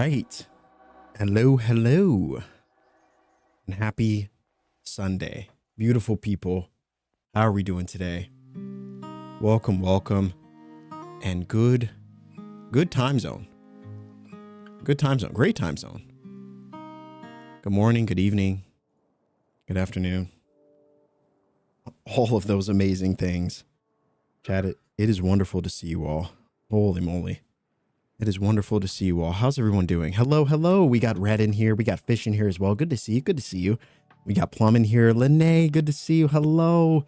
right. Hello, hello. And happy Sunday. Beautiful people. How are we doing today? Welcome, welcome. And good time zone. Good time zone. Great time zone. Good morning, good evening, good afternoon. All of those amazing things. Chat, it is wonderful to see you all. Holy moly. It is wonderful to see you all. How's everyone doing? Hello, hello. We got Red in here. We got Fish in here as well. Good to see you. Good to see you. We got Plum in here. Lene, good to see you. Hello.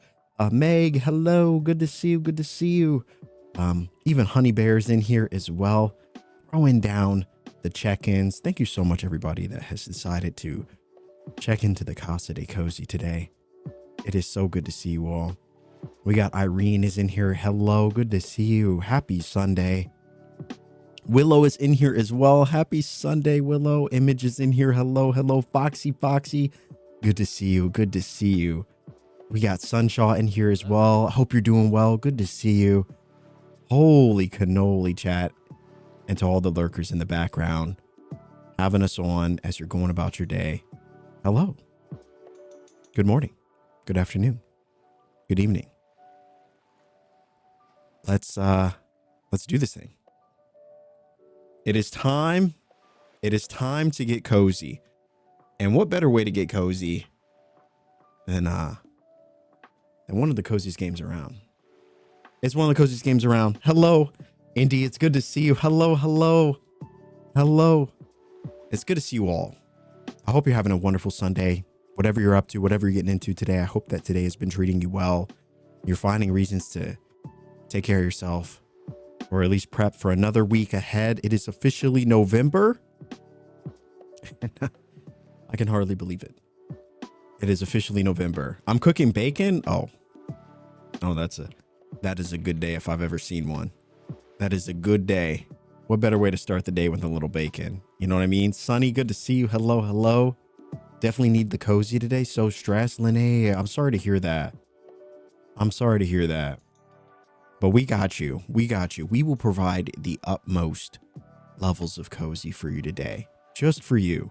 Meg, hello. Good to see you. Good to see you. Even Honey Bear's in here as well. Throwing down the check-ins. Thank you so much, everybody that has decided to check into the Casa de Cozy today. It is so good to see you all. We got Irene is in here. Hello. Good to see you. Happy Sunday. Willow is in here as well. Happy Sunday, Willow. Image is in here. Hello, hello. Foxy. Good to see you. Good to see you. We got Sunshaw in here as well. Hope you're doing well. Good to see you. Holy cannoli, chat. And to all the lurkers in the background, having us on as you're going about your day. Hello. Good morning. Good afternoon. Good evening. Let's do this thing. It is time. It is time to get cozy. And what better way to get cozy than one of the coziest games around? It's one of the coziest games around. Hello, Indy. It's good to see you. Hello, hello, hello. It's good to see you all. I hope you're having a wonderful Sunday. Whatever you're up to, whatever you're getting into today, I hope that today has been treating you well. You're finding reasons to take care of yourself, or at least prep for another week ahead. It is officially November. I can hardly believe it. It is officially November. I'm cooking bacon. Oh, that is a good day if I've ever seen one. That is a good day. What better way to start the day with a little bacon? You know what I mean? Sunny, good to see you. Hello, hello. Definitely need the cozy today. So stressed, Lene. I'm sorry to hear that. I'm sorry to hear that. But we got you. We got you. We will provide the utmost levels of cozy for you today. Just for you.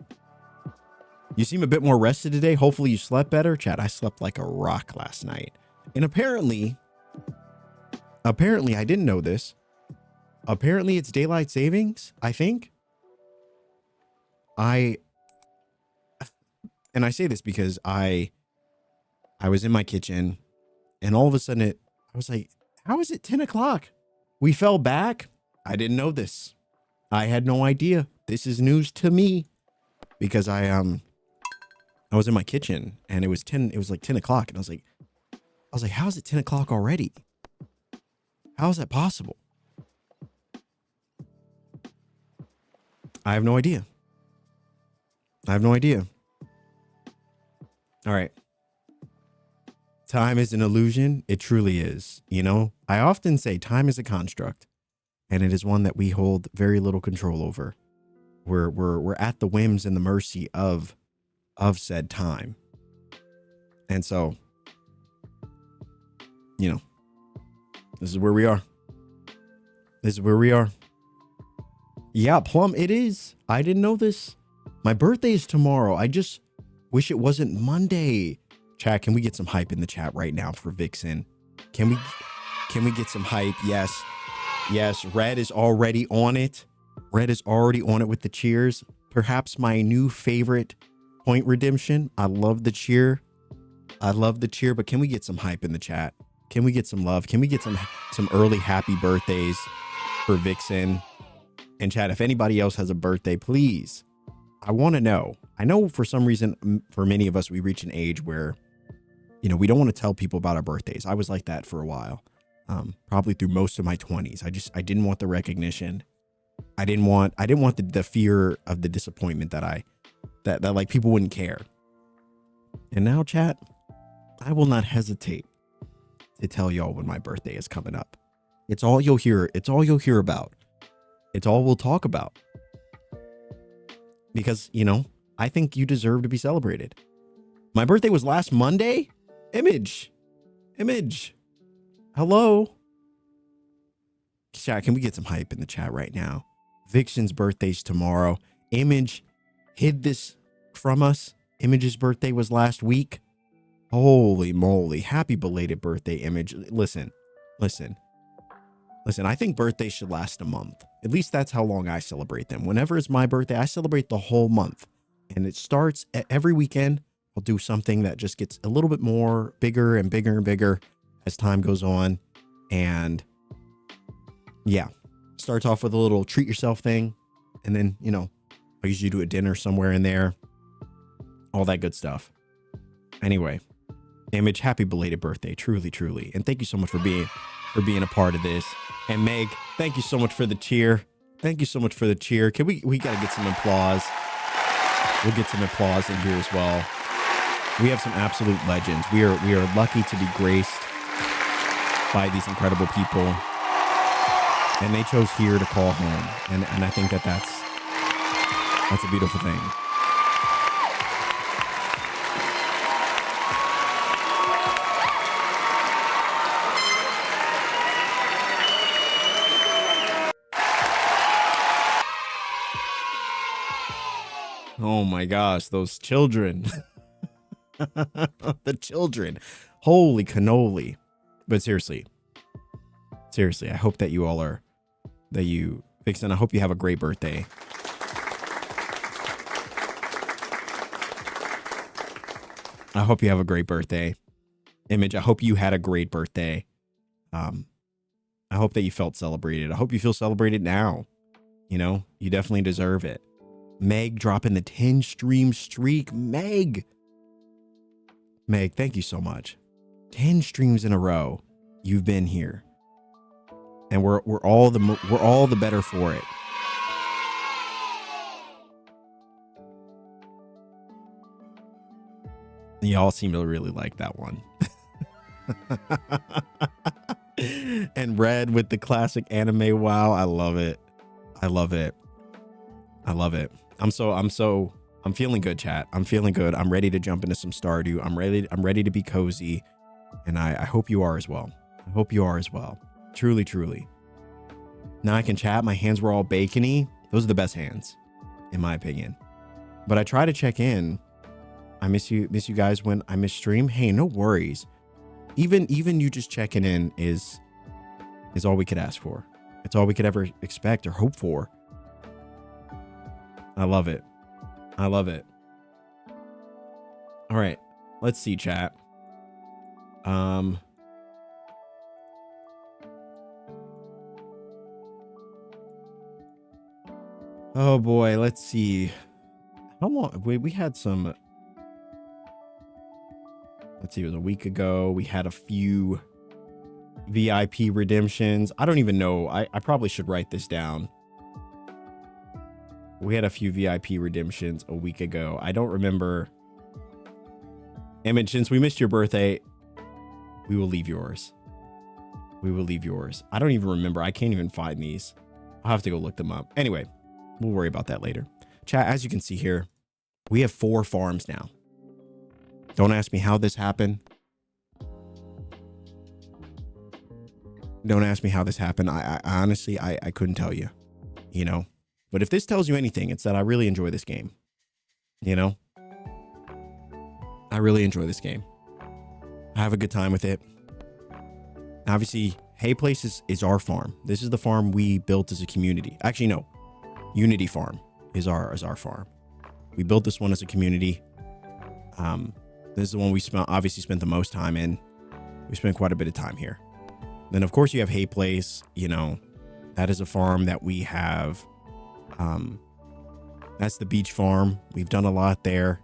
You seem a bit more rested today. Hopefully you slept better. Chat, I slept like a rock last night. And apparently, I didn't know this. Apparently it's daylight savings, I think. And I say this because I was in my kitchen and all of a sudden I was like, how is it 10 o'clock? We fell back. I didn't know this. I had no idea. This is news to me because I was in my kitchen and it was like 10 o'clock. And I was like, how is it 10 o'clock already? How is that possible? I have no idea. All right. Time is an illusion. It truly is. You know, I often say time is a construct, and it is one that we hold very little control over. We're at the whims and the mercy of said time. And so, you know, this is where we are. Yeah, Plum, it is. I didn't know this. My birthday is tomorrow. I just wish it wasn't Monday. Chat, can we get some hype in the chat right now for Vixen? Can we get some hype? Yes, Red is already on it. Red is already on it with the cheers. Perhaps my new favorite point redemption. I love the cheer, but can we get some hype in the chat? Can we get some love? Can we get some early happy birthdays for Vixen? And chat, if anybody else has a birthday, please, I want to know. I know for some reason, for many of us, we reach an age where, you know, we don't want to tell people about our birthdays. I was like that for a while, probably through most of my 20s. I didn't want the recognition. I didn't want the fear of the disappointment that like people wouldn't care. And now, chat, I will not hesitate to tell y'all when my birthday is coming up. It's all you'll hear. It's all you'll hear about. It's all we'll talk about. Because, you know, I think you deserve to be celebrated. My birthday was last Monday. Image. Hello. Chat, can we get some hype in the chat right now? Vixen's birthday's tomorrow. Image hid this from us. Image's birthday was last week. Holy moly. Happy belated birthday, Image. Listen. I think birthdays should last a month. At least that's how long I celebrate them. Whenever it's my birthday, I celebrate the whole month. And it starts every weekend. I'll do something that just gets a little bit more bigger and bigger and bigger as time goes on. And yeah, starts off with a little treat yourself thing. And then, you know, I usually do a dinner somewhere in there. All that good stuff. Anyway, Image, happy belated birthday. Truly, truly. And thank you so much for being a part of this. And Meg, thank you so much for the cheer. Thank you so much for the cheer. Can we got to get some applause. We'll get some applause in here as well. We have some absolute legends. We are lucky to be graced by these incredible people. And they chose here to call home. And I think that's a beautiful thing. Oh my gosh, those children. The children. Holy cannoli. But seriously, I hope that you all are, Vixen, I hope you have a great birthday. I hope you have a great birthday. Image, I hope you had a great birthday. I hope that you felt celebrated. I hope you feel celebrated now. You know, you definitely deserve it. Meg dropping the 10 stream streak. Meg, thank you so much. 10 streams in a row. You've been here. And we're all the better for it. Y'all seem to really like that one. And Red with the classic anime. Wow, I love it. I'm feeling good, chat. I'm feeling good. I'm ready to jump into some Stardew. I'm ready to be cozy. And I hope you are as well. Truly, truly. Now I can chat. My hands were all bacony. Those are the best hands, in my opinion. But I try to check in. I miss you guys when I miss stream. Hey, no worries. Even you just checking in is all we could ask for. It's all we could ever expect or hope for. I love it. All right, let's see, chat. Oh boy, let's see. How long? We had some. Let's see, it was a week ago. We had a few VIP redemptions. I don't even know. I probably should write this down. We had a few VIP redemptions a week ago. I don't remember. Image, since we missed your birthday, we will leave yours. I don't even remember. I can't even find these. I'll have to go look them up. Anyway, we'll worry about that later. Chat, as you can see here, we have 4 farms now. Don't ask me how this happened. I honestly, I couldn't tell you, you know. But if this tells you anything, it's that I really enjoy this game. You know? I really enjoy this game. I have a good time with it. Obviously, Hay Place is our farm. This is the farm we built as a community. Actually, no. Unity Farm is our farm. We built this one as a community. This is the one we obviously spent the most time in. We spent quite a bit of time here. Then, of course, you have Hay Place. You know, that is a farm that we have. That's the beach farm. We've done a lot there.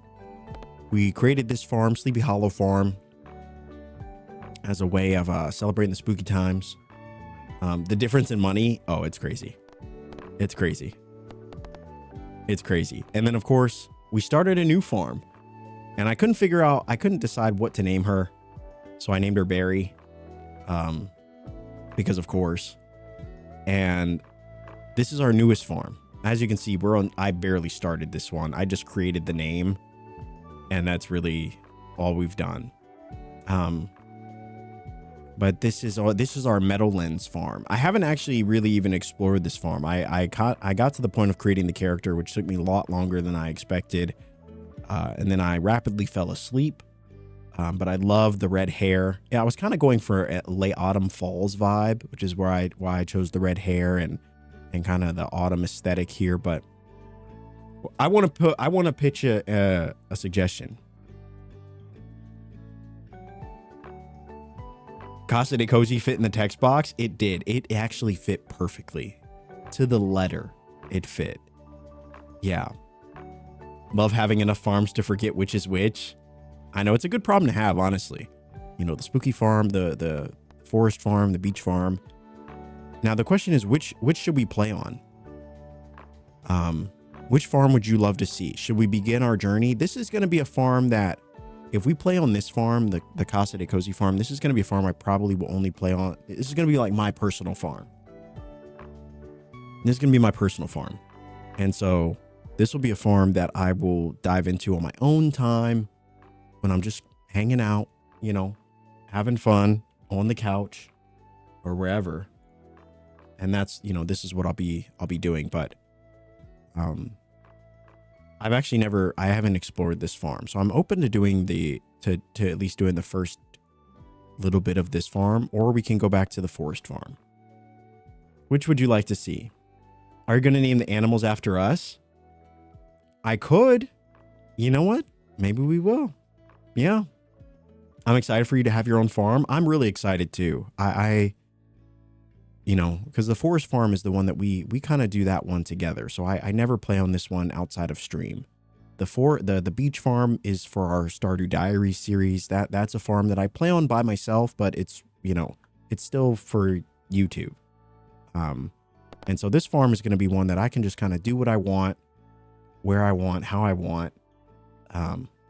We created this farm, Sleepy Hollow Farm, as a way of celebrating the spooky times. The difference in money, oh, it's crazy. It's crazy. And then, of course, we started a new farm. And I couldn't decide what to name her. So I named her Barry. Because of course. And this is our newest farm. As you can see, I barely started this one. I just created the name. And that's really all we've done. But But this is our Meadowlands farm. I haven't actually really even explored this farm. I got to the point of creating the character, which took me a lot longer than I expected. And then I rapidly fell asleep. But I love the red hair. Yeah, I was kind of going for a late autumn falls vibe, which is why I chose the red hair and kind of the autumn aesthetic here. But I want to pitch a suggestion. Casa de Cozy fit in the text box? It did. It actually fit perfectly. To the letter, it fit. Yeah. Love having enough farms to forget which is which. I know it's a good problem to have, honestly. You know, the spooky farm, the forest farm, the beach farm. Now, the question is, which should we play on? Which farm would you love to see? Should we begin our journey? This is going to be a farm that, if we play on this farm, the Casa de Cozy farm, this is going to be a farm I probably will only play on. This is going to be like my personal farm. This is going to be my personal farm. And so this will be a farm that I will dive into on my own time when I'm just hanging out, you know, having fun on the couch or wherever. And that's, you know, this is what I'll be doing. But I haven't explored this farm, so I'm open to doing to at least doing the first little bit of this farm, or we can go back to the forest farm. Which would you like to see? Are you going to name the animals after us? I could. You know what? Maybe we will. Yeah. I'm excited for you to have your own farm. I'm really excited too. You know, because the forest farm is the one that we kind of do that one together. So I never play on this one outside of stream. The beach farm is for our Stardew Diaries series. That's a farm that I play on by myself, but it's, you know, it's still for YouTube. And so this farm is going to be one that I can just kind of do what I want, where I want, how I want,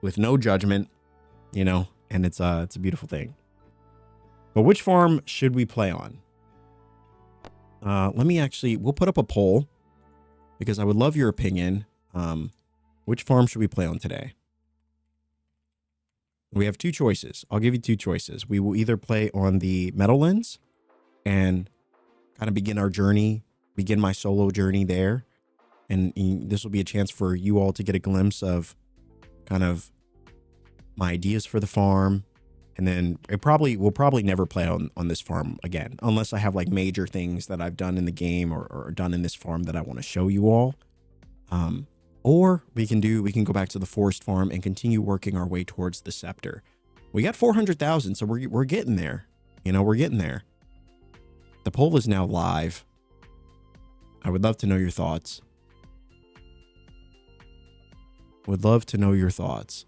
with no judgment, you know, and it's a beautiful thing. But which farm should we play on? We'll put up a poll because I would love your opinion. Which farm should we play on today? We have two choices. I'll give you two choices. We will either play on the Meadowlands and kind of begin our journey, begin my solo journey there. And this will be a chance for you all to get a glimpse of kind of my ideas for the farm. And then we'll probably never play on this farm again, unless I have like major things that I've done in the game or done in this farm that I want to show you all. Or we can go back to the forest farm and continue working our way towards the scepter. We got 400,000, so we're getting there. You know, we're getting there. The poll is now live. I would love to know your thoughts. Would love to know your thoughts.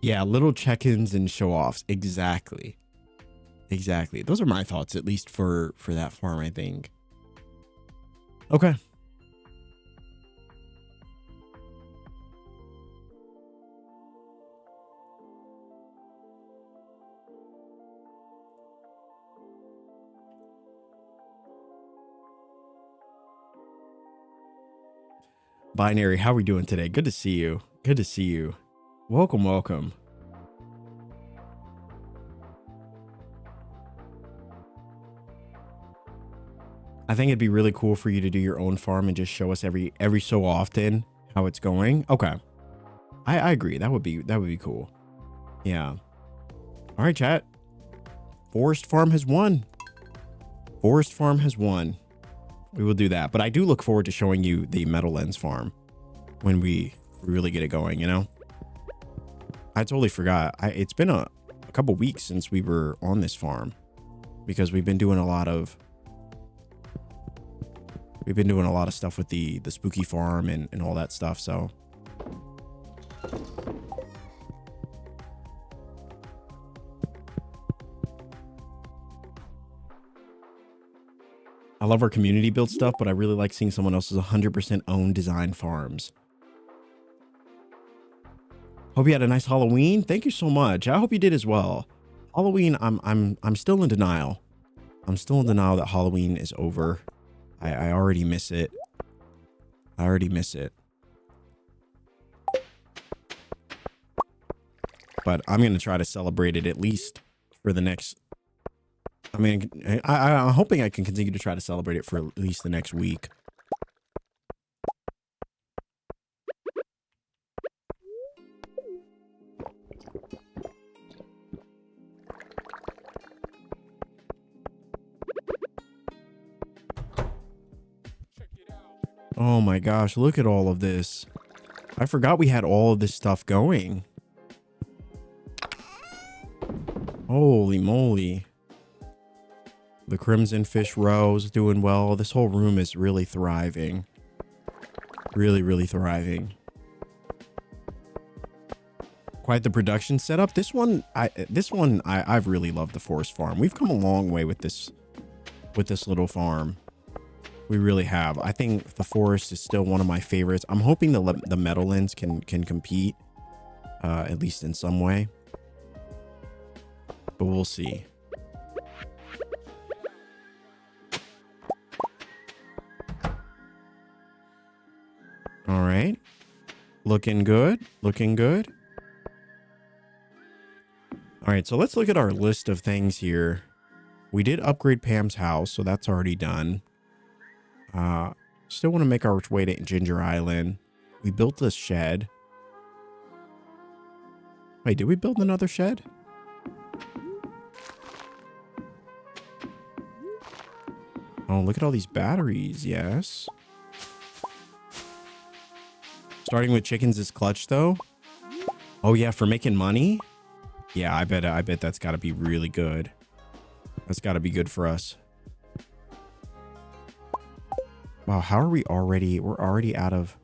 Yeah, little check-ins and show-offs. Exactly. Those are my thoughts, at least for that farm, I think. Okay. Binary, how are we doing today? Good to see you. Good to see you. Welcome. I think it'd be really cool for you to do your own farm and just show us every so often how it's going. Okay. I agree. That would be cool. Yeah. All right, chat. Forest farm has won. We will do that. But I do look forward to showing you the Meadowlands farm when we really get it going, you know? I totally forgot. It's been a couple weeks since we were on this farm because we've been doing a lot of stuff with the spooky farm and all that stuff. So I love our community build stuff, but I really like seeing someone else's 100% owned design farms. Hope you had a nice Halloween. Thank you so much. I hope you did as well. Halloween, I'm still in denial. I'm still in denial that Halloween is over. I already miss it. I already miss it. But I'm going to try to celebrate it at least for the next... I mean, I'm hoping I can continue to try to celebrate it for at least the next week. Oh my gosh, look at all of this. I forgot we had all of this stuff going. Holy moly. The Crimson Fish Rose doing well. This whole room is really thriving. Really, really thriving. Quite the production setup. This one, I've really loved the forest farm. We've come a long way with this little farm. We really have. I think the forest is still one of my favorites. I'm hoping the Meadowlands can compete, at least in some way. But we'll see. All right. Looking good. Looking good. All right, so let's look at our list of things here. We did upgrade Pam's house, so that's already done. Still want to make our way to Ginger Island. We built a shed. Wait, did we build another shed? Oh, look at all these batteries. Yes. Starting with chickens is clutch, though. Oh, yeah, for making money? Yeah, I bet that's got to be really good. That's got to be good for us. Wow, how are we already? We're already out of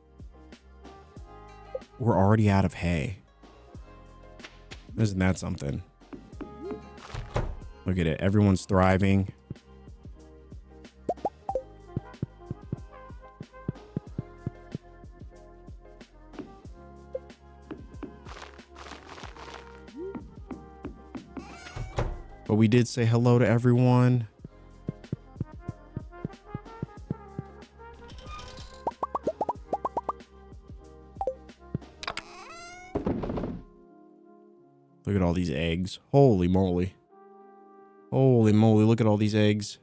hay. Isn't that something? Look at it. Everyone's thriving. But we did say hello to everyone. Look at all these eggs. Holy moly. Holy moly, look at all these eggs.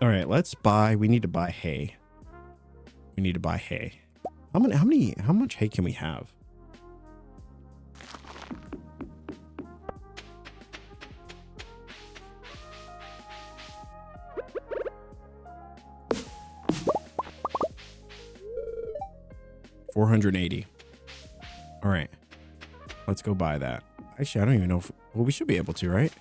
All right, let's buy. We need to buy hay. We need to buy hay. How much hay can we have? $480. All right, let's go buy that. Actually, I don't even know if, well, we should be able to, right?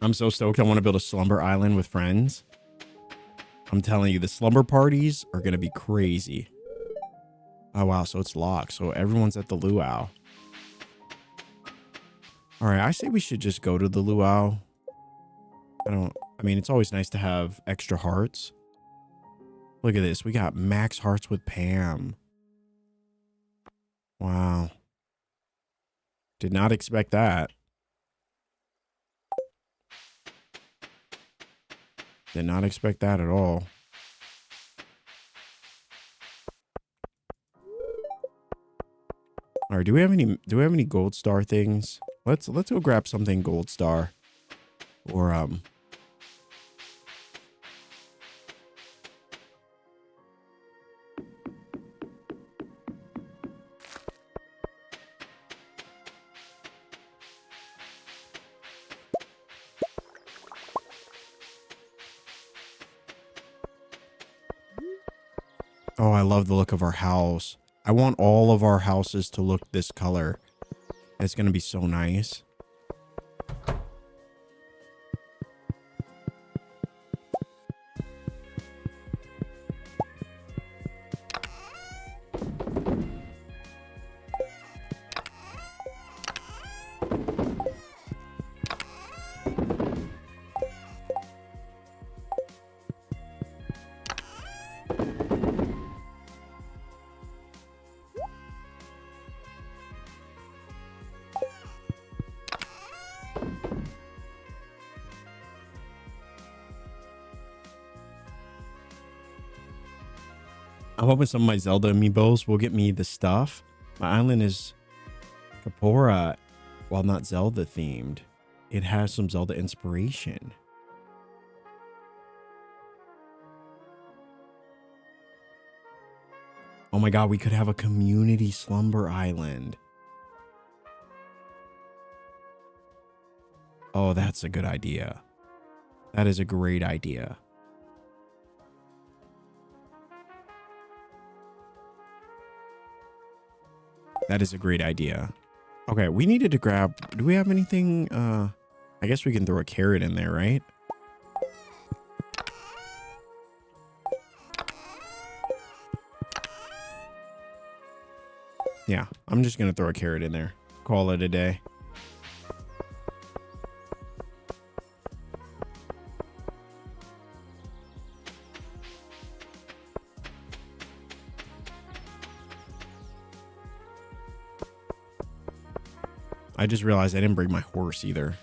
I'm so stoked. I want to build a slumber island with friends. I'm telling you, the slumber parties are going to be crazy. Oh, wow. So it's locked. So everyone's at the luau. All right. I say we should just go to the luau. I mean, it's always nice to have extra hearts. Look at this. We got max hearts with Pam. Wow. Did not expect that. Did not expect that at all. All right, do we have any gold star things? Let's go grab something gold star or oh, I love the look of our house. I want all of our houses to look this color. It's going to be so nice. I'm hoping some of my Zelda amiibos will get me the stuff. My island is Kapora, while not Zelda themed. It has some Zelda inspiration. Oh my god, we could have a community slumber island. Oh, that's a good idea. That is a great idea. That is a great idea. Okay, we needed to grab... Do we have anything? I guess we can throw a carrot in there, right? Yeah, I'm just going to throw a carrot in there. Call it a day. I just realized I didn't bring my horse either.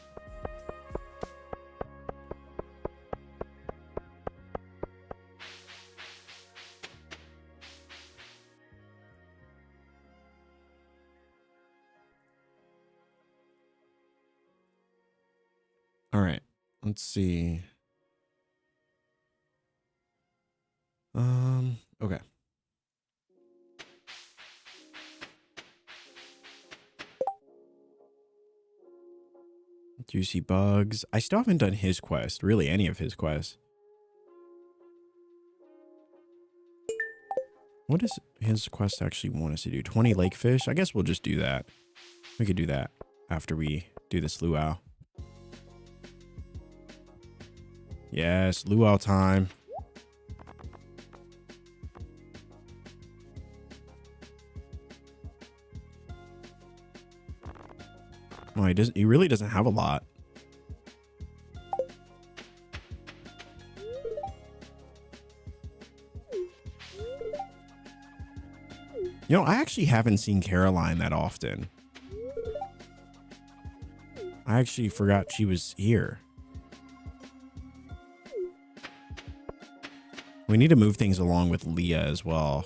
All right, let's see. Okay. Juicy bugs. I still haven't done his quest, really any of his quests. What does his quest actually want us to do? 20 lake fish? I guess we'll just do that. We could do that after we do this luau. Yes, luau time. Oh, he really doesn't have a lot. You know, I actually haven't seen Caroline that often. I actually forgot she was here. We need to move things along with Leah as well.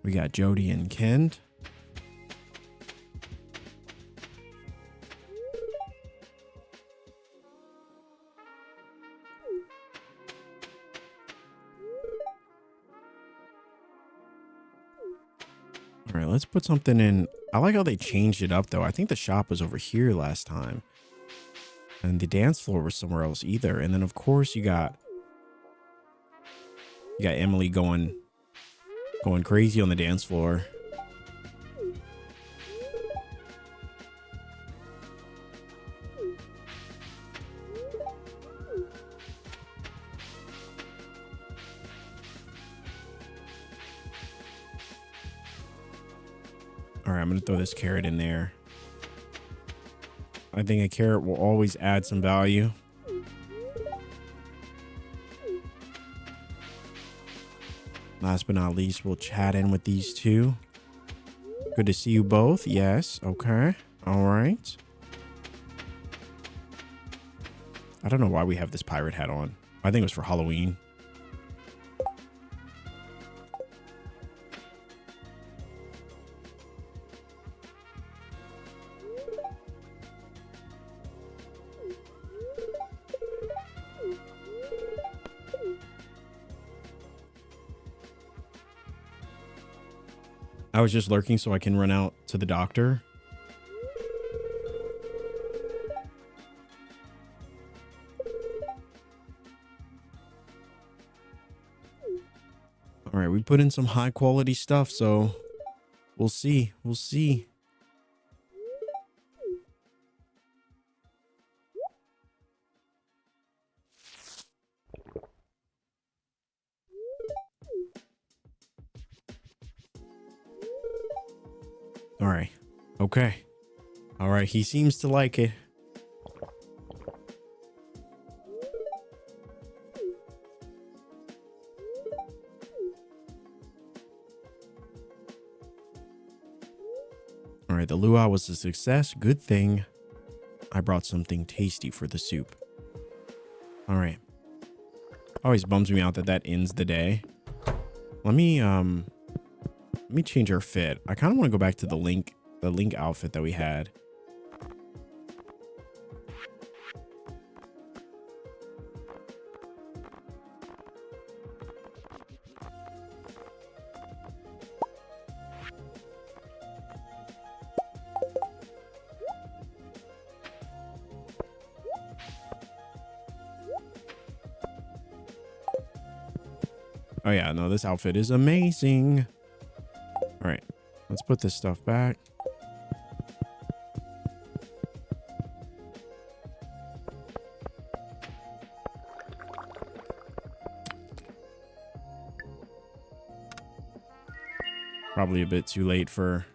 We got Jody and Kent. All right, let's put something in. I like how they changed it up, though. I think the shop was over here last time. And the dance floor was somewhere else either. And then, of course, you got Emily going crazy on the dance floor. All right, I'm going to throw this carrot in there. I think a carrot will always add some value. Last but not least, we'll chat in with these two. Good to see you both. Yes. Okay. All right. I don't know why we have this pirate hat on. I think it was for Halloween. I was just lurking so I can run out to the doctor. All right, we put in some high quality stuff, so we'll see. We'll see. All right. Okay. All right. He seems to like it. All right. The luau was a success. Good thing I brought something tasty for the soup. All right. Always bums me out that ends the day. Let me change our fit. I kind of want to go back to the link outfit that we had. Oh yeah, no, this outfit is amazing. All right, let's put this stuff back. Probably a bit too late for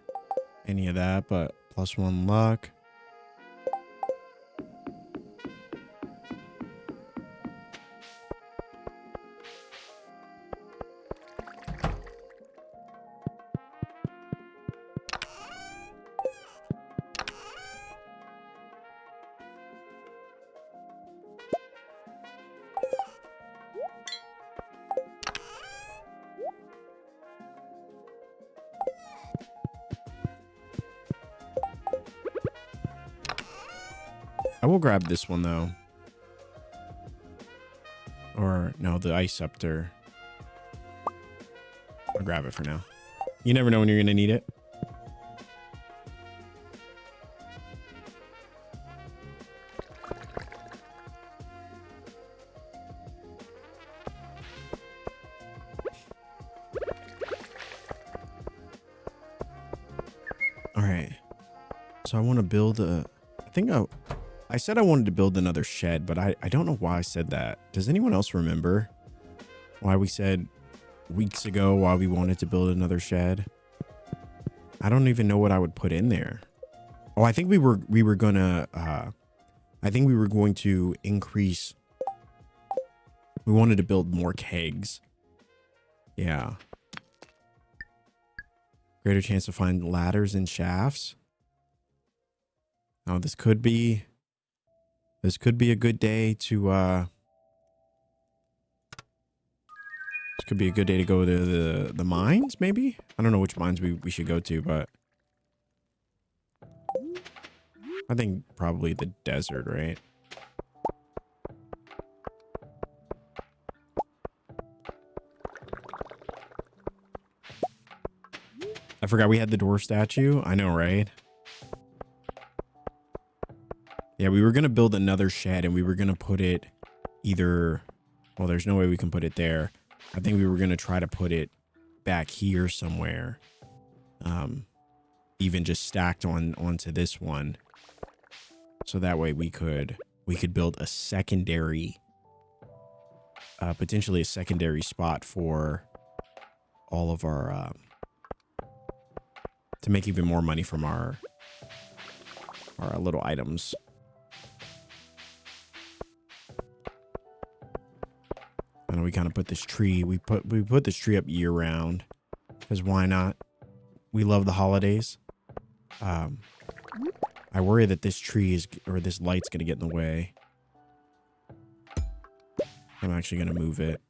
any of that, but +1 luck. I will grab this one though. Or no, the ice scepter. I'll grab it for now. You never know when you're gonna need it. All right. So I want to build a, I said I wanted to build another shed, but I don't know why I said that. Does anyone else remember why we said weeks ago why we wanted to build another shed? I don't even know what I would put in there. Oh, I think we were gonna I think we were going to increase. We wanted to build more kegs. Yeah. Greater chance to find ladders and shafts. Now this could be a good day to this could be a good day to go to the mines, maybe? I don't know which mines we should go to, but I think probably the desert, right? I forgot we had the dwarf statue. I know, right? Yeah, we were going to build another shed and we were going to put it either... Well, there's no way we can put it there. I think we were going to try to put it back here somewhere. Even just stacked onto this one. So that way we could build a secondary... potentially a secondary spot for all of our... to make even more money from our little items. I we kind of put this tree, we put this tree up year round because why not? We love the holidays. I worry that this tree is, or this light's going to get in the way. I'm actually going to move it.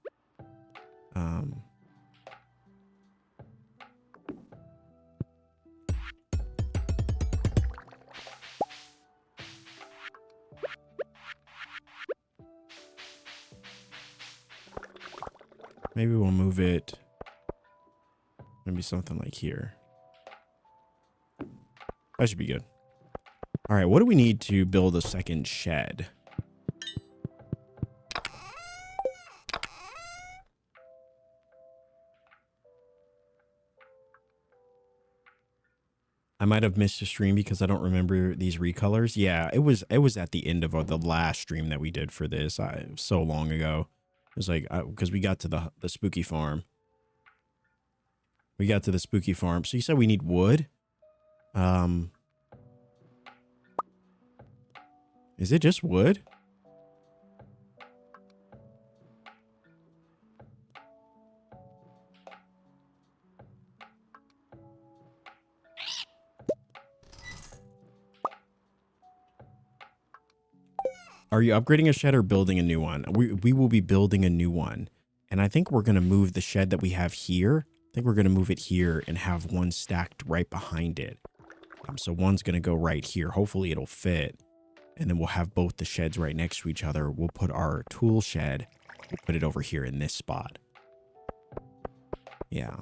Maybe we'll move it. Maybe something like here. That should be good. All right, what do we need to build a second shed? I might have missed a stream because I don't remember these recolors. Yeah, it was at the end of the last stream that we did for this. So long ago. It was like because we got to the spooky farm. We got to the spooky farm. So you said we need wood. Is it just wood? Are you upgrading a shed or building a new one? We will be building a new one. And I think we're going to move the shed that we have here. I think we're going to move it here and have one stacked right behind it. So one's going to go right here. Hopefully it'll fit. And then we'll have both the sheds right next to each other. We'll put our tool shed. We'll put it over here in this spot. Yeah.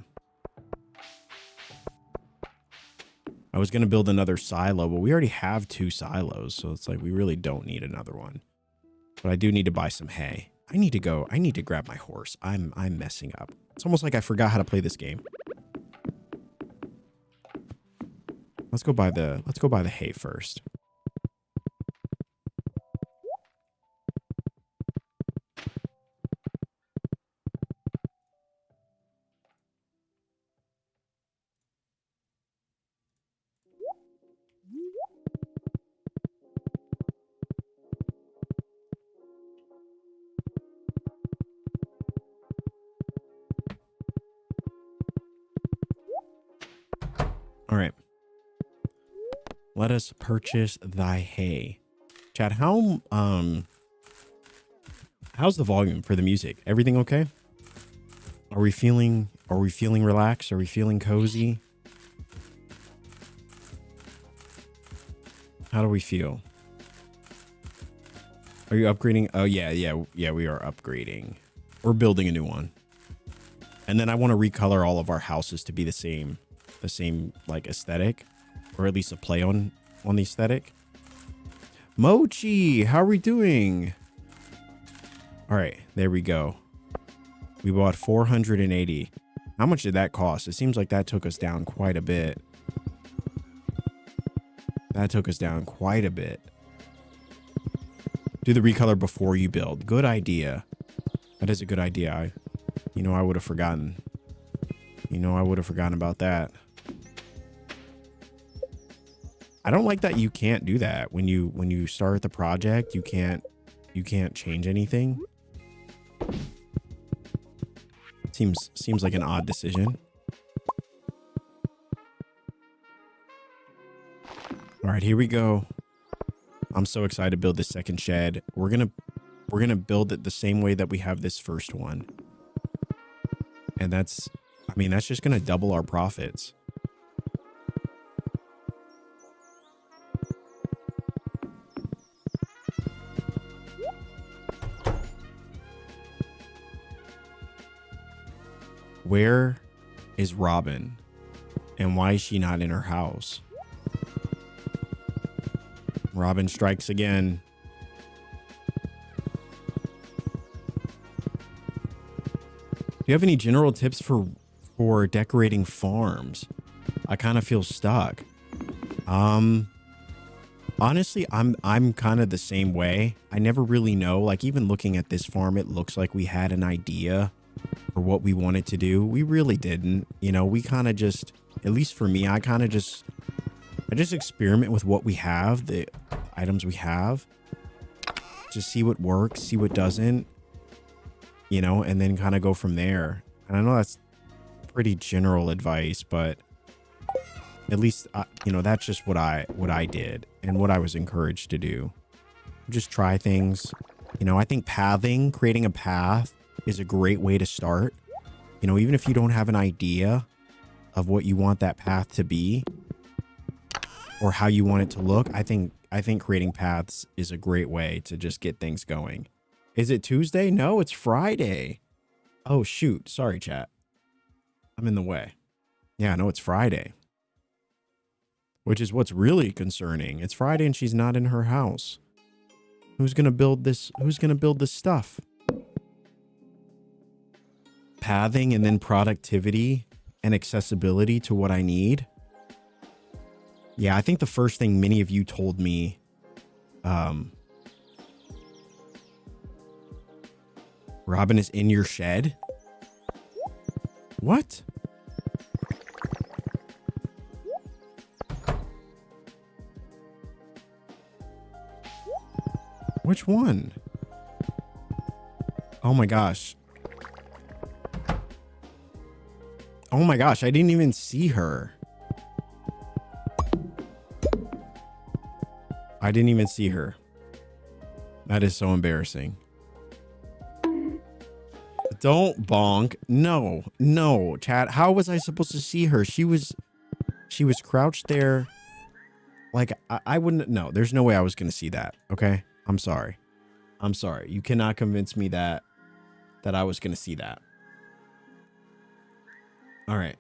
I was going to build another silo, but we already have 2 silos. So it's like we really don't need another one. But I do need to buy some hay. I need to grab my horse. I'm messing up. It's almost like I forgot how to play this game. Let's go buy the hay first. All right. Let us purchase thy hay. Chad, how's the volume for the music? Everything okay? Are we feeling relaxed? Are we feeling cozy? How do we feel? Are you upgrading? Oh yeah, we are upgrading. We're building a new one. And then I want to recolor all of our houses to be the same like aesthetic, or at least a play on the aesthetic. Mochi, how are we doing? All right, there we go. We bought 480. How much did that cost? It seems like that took us down quite a bit. Do the recolor before you build. Good idea. That is a good idea. I would have forgotten. I would have forgotten about that. I don't like that you can't do that when you start the project. You can't change anything. Seems like an odd decision. All right, here we go. I'm so excited to build this second shed. We're gonna build it the same way that we have this first one, and that's just gonna double our profits. Where is Robin? And why is she not in her house? Robin strikes again. Do you have any general tips for decorating farms? I kind of feel stuck. Honestly, I'm kind of the same way. I never really know. Like, even looking at this farm, it looks like we had an idea for what we wanted to do. We really didn't. We kind of just, at least for me, I just experiment with what we have, the items we have. Just see what works, see what doesn't. you know, and then kind of go from there. And I know that's pretty general advice, but at least, you know, that's just what I did and what I was encouraged to do. Just try things. You know, I think pathing, creating a path is a great way to start. You know, even if you don't have an idea of what you want that path to be or how you want it to look, I think creating paths is a great way to just get things going. Is it Tuesday? No, it's Friday. Oh, shoot. Sorry, chat. I'm in the way. Yeah, no, it's Friday. Which is what's really concerning. It's Friday and she's not in her house. Who's going to build this? Who's going to build this stuff? Pathing and then productivity and accessibility to what I need. Yeah, I think the first thing many of you told me, Robin is in your shed. What? Which one? Oh my gosh. Oh my gosh, I didn't even see her. I didn't even see her. That is so embarrassing. Don't bonk. No, no, chat. How was I supposed to see her? She was crouched there. Like I wouldn't. No, there's no way I was going to see that. Okay. I'm sorry. I'm sorry. You cannot convince me that I was going to see that. All right.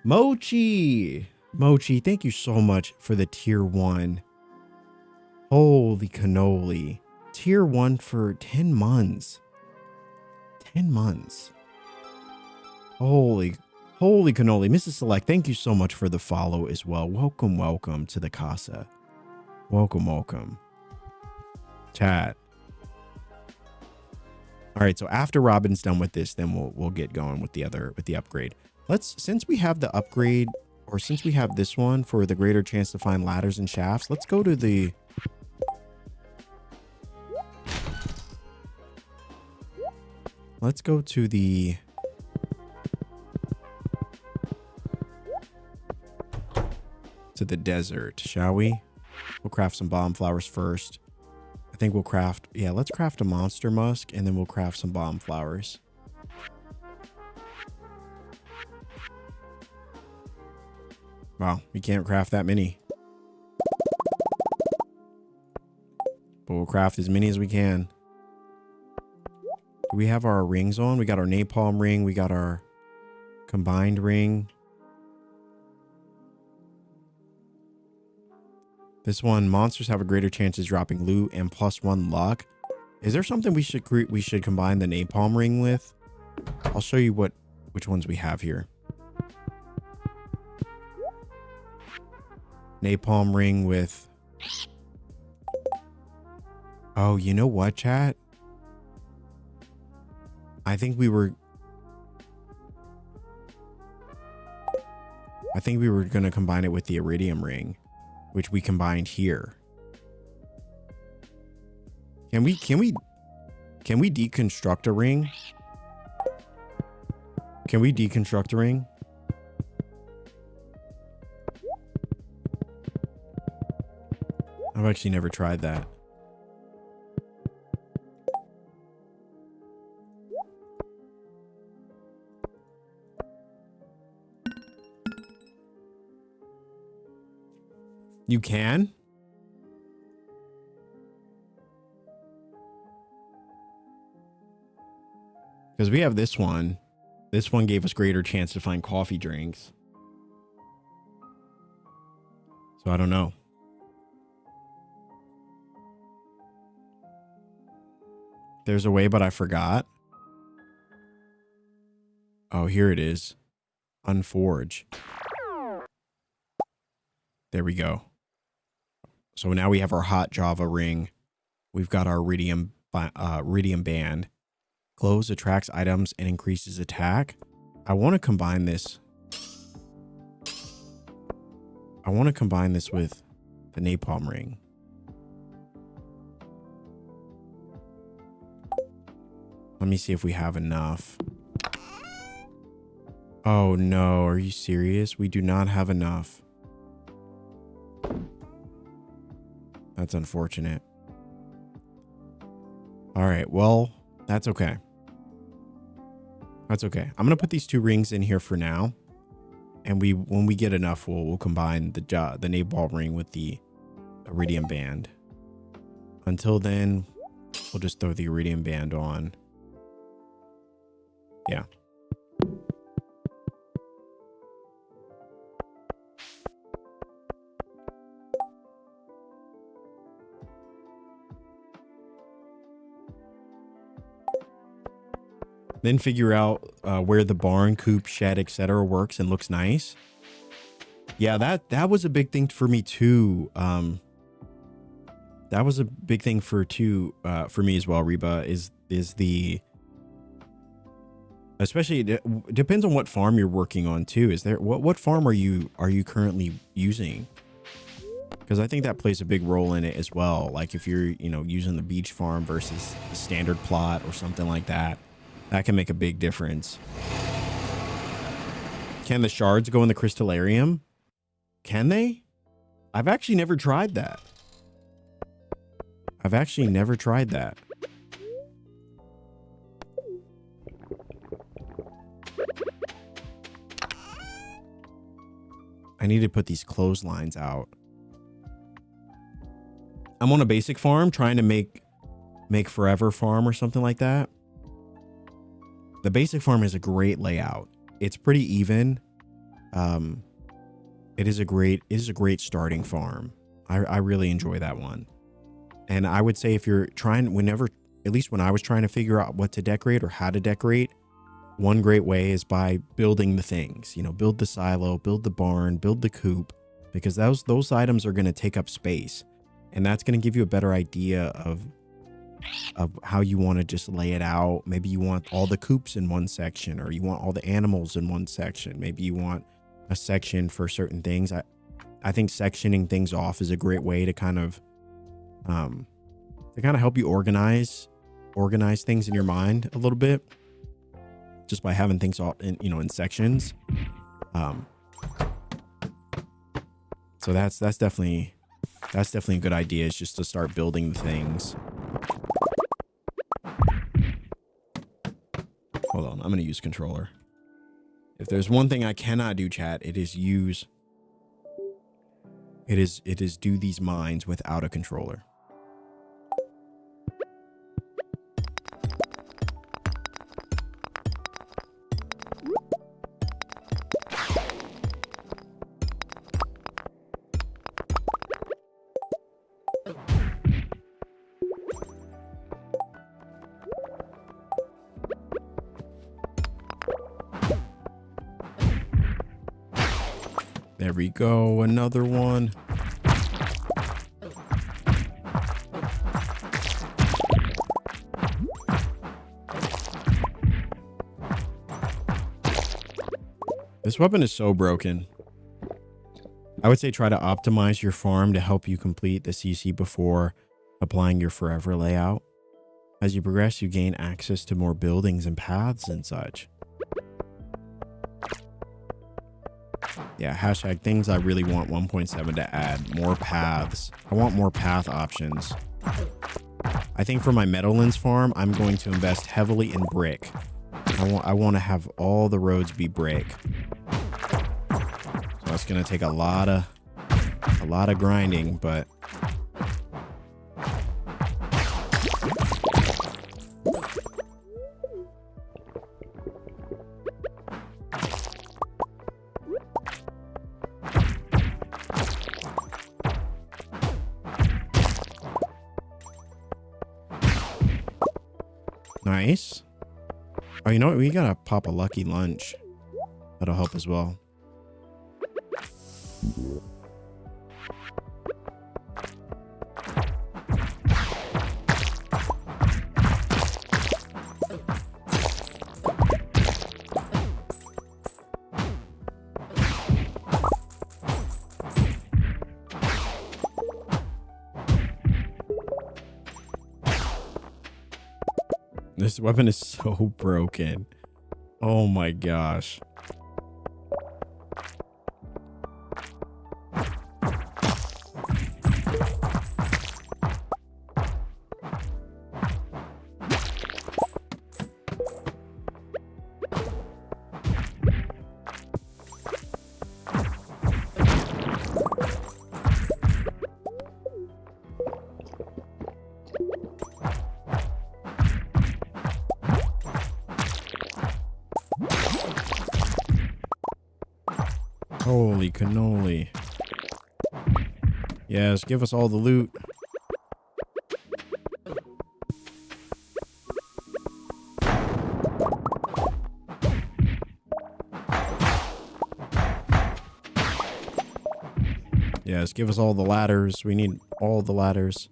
Mochi, thank you so much for the tier 1. Holy cannoli. Tier 1 for 10 months. 10 months. Holy cannoli. Mrs. Select, thank you so much for the follow as well. Welcome to the casa. Welcome. Chat. All right, so after Robin's done with this, then we'll get going with the upgrade. Since we have the upgrade, or since we have this one for the greater chance to find ladders and shafts, let's go to the desert, shall we? We'll craft some bomb flowers first. I think we'll craft, yeah, let's craft a monster musk and then we'll craft some bomb flowers. Wow, we can't craft that many. But we'll craft as many as we can. Do we have our rings on? We got our napalm ring. We got our combined ring. This one, monsters have a greater chance of dropping loot and +1 luck. Is there something we should combine the napalm ring with? I'll show you which ones we have here. Napalm ring with... Oh, you know what, chat? I think we were going to combine it with the iridium ring, which we combined here. Can we deconstruct a ring? Can we deconstruct a ring? I've actually never tried that. You can? Because we have this one. This one gave us greater chance to find coffee drinks. So I don't know. There's a way, but I forgot. Oh, here it is. Unforge. There we go. So now we have our hot Java ring. We've got our iridium band. Glows, attracts items, and increases attack. I want to combine this. I want to combine this with the napalm ring. Let me see if we have enough. Oh no, are you serious? We do not have enough. That's unfortunate. All right, well, that's okay. That's okay. I'm gonna put these 2 rings in here for now, and when we get enough, we'll combine the Nabal ring with the Iridium band. Until then, we'll just throw the Iridium band on. Yeah. Then figure out where the barn, coop, shed, etc. works and looks nice. Yeah, that was a big thing for me too. That was a big thing for me as well, Reba, is the, especially it depends on what farm you're working on too. Is there what farm are you currently using? Because I think that plays a big role in it as well. Like if you're, using the beach farm versus the standard plot or something like that. That can make a big difference. Can the shards go in the crystallarium? Can they? I've actually never tried that. I need to put these clotheslines out. I'm on a basic farm trying to make forever farm or something like that. The basic farm is a great layout. It's pretty even. It is a great starting farm. I really enjoy that one. And I would say if you're trying, at least when I was trying to figure out what to decorate or how to decorate, one great way is by building the things. Build the silo, build the barn, build the coop, because those items are going to take up space, and that's going to give you a better idea of how you want to just lay it out. Maybe you want all the coops in one section, or you want all the animals in one section. Maybe you want a section for certain things. I think sectioning things off is a great way to kind of help you organize things in your mind a little bit, just by having things all in sections. So that's definitely a good idea, is just to start building the things. Hold on, I'm going to use controller. If there's one thing I cannot do, chat, it is do these mines without a controller. There we go, another one. This weapon is so broken. I would say try to optimize your farm to help you complete the CC before applying your forever layout. As you progress, you gain access to more buildings and paths and such. Yeah, hashtag things I really want 1.7 to add. More paths. I want more path options. I think for my Meadowlands farm, I'm going to invest heavily in brick. I want to have all the roads be brick. So that's going to take a lot of grinding, but nice. Oh, you know what? We gotta pop a lucky lunch. That'll help as well. This weapon is so broken. Oh my gosh. Holy cannoli. Yes, give us all the loot. Yes, give us all the ladders. We need all the ladders.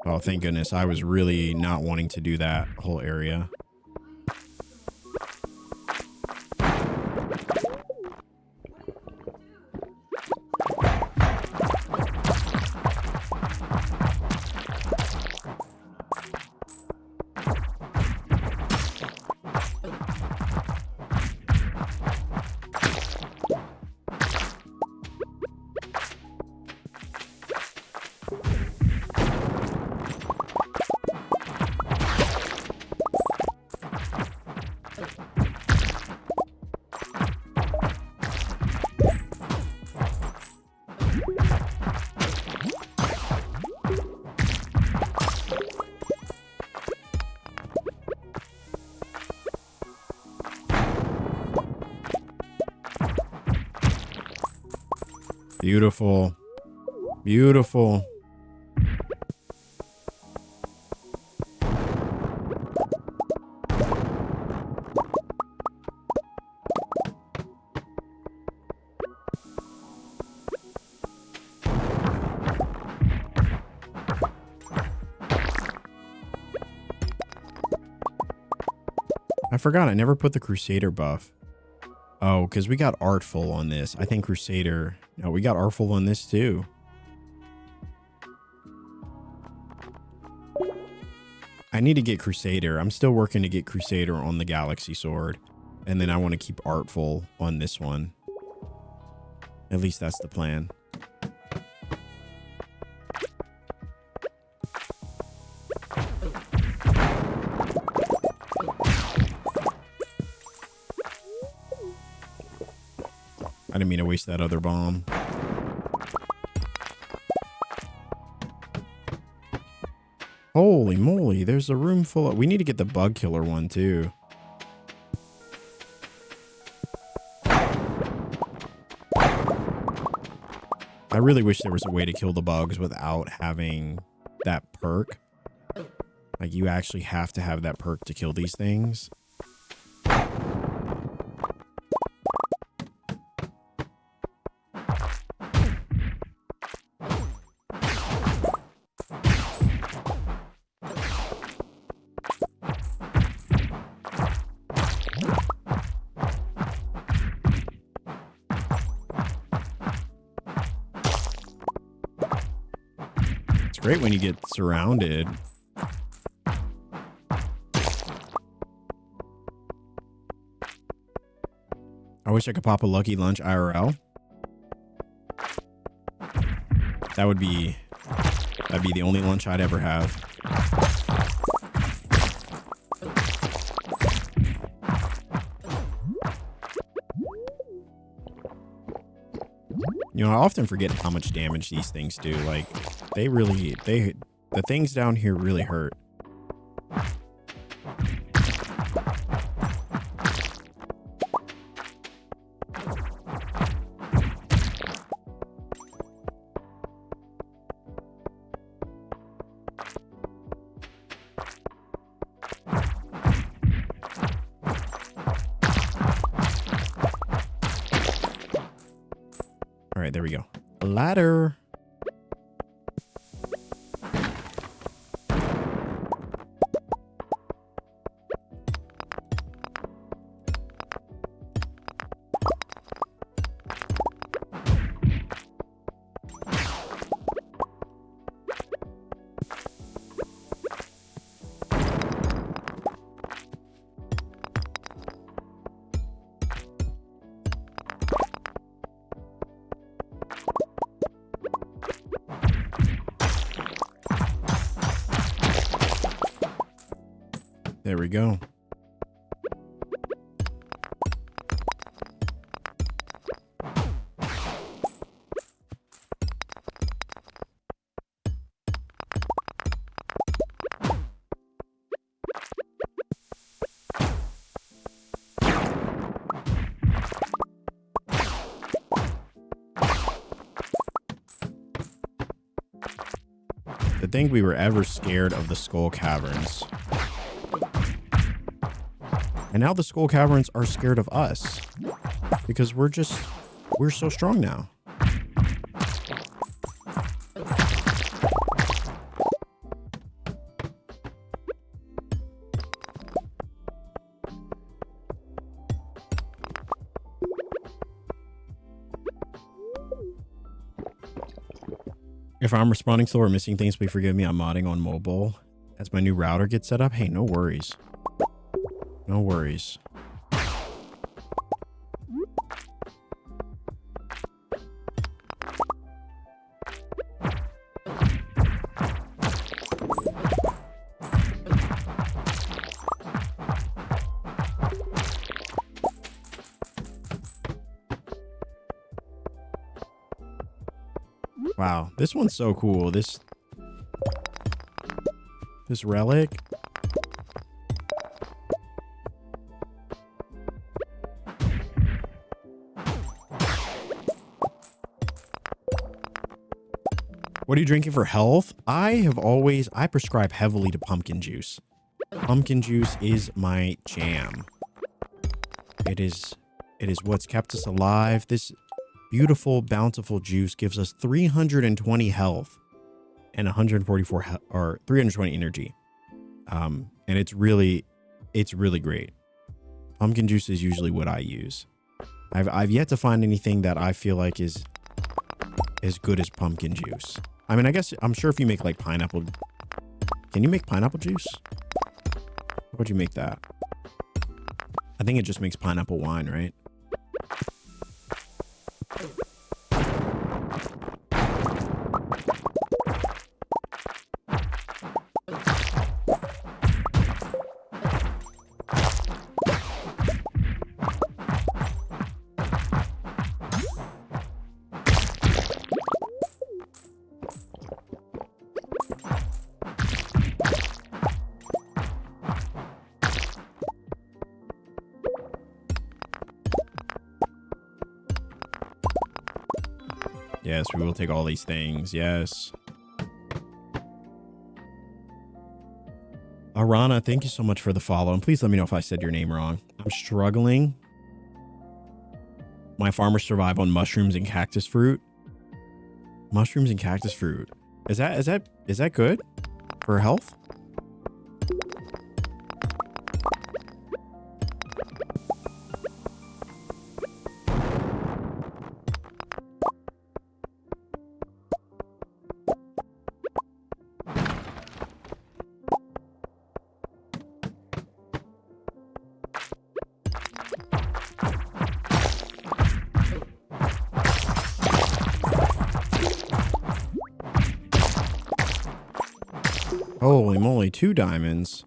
Oh, thank goodness. I was really not wanting to do that whole area. Beautiful. Beautiful. I forgot I never put the Crusader buff. Oh, because we got Artful on this. I think Crusader... No, we got Artful on this too. I need to get Crusader. I'm still working to get Crusader on the Galaxy Sword. And then I want to keep Artful on this one. At least that's the plan. I didn't mean to waste that other bomb. Holy moly, there's a room full of... We need to get the bug killer one too. I really wish there was a way to kill the bugs without having that perk. Like, you actually have to have that perk to kill these things. Great when you get surrounded. I wish I could pop a lucky lunch IRL. That'd be the only lunch I'd ever have. You know, I often forget how much damage these things do. Like, the things down here really hurt. All right, there we go. A ladder. There we go. To think we were ever scared of the Skull Caverns. And now the Skull Caverns are scared of us. Because we're so strong now. If I'm responding slow or missing things, please forgive me. I'm modding on mobile. As my new router gets set up. Hey, no worries. No worries. Wow, this one's so cool. This relic. What are you drinking for health? I prescribe heavily to pumpkin juice. Pumpkin juice is my jam. It is what's kept us alive. This beautiful, bountiful juice gives us 320 health and 144 or 320 energy. And it's really great. Pumpkin juice is usually what I use. I've yet to find anything that I feel like is as good as pumpkin juice. I mean, I guess I'm sure if you make like pineapple, can you make pineapple juice? How would you make that? I think it just makes pineapple wine, right? Yes, we will take all these things. Yes. Arana, thank you so much for the follow. And please let me know if I said your name wrong. I'm struggling. My farmers survive on mushrooms and cactus fruit. Mushrooms and cactus fruit. Is that good for health? Holy moly, 2 diamonds.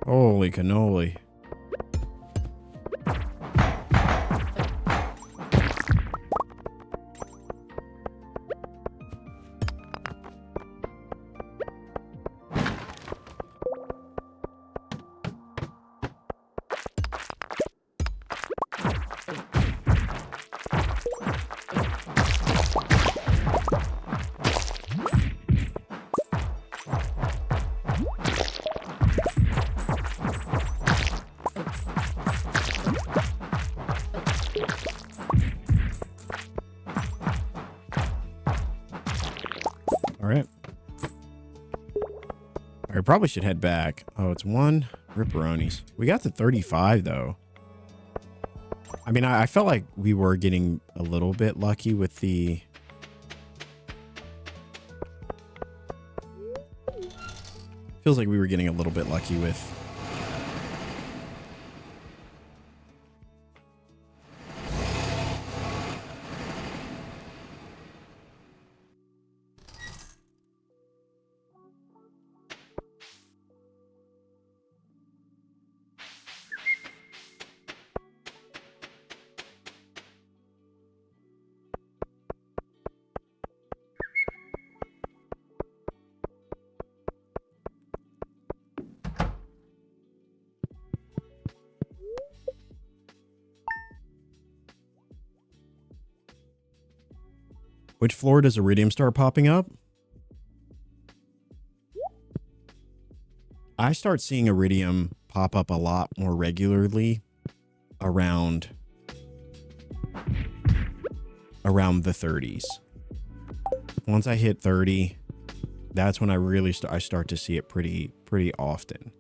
Holy cannoli. Probably should head back. Oh, it's 1 ripperonis. We got to 35 though. I mean, I felt like we were getting a little bit lucky with the... Feels like we were getting a little bit lucky with... Which floor does iridium start popping up? I start seeing iridium pop up a lot more regularly around the 30s. Once I hit 30, that's when I really I start to see it pretty often.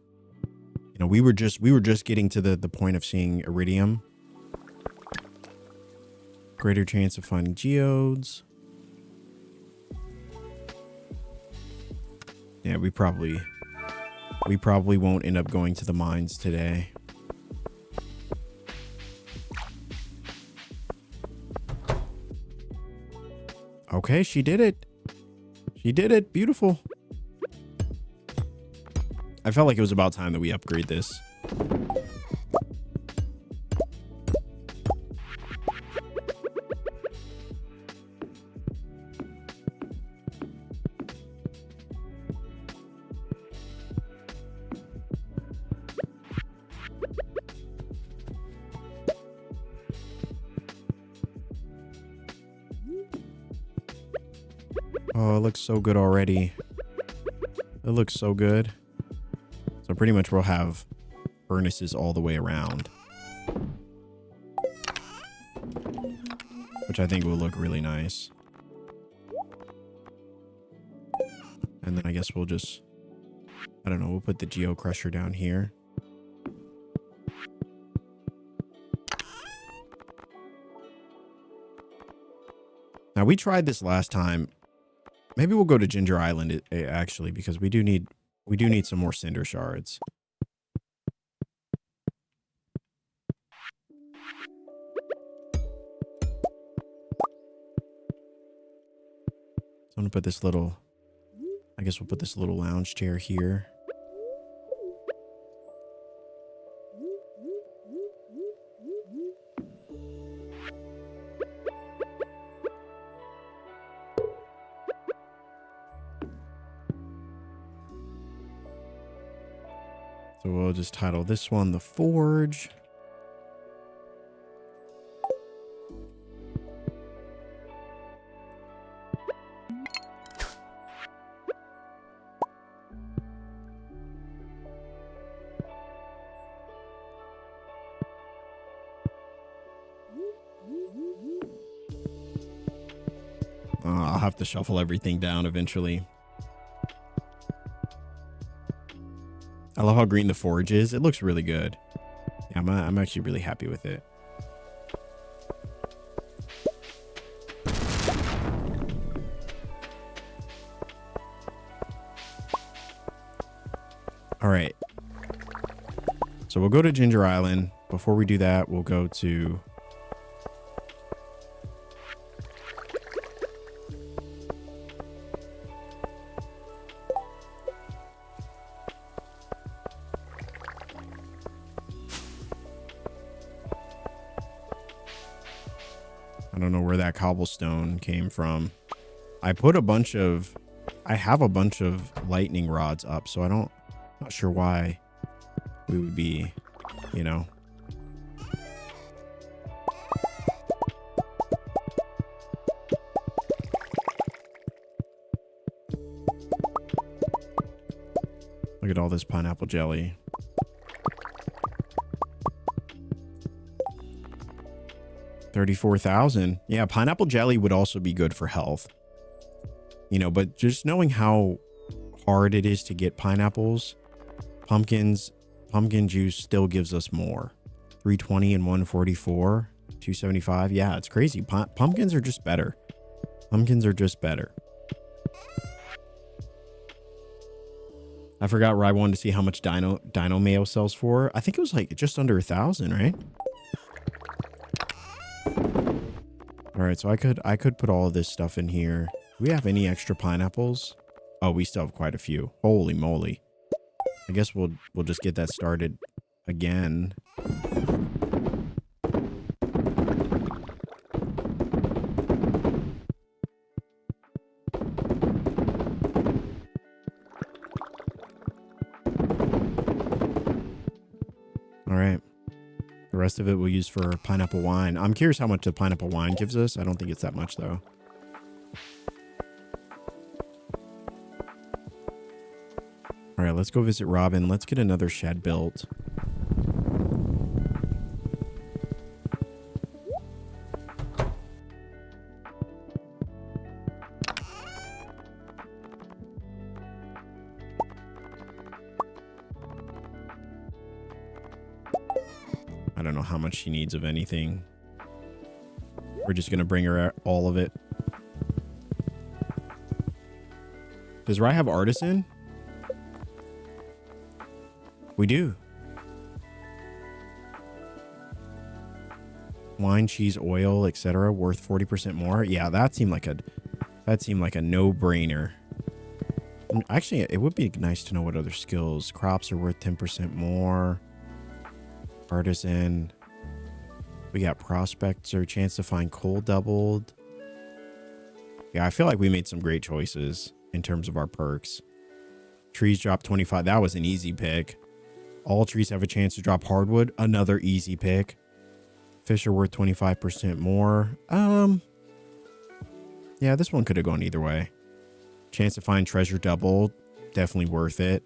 You know, we were just getting to the point of seeing iridium. Greater chance of finding geodes. Yeah, we probably won't end up going to the mines today. Okay, she did it. She did it. Beautiful. I felt like it was about time that we upgrade this. Oh, it looks so good already. It looks so good. So pretty much we'll have furnaces all the way around, which I think will look really nice. And then I guess we'll just, I don't know, we'll put the Geo Crusher down here. Now we tried this last time. Maybe we'll go to Ginger Island actually, because we do need some more cinder shards. So I'm gonna put this little, I guess we'll put this little lounge chair here. So we'll just title this one The Forge. I'll have to shuffle everything down eventually. I love how green the forge is. It looks really good. Yeah, I'm actually really happy with it. All right. So we'll go to Ginger Island. Before we do that, we'll go to... I don't know where that cobblestone came from. I have a bunch of lightning rods up, so not sure why we would be, you know. Look at all this pineapple jelly. $34,000. Yeah, pineapple jelly would also be good for health. You know, but just knowing how hard it is to get pineapples, pumpkin juice still gives us more. 320 and 144. 275. Yeah, it's crazy. Pumpkins are just better. Pumpkins are just better. I forgot where I wanted to see how much dino mayo sells for. I think it was like just under 1,000, right? All right, so I could put all of this stuff in here. Do we have any extra pineapples? Oh, we still have quite a few. Holy moly. I guess we'll just get that started again. All right. The rest of it we'll use for pineapple wine. I'm curious how much the pineapple wine gives us. I don't think it's that much, though. All right, let's go visit Robin. Let's get another shed built. I don't know how much she needs of anything. We're just going to bring her all of it. Does Rye have artisan? We do. Wine, cheese, oil, etc. worth 40% more. Yeah, that seemed like a no-brainer. Actually, it would be nice to know what other skills. Crops are worth 10% more. Artisan. We got prospector, chance to find coal doubled. Yeah, I feel like we made some great choices in terms of our perks. Trees drop 25. That was an easy pick. All trees have a chance to drop hardwood. Another easy pick. Fish are worth 25% more. Yeah, this one could have gone either way. Chance to find treasure doubled. Definitely worth it.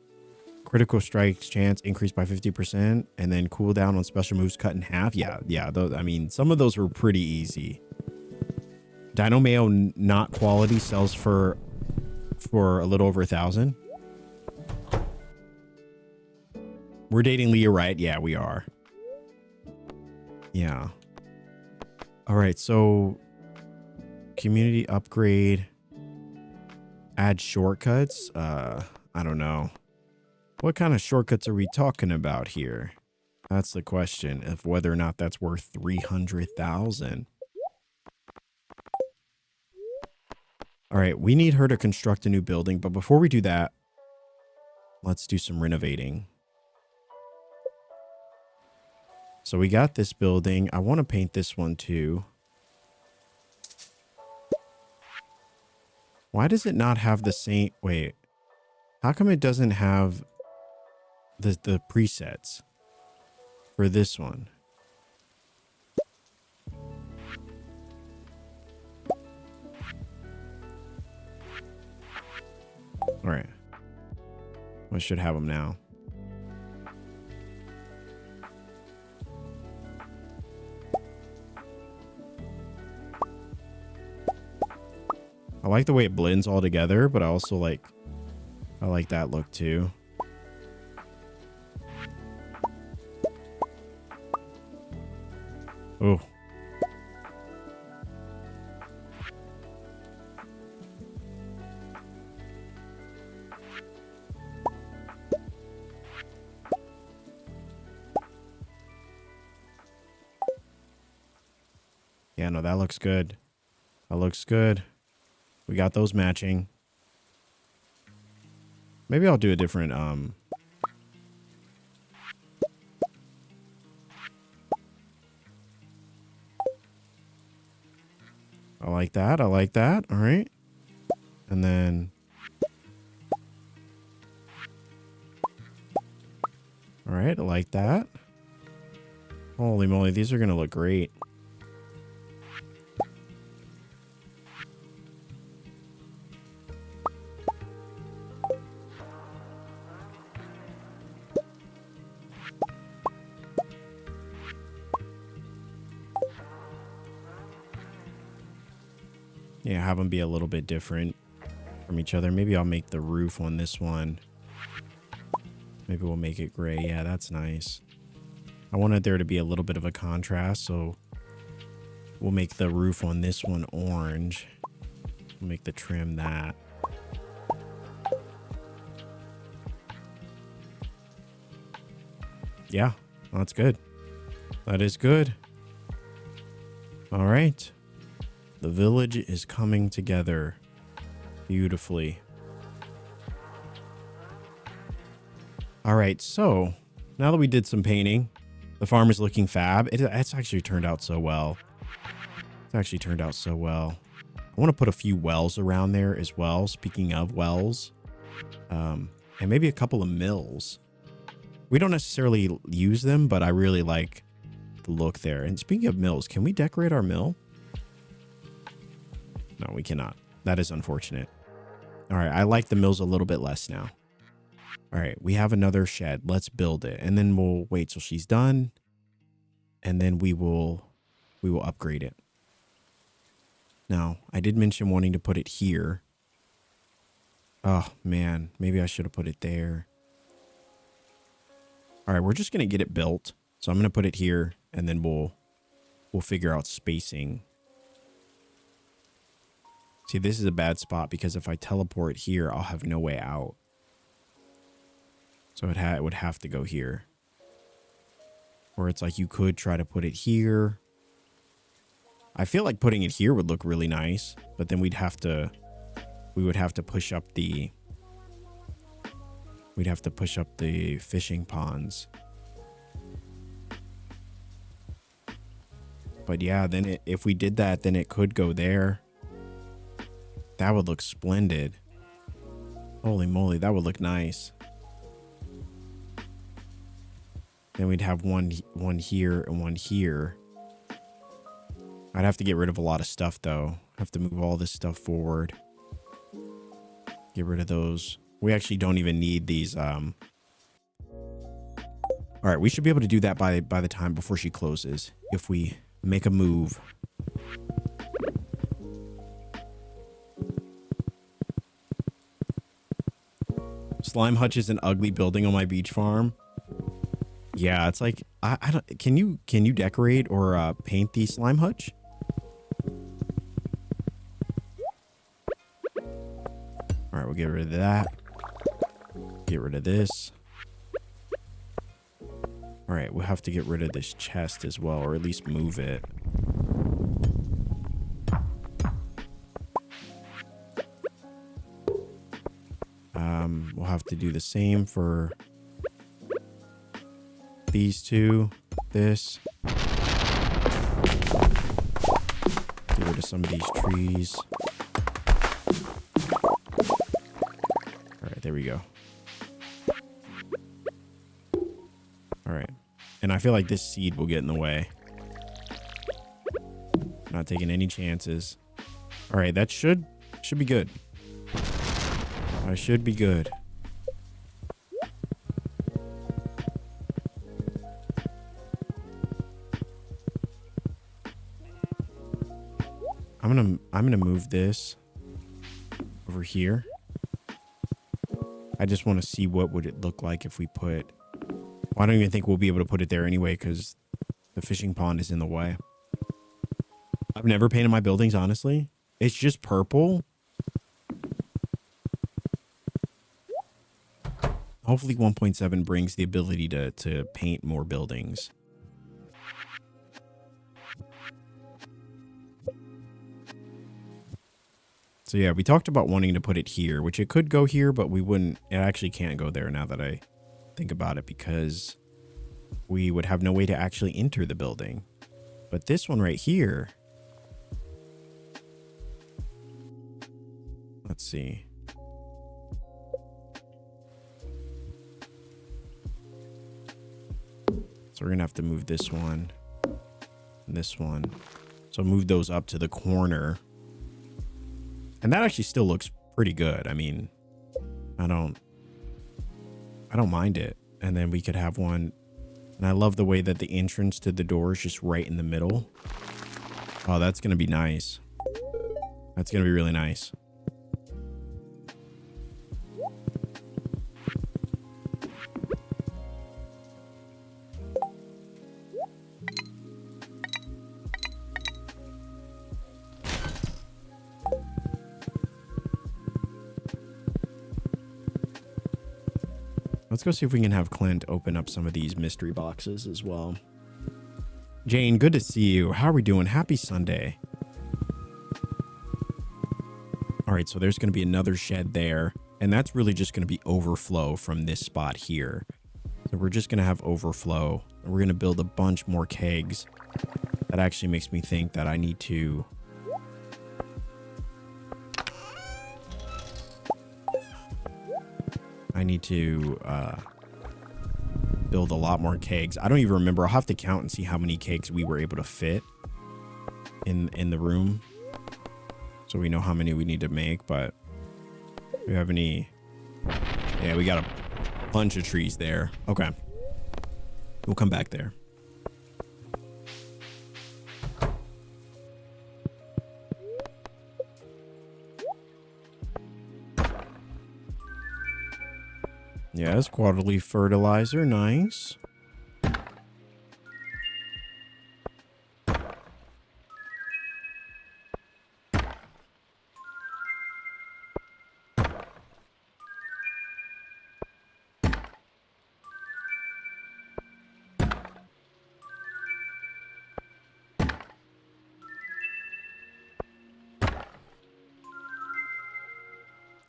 Critical strikes chance increased by 50%. And then cooldown on special moves cut in half. Yeah. Those, I mean, some of those were pretty easy. Dino Mayo not quality sells for a little over 1,000. We're dating Leah, right? Yeah, we are. Yeah. All right, so community upgrade. Add shortcuts. I don't know. What kind of shortcuts are we talking about here? That's the question of whether or not that's worth 300,000. All right, we need her to construct a new building, but before we do that, let's do some renovating. So we got this building. I want to paint this one too. Why does it not have the same... Wait. How come it doesn't have the presets for this one? All right. I should have them now. I like the way it blends all together, but I also like that look too. Oh. Yeah, no, that looks good. That looks good. We got those matching. Maybe I'll do a different, I like that. I like that. All right. And then. All right. I like that. Holy moly. These are going to look great. Yeah, have them be a little bit different from each other. Maybe I'll make the roof on this one. Maybe we'll make it gray. Yeah, that's nice. I wanted there to be a little bit of a contrast, so We'll make the roof on this one orange. We'll make the trim that. Yeah, that's good. That is good. All right. The village is coming together beautifully. All right, so now that we did some painting, the farm is looking fab. It's actually turned out so well. It's actually turned out so well. I want to put a few wells around there as well. Speaking of wells, and maybe a couple of mills. We don't necessarily use them, but I really like the look there. And speaking of mills, can we decorate our mill? No, we cannot. That is unfortunate. All right, I like the mills a little bit less now. All right, we have another shed. Let's build it. And then we'll wait till she's done. And then we will upgrade it. Now, I did mention wanting to put it here. Oh, man. Maybe I should have put it there. All right, we're just going to get it built. So I'm going to put it here, and then we'll figure out spacing. See, this is a bad spot because if I teleport here, I'll have no way out. So it would have to go here. Or it's like you could try to put it here. I feel like putting it here would look really nice, but then we would have to push up the fishing ponds. But yeah, then if we did that, then it could go there. That would look splendid. Holy moly, that would look nice. Then we'd have one here and one here. I'd have to get rid of a lot of stuff though. Have to move all this stuff forward. Get rid of those. We actually don't even need these. All right, we should be able to do that by the time before she closes. If we make a move. Slime Hutch is an ugly building on my beach farm. Yeah, it's like I don't. Can you decorate or paint the Slime Hutch? All right, we'll get rid of that. Get rid of this. All right, we'll have to get rid of this chest as well, or at least move it. We'll have to do the same for these two. This. Get rid of some of these trees. All right, there we go. All right. And I feel like this seed will get in the way. Not taking any chances. All right, that should be good. I should be good. I'm gonna move this over here. I just want to see what would it look like if we put. Well, I don't even think we'll be able to put it there anyway because the fishing pond is in the way. I've never painted my buildings, honestly. It's just purple. Hopefully 1.7 brings the ability to paint more buildings. So yeah, we talked about wanting to put it here, which it could go here, but we wouldn't. It actually can't go there now that I think about it because we would have no way to actually enter the building. But this one right here. Let's see. So we're going to have to move this one and this one. So move those up to the corner. And that actually still looks pretty good. I mean, I don't mind it. And then we could have one. And I love the way that the entrance to the door is just right in the middle. Oh, that's going to be nice. That's going to be really nice. Let's go see if we can have Clint open up some of these mystery boxes as well. Jane, good to see you. How are we doing? Happy Sunday. All right, so there's going to be another shed there, and that's really just going to be overflow from this spot here. So we're just going to have overflow, and we're going to build a bunch more kegs. That actually makes me think that I need to... build a lot more kegs. I don't even remember. I'll have to count and see how many kegs we were able to fit in the room, so we know how many we need to make. But do we have any? Yeah, we got a bunch of trees there. Okay, we'll come back there. Yes, quarterly fertilizer, nice.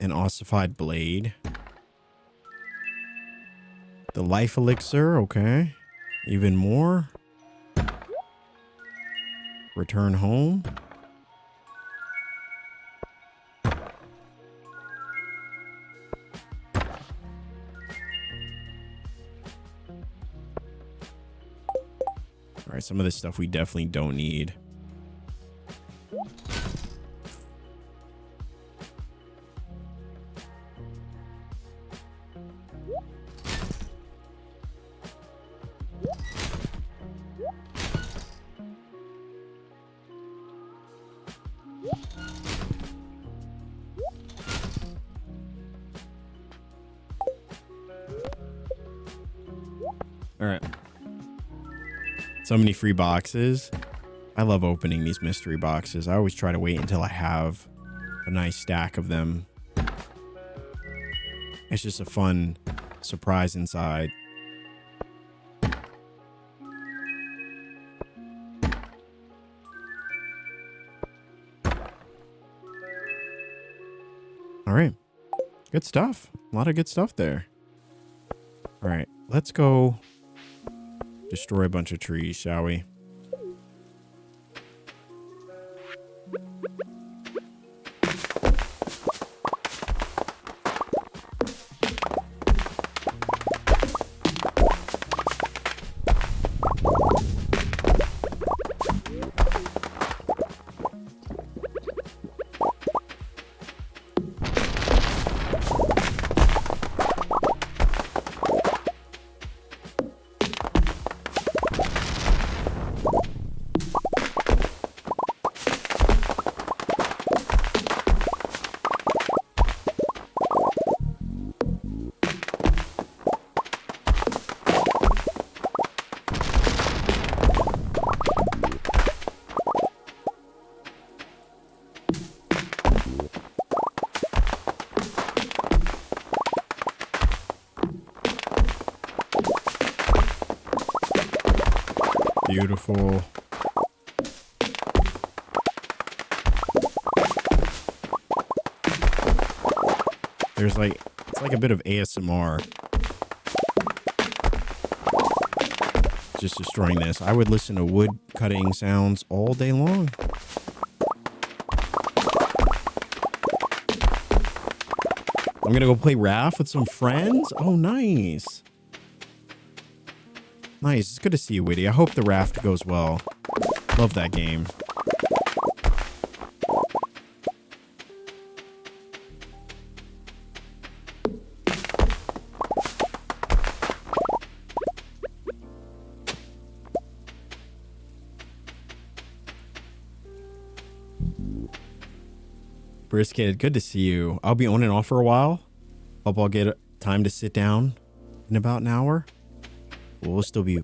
An ossified blade. The life elixir, okay. Even more. Return home. All right, some of this stuff we definitely don't need. All right. So many free boxes. I love opening these mystery boxes. I always try to wait until I have a nice stack of them. It's just a fun surprise inside. All right. Good stuff. A lot of good stuff there. All right. Let's go destroy a bunch of trees, shall we? Beautiful. There's like, it's like a bit of ASMR. Just destroying this. I would listen to wood cutting sounds all day long. I'm gonna go play Raft with some friends. Oh, nice. Nice. It's good to see you, Witty. I hope the Raft goes well. Love that game. Brisket, good to see you. I'll be on and off for a while. Hope I'll get time to sit down in about an hour. We'll be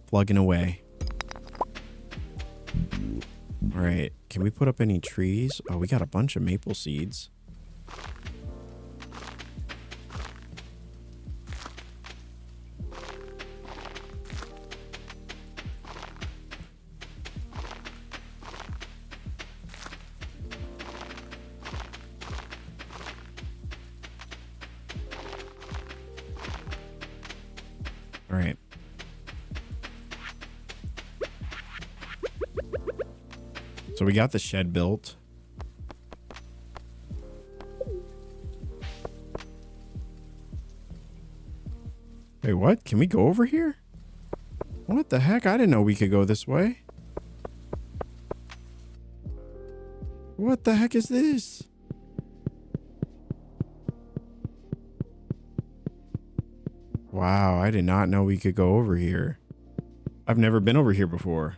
plugging away. All right. Can we put up any trees? Oh, we got a bunch of maple seeds. All right. So we got the shed built. Wait, what? Can we go over here? What the heck? I didn't know we could go this way. What the heck is this? Wow, I did not know we could go over here. I've never been over here before.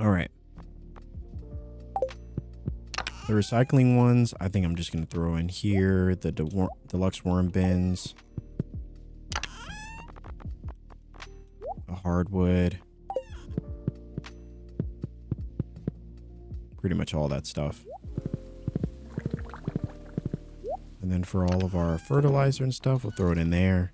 All right. The recycling ones, I think I'm just going to throw in here. The deluxe worm bins. The hardwood. Pretty much all that stuff. And then for all of our fertilizer and stuff, we'll throw it in there.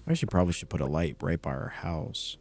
I probably should put a light right by our house.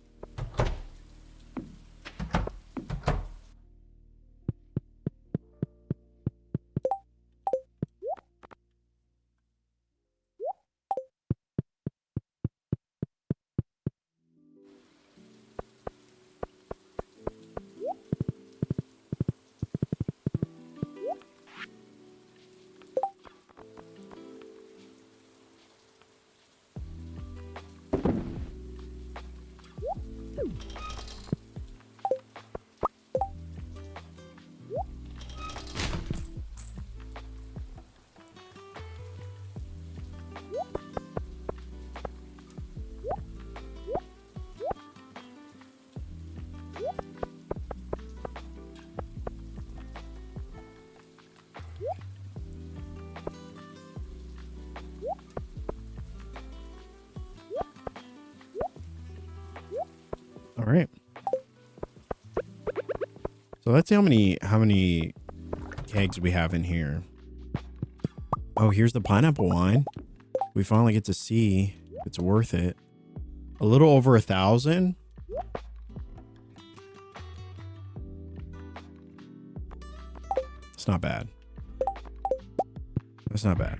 All right. So let's see how many kegs we have in here. Oh, here's the pineapple wine. We finally get to see if it's worth it. A little over 1,000. It's not bad. That's not bad.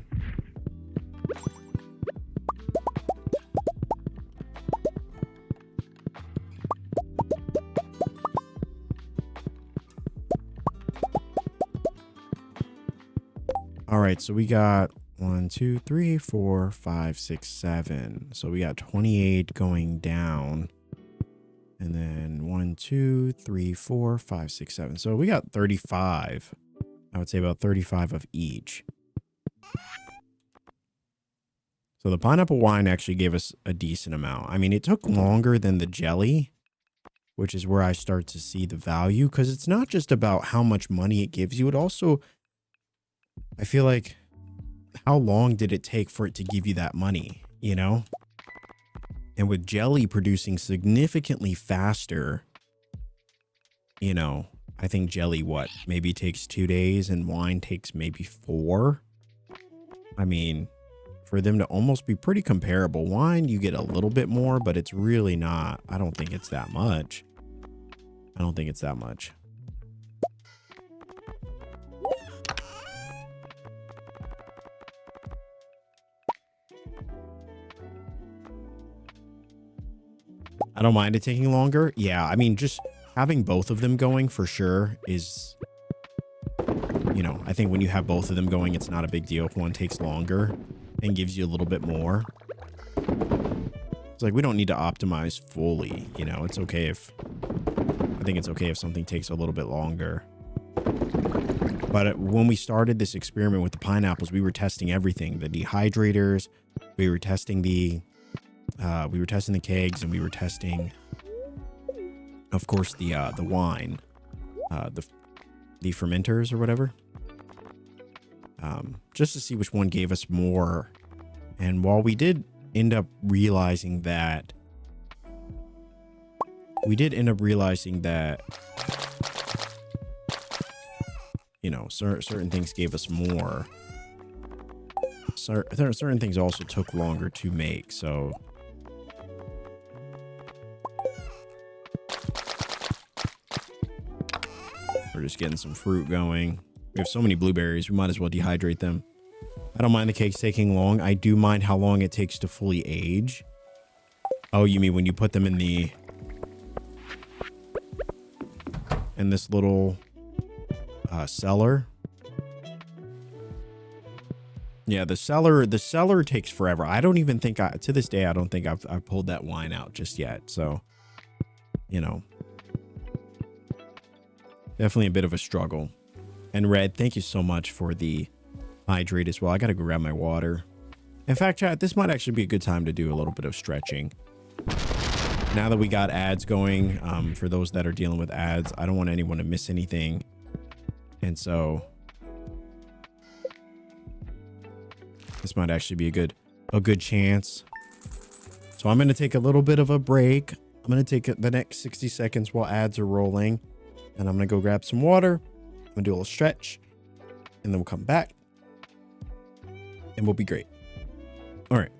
All right, so we got 1, 2, 3, 4, 5, 6, 7. So we got 28 going down. And then 1, 2, 3, 4, 5, 6, 7. So we got 35. I would say about 35 of each. So the pineapple wine actually gave us a decent amount. I mean, it took longer than the jelly, which is where I start to see the value, because it's not just about how much money it gives you. It also, I feel like, how long did it take for it to give you that money, you know? And with jelly producing significantly faster, you know, I think jelly, maybe takes 2 days and wine takes maybe 4. I mean, for them to almost be pretty comparable. Wine, you get a little bit more, but it's really not. I don't think it's that much. I don't think it's that much. I don't mind it taking longer. Yeah, I mean, just having both of them going for sure is, you know, I think when you have both of them going, it's not a big deal if one takes longer and gives you a little bit more. It's like, we don't need to optimize fully, you know. It's okay if, I think it's okay if something takes a little bit longer. But when we started this experiment with the pineapples, we were testing everything: the dehydrators, we were testing the kegs, and we were testing, of course, the wine, the fermenters or whatever, just to see which one gave us more. And while we did end up realizing that, you know, certain things gave us more. Certain things also took longer to make. So we're just getting some fruit going. We have so many blueberries, we might as well dehydrate them. I don't mind the cakes taking long. I do mind how long it takes to fully age. Oh, you mean when you put them in this little cellar? Yeah, the cellar takes forever. I don't even think to this day, I don't think I've pulled that wine out just yet. So, you know, definitely a bit of a struggle. And Red, thank you so much for the hydrate as well. I got to go grab my water. In fact, chat, this might actually be a good time to do a little bit of stretching. Now that we got ads going, for those that are dealing with ads, I don't want anyone to miss anything. And so this might actually be a good chance. So I'm going to take a little bit of a break. I'm going to take the next 60 seconds while ads are rolling, and I'm going to go grab some water. I'm going to do a little stretch, and then we'll come back and we'll be great. All right.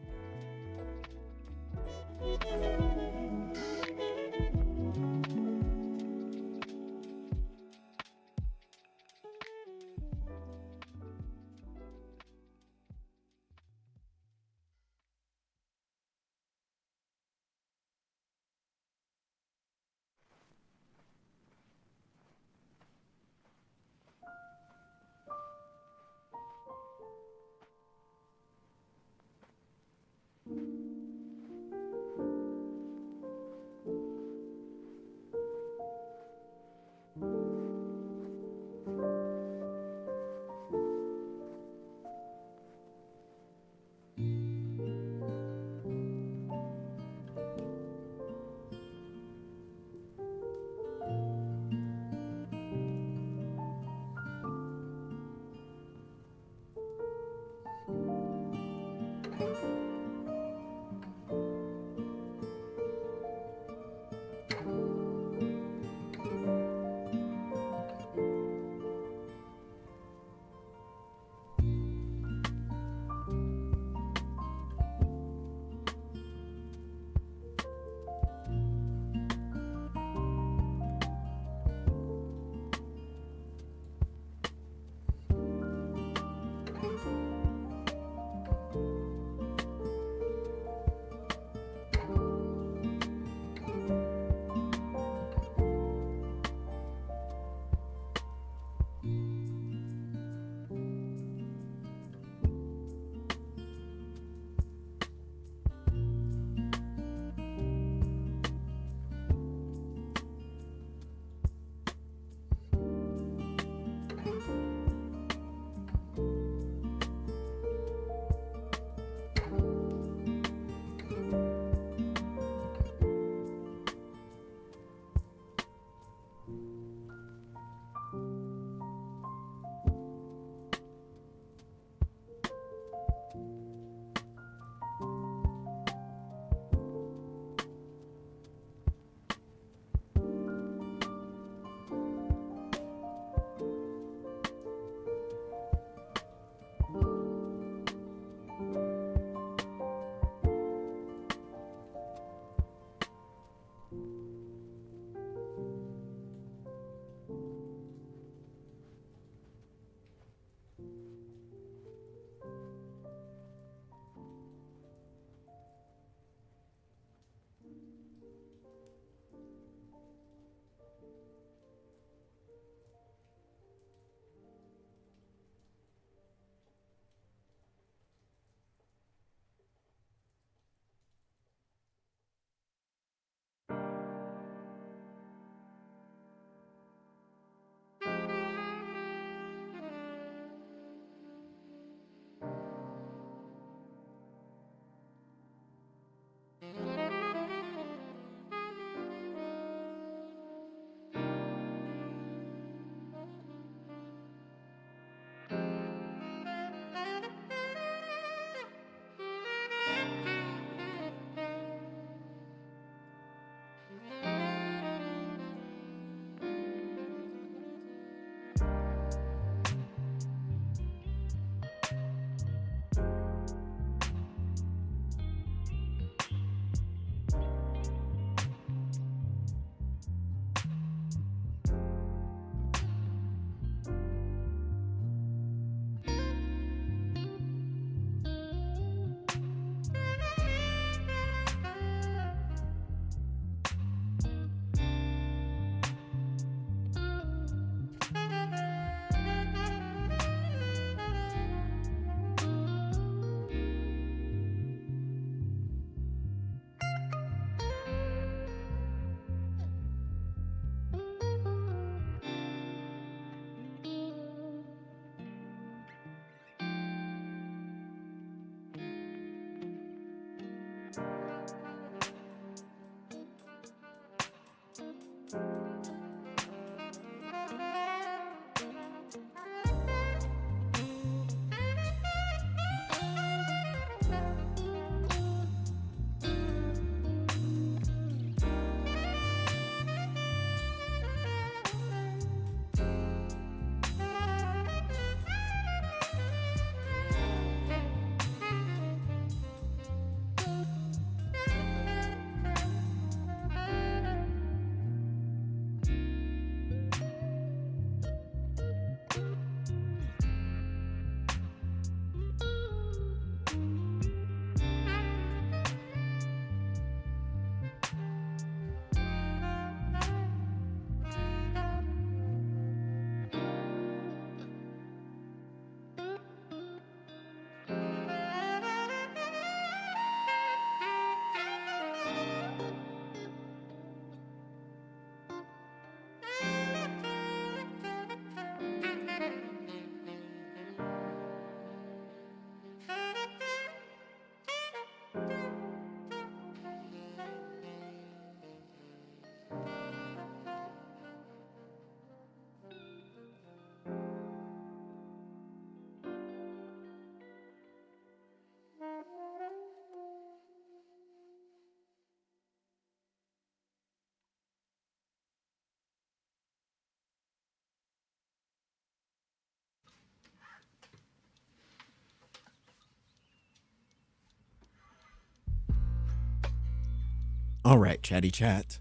All right, chatty chat.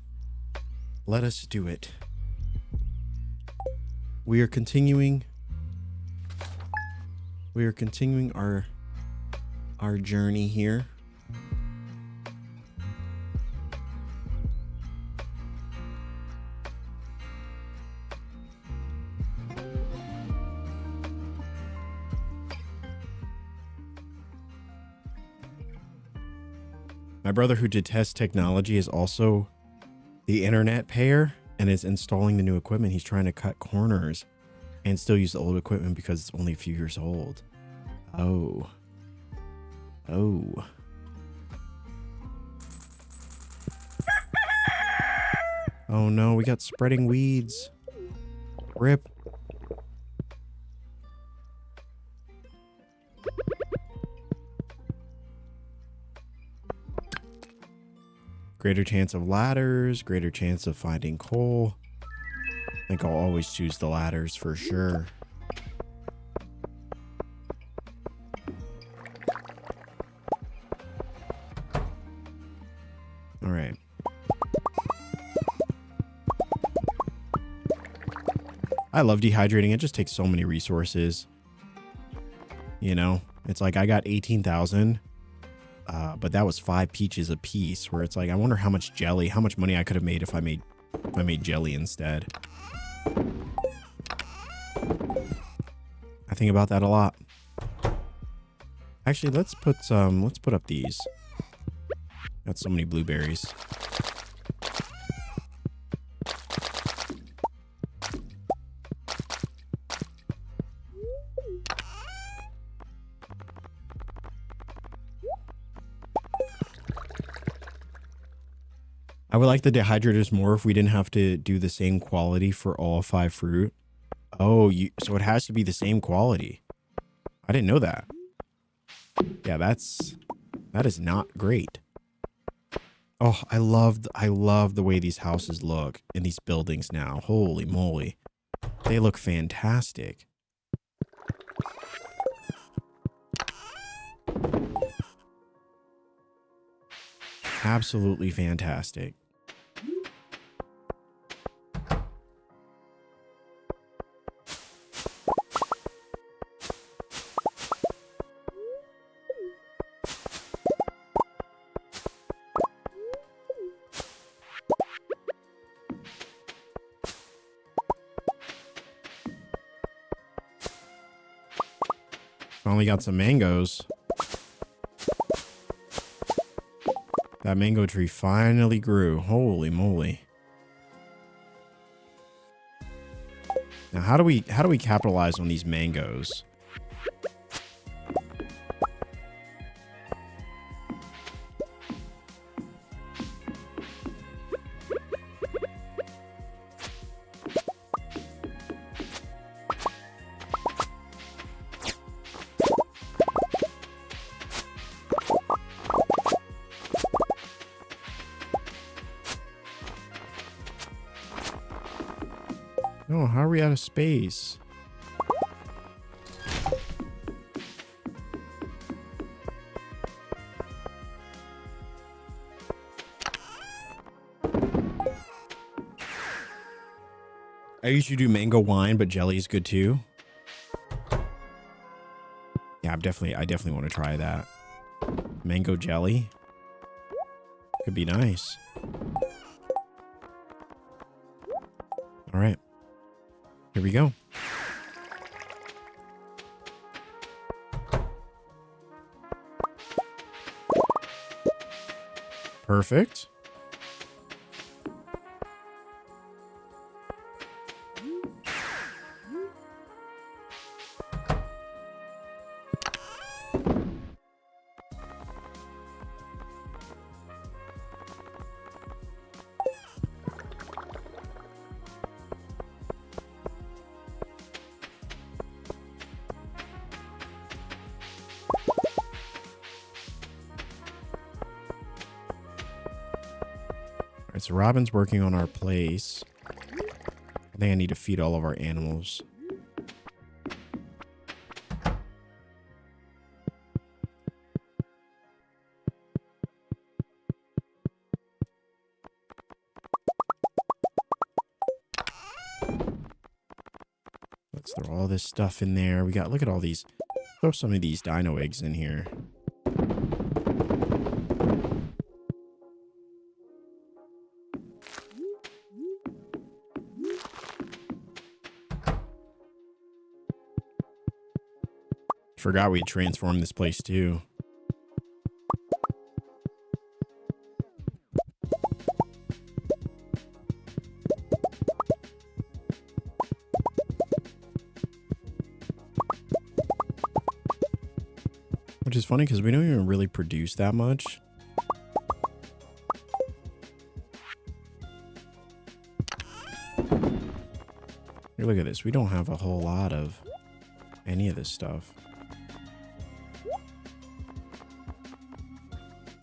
Let us do it. We are continuing. We are continuing our journey here. My brother, who detests technology, is also the internet payer and is installing the new equipment. He's trying to cut corners and still use the old equipment because it's only a few years old. Oh. Oh. Oh no, we got spreading weeds. Rip. Greater chance of ladders, greater chance of finding coal. I think I'll always choose the ladders for sure. All right. I love dehydrating. It just takes so many resources. You know, it's like I got 18,000. But that was 5 peaches a piece, where it's like, I wonder how much jelly, how much money I could have made if I made jelly instead. I think about that a lot. Actually, let's put up these. Got so many blueberries. I would like the dehydrators more if we didn't have to do the same quality for all 5 fruit. Oh, so it has to be the same quality. I didn't know that. Yeah, that is not great. Oh, I love the way these houses look in these buildings now. Holy moly. They look fantastic. Absolutely fantastic. Finally got some mangoes. That mango tree finally grew. Holy moly. Now, how do we capitalize on these mangoes? No, how are we out of space? I usually do mango wine, but jelly is good too. Yeah, I definitely want to try that. Mango jelly. Could be nice. All right. Here we go. Perfect. All right, so Robin's working on our place. I think I need to feed all of our animals. Let's throw all this stuff in there. We got, look at all these. Throw some of these dino eggs in here. Forgot we transformed this place too. Which is funny because we don't even really produce that much. Here, look at this. We don't have a whole lot of any of this stuff.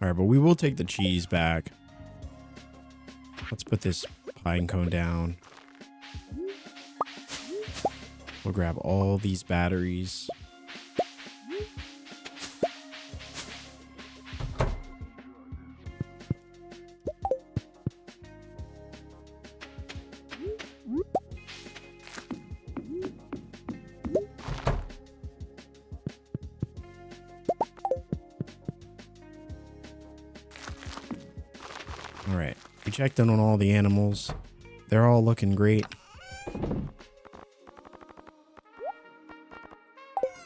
All right, but we will take the cheese back. Let's put this pine cone down. We'll grab all these batteries. All right, we checked in on all the animals. They're all looking great.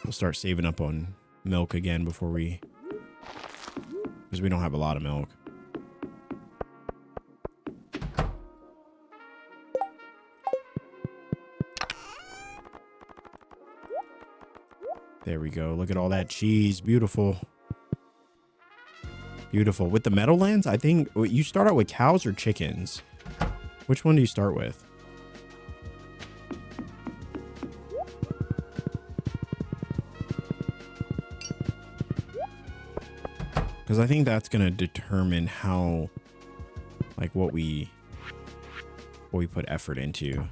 We'll start saving up on milk again before we, because we don't have a lot of milk. There we go. Look at all that cheese. Beautiful. Beautiful. With the Meadowlands, I think you start out with cows or chickens. Which one do you start with? Because I think that's going to determine how, like, what we put effort into.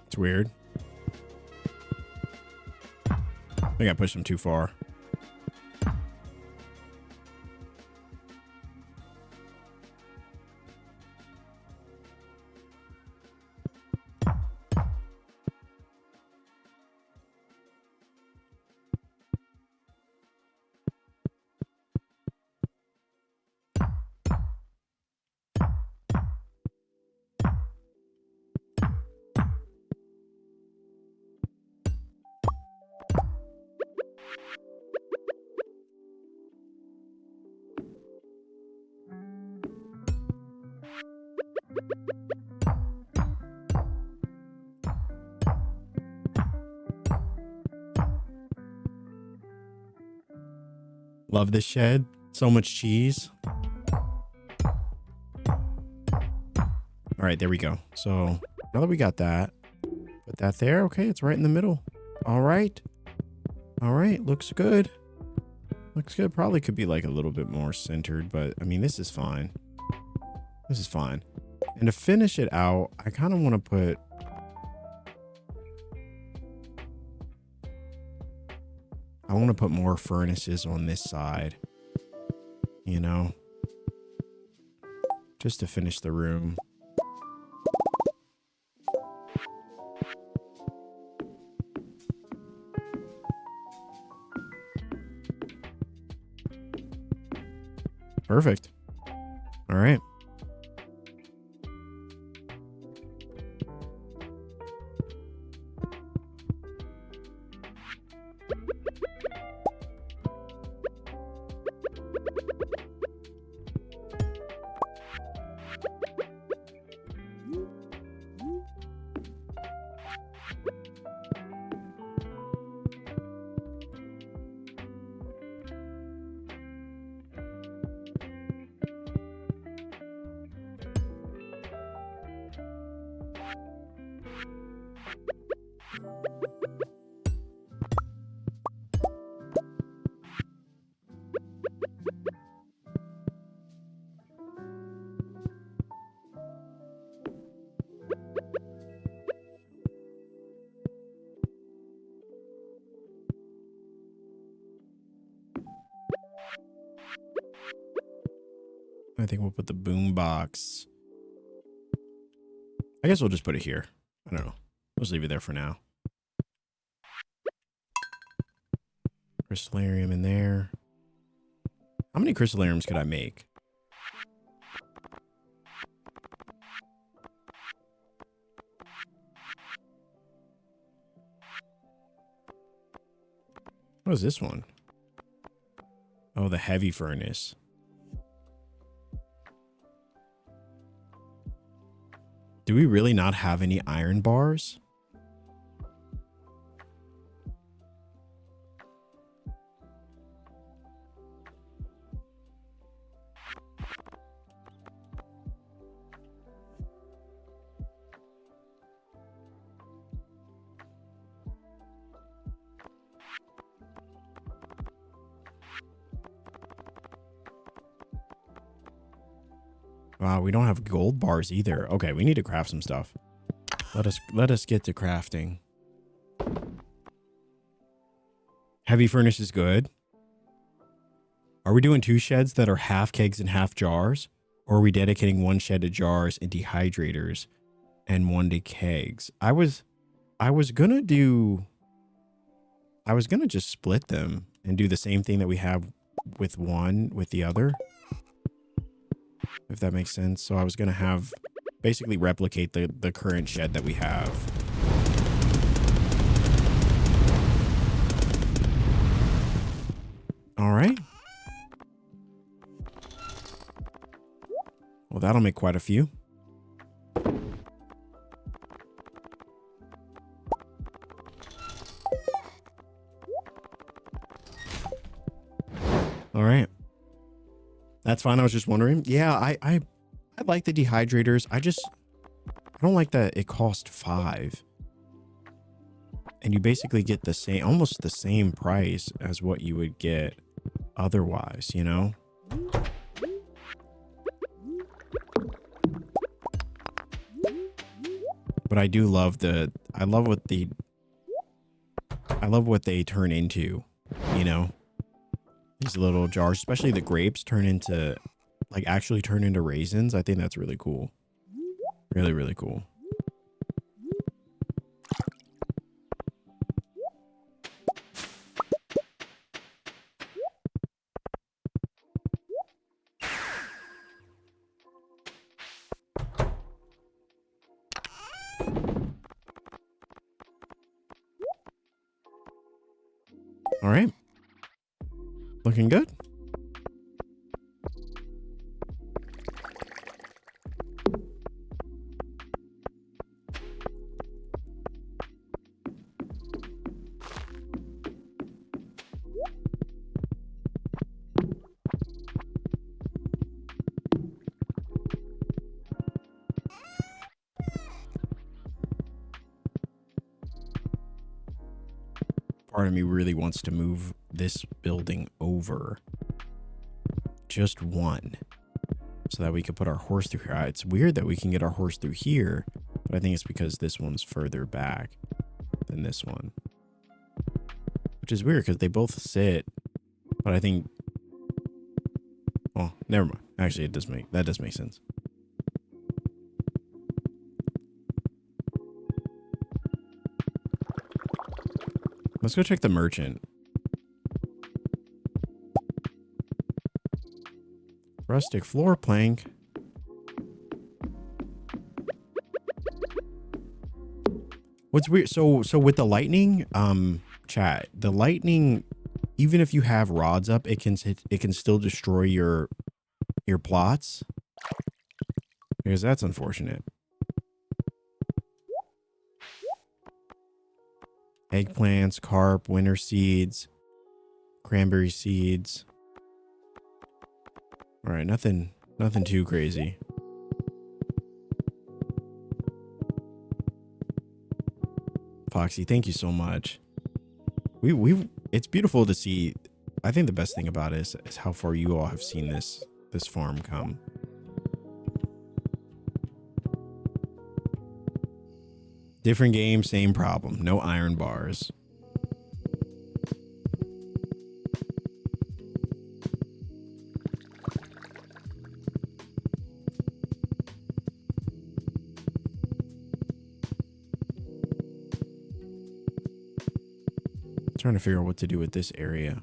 It's weird. I think I pushed him too far. Love this shed. So much cheese. All right, there we go. So now that we got that, put that there. Okay, it's right in the middle. All right. All right, looks good. Looks good. Probably could be like a little bit more centered, but I mean, this is fine. This is fine. And to finish it out, I kind of want to put... I want to put more furnaces on this side, you know, just to finish the room. Perfect. All right. I think we'll put the boom box. I guess we'll just put it here. I don't know. Let's leave it there for now. Crystallarium in there. How many crystallariums could I make? What is this one? Oh, the heavy furnace. Do we really not have any iron bars? Wow, we don't have gold bars either. Okay, we need to craft some stuff. Let us get to crafting. Heavy furnace is good. Are we doing 2 sheds that are half kegs and half jars? Or are we dedicating 1 shed to jars and dehydrators and 1 to kegs? I was gonna just split them and do the same thing that we have with one with the other, if that makes sense. So I was gonna have basically replicate the current shed that we have. All right. Well, that'll make quite a few. All right. That's fine. I was just wondering. Yeah, I like the dehydrators. I don't like that it cost 5. And you basically get the same, almost the same price as what you would get otherwise, you know? But I do love I love what they turn into, you know? These little jars, especially the grapes actually turn into raisins. I think that's really cool. Really, really cool. All right. Looking good. Part of me really wants to move this building over. Just one. So that we could put our horse through here. It's weird that we can get our horse through here, but I think it's because this one's further back than this one. Which is weird because they both sit, but I think... Oh, never mind. Actually, that does make sense. Let's go check the merchant. Rustic floor plank. What's weird? So with the lightning, chat, the lightning, even if you have rods up, it can still destroy your plots. Because that's unfortunate. Eggplants, carp, winter seeds, cranberry seeds. All right, nothing too crazy. Foxy, thank you so much. It's beautiful to see. I think the best thing about it is how far you all have seen this farm come. Different game, same problem. No iron bars. Trying to figure out what to do with this area.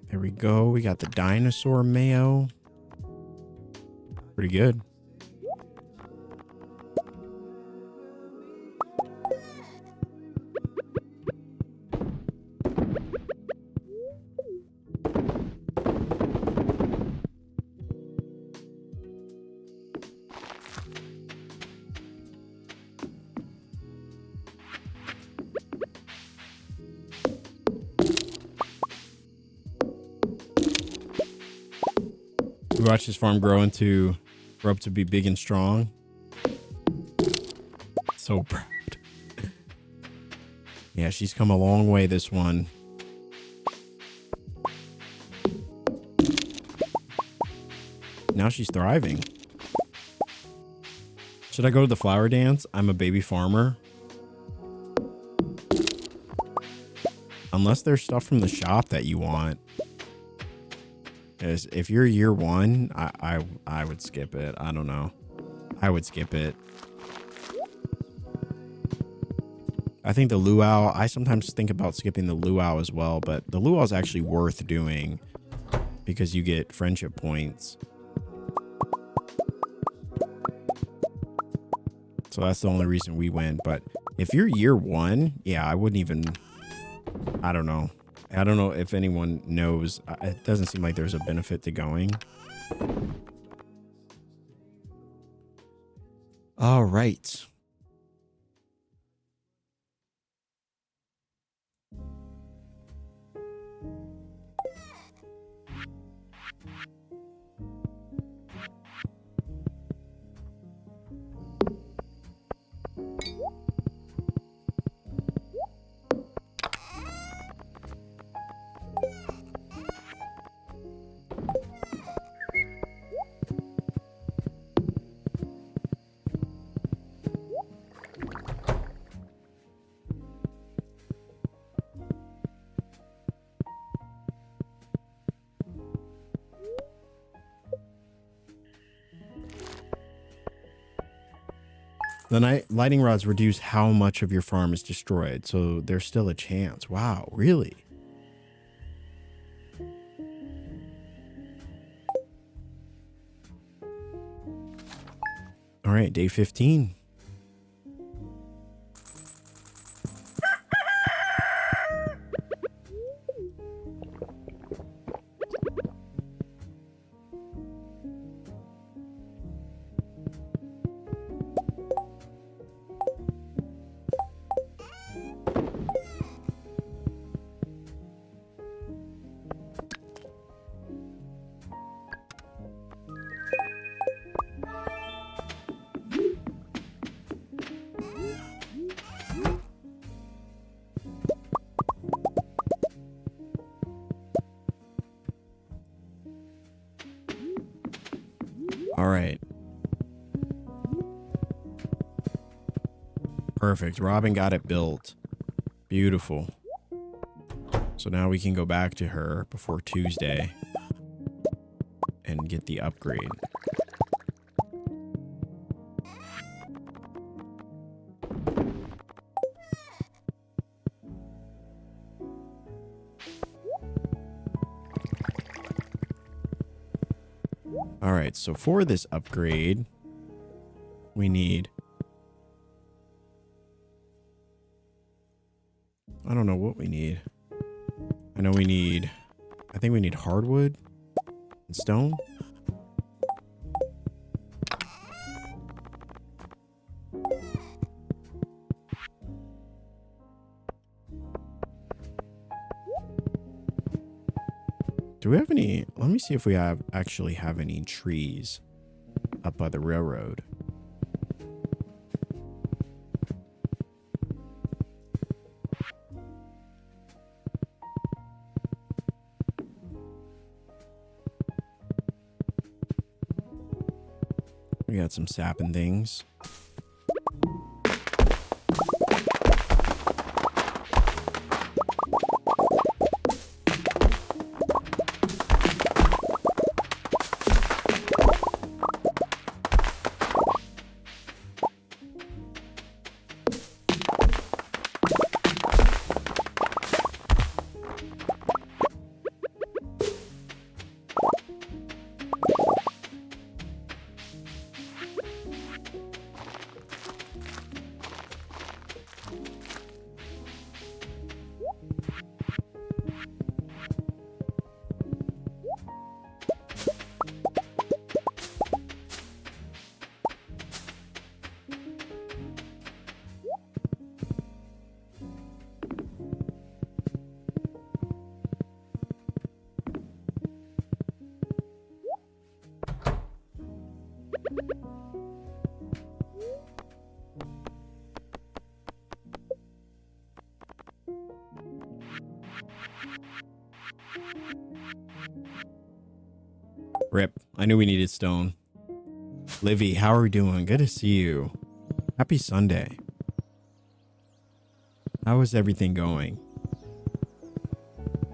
There we go. We got the dinosaur mayo. Pretty good. We watched this farm grow up to be big and strong. So proud. Yeah, she's come a long way, this one. Now she's thriving. Should I go to the flower dance? I'm a baby farmer. Unless there's stuff from the shop that you want. If you're year one, I would skip it. I don't know. I would skip it. I think the luau, I sometimes think about skipping the luau as well, but the luau is actually worth doing because you get friendship points. So that's the only reason we went. But if you're year one, yeah, I wouldn't even, I don't know. I don't know if anyone knows. It doesn't seem like there's a benefit to going. All right. The night lighting rods reduce how much of your farm is destroyed, so there's still a chance. Wow, really? All right, day 15. All right. Perfect. Robin got it built. Beautiful. So now we can go back to her before Tuesday and get the upgrade. All right, so for this upgrade, we need... I don't know what we need. I know we need... I think we need hardwood and stone. Do we have any... Let me see if we actually have any trees up by the railroad. We got some sap and things. Rip. I knew we needed stone. Livy, how are we doing? Good to see you. Happy Sunday. How is everything going?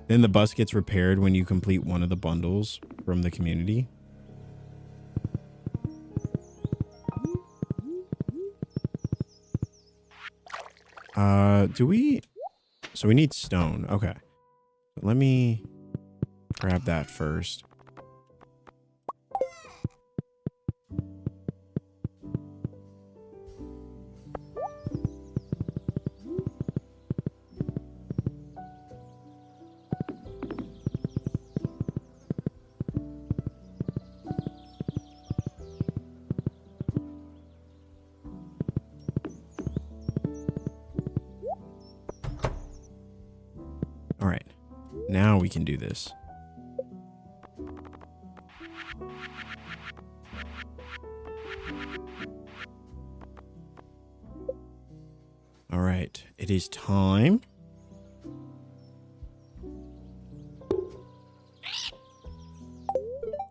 Then the bus gets repaired when you complete one of the bundles from the community. Do we... So we need stone. Okay. Let me grab that first. Now we can do this. All right, it is time.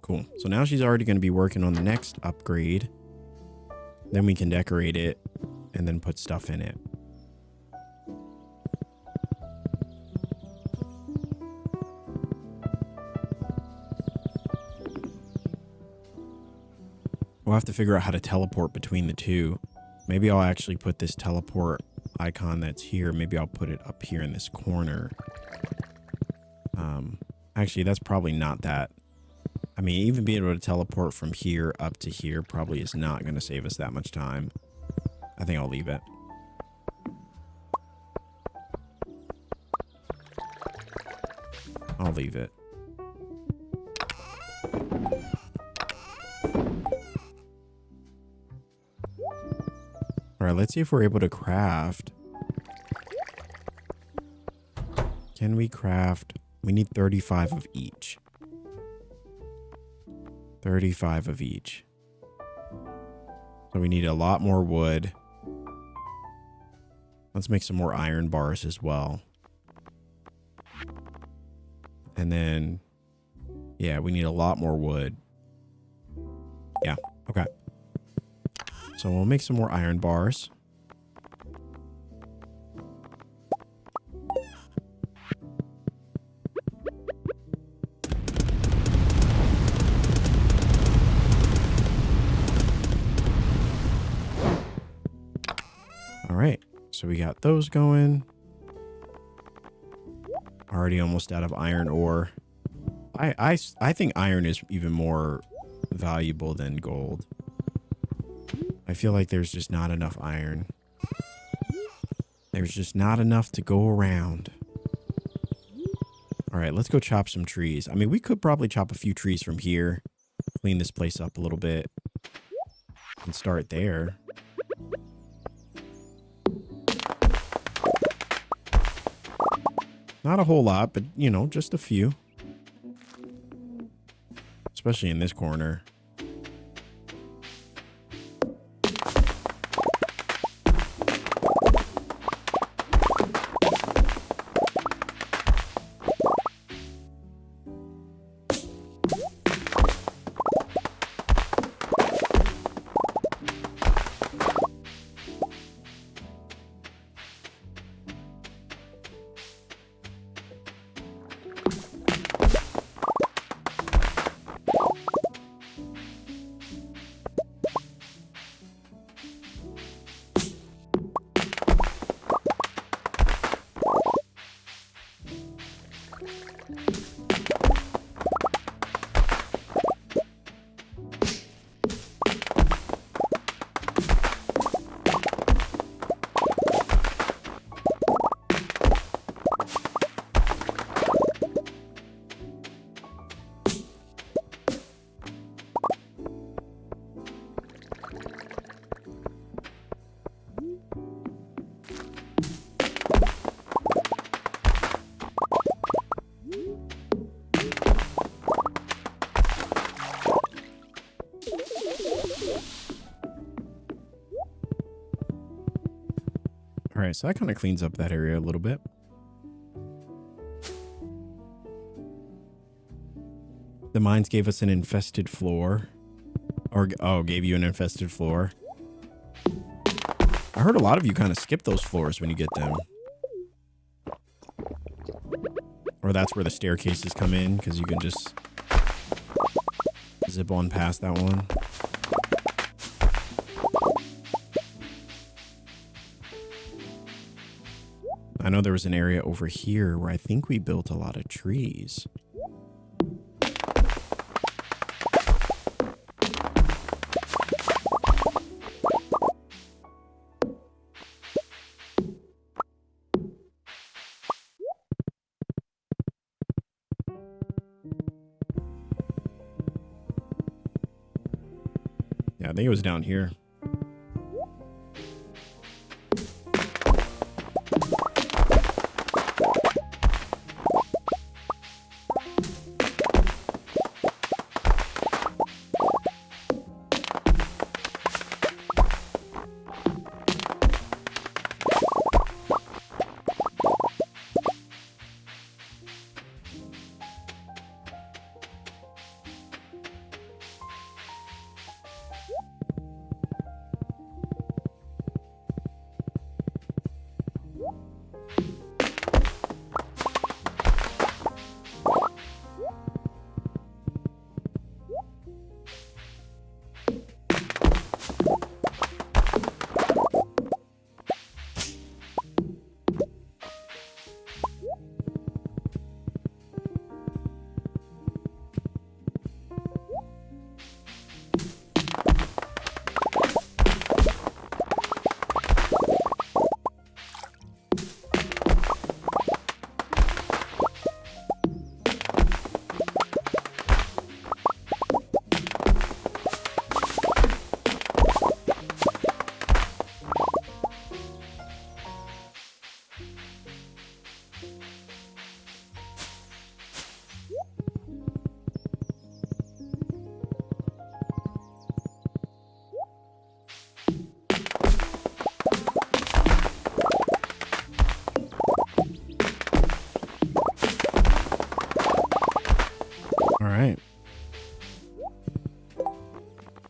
Cool. So now she's already going to be working on the next upgrade. Then we can decorate it and then put stuff in it. We'll have to figure out how to teleport between the two Maybe I'll actually put this teleport icon that's here. Maybe I'll put it up here in this corner. Actually, that's probably not that. I mean, even being able to teleport from here up to here probably is not going to save us that much time. I think I'll leave it. I'll leave it. All right, let's see if we're able to craft. Can we craft? We need 35 of each. 35 of each. So we need a lot more wood. Let's make some more iron bars as well. And then, yeah, we need a lot more wood. Yeah, okay. So we'll make some more iron bars. All right, so we got those going. Already almost out of iron ore. I think iron is even more valuable than gold. I feel like there's just not enough iron. There's just not enough to go around. All right, let's go chop some trees. I mean, we could probably chop a few trees from here. Clean this place up a little bit. And start there. Not a whole lot, but, you know, just a few. Especially in this corner. All right, so that kind of cleans up that area a little bit. The mines gave us an infested floor. Or, oh, gave you an infested floor. I heard a lot of you kind of skip those floors when you get them. Or that's where the staircases come in, because you can just zip on past that one. I know there was an area over here where I think we built a lot of trees. Yeah, I think it was down here.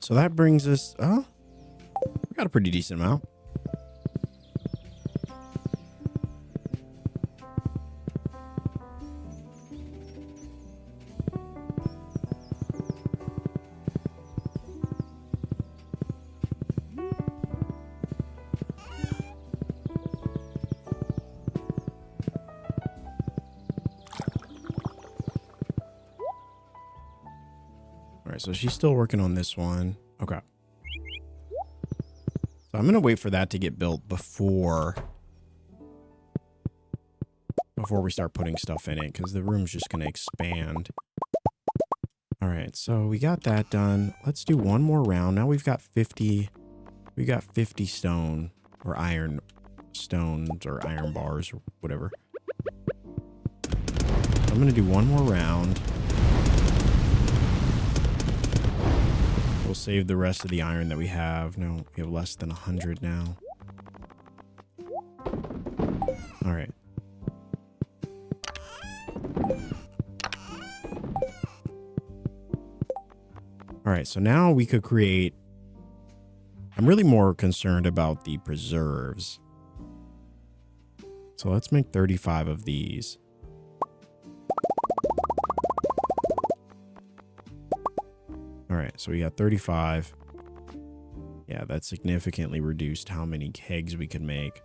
So that brings us, we got a pretty decent amount. So she's still working on this one. Okay. So I'm going to wait for that to get built before we start putting stuff in it, because the room's just going to expand. All right. So we got that done. Let's do one more round. Now we've got 50. We got 50 stone or iron stones or iron bars or whatever. I'm going to do one more round. We'll save the rest of the iron that we have. No, we have less than 100 now. All right. All right, so now we could create... I'm really more concerned about the preserves. So let's make 35 of these. All right, so we got 35. Yeah, that significantly reduced how many kegs we could make.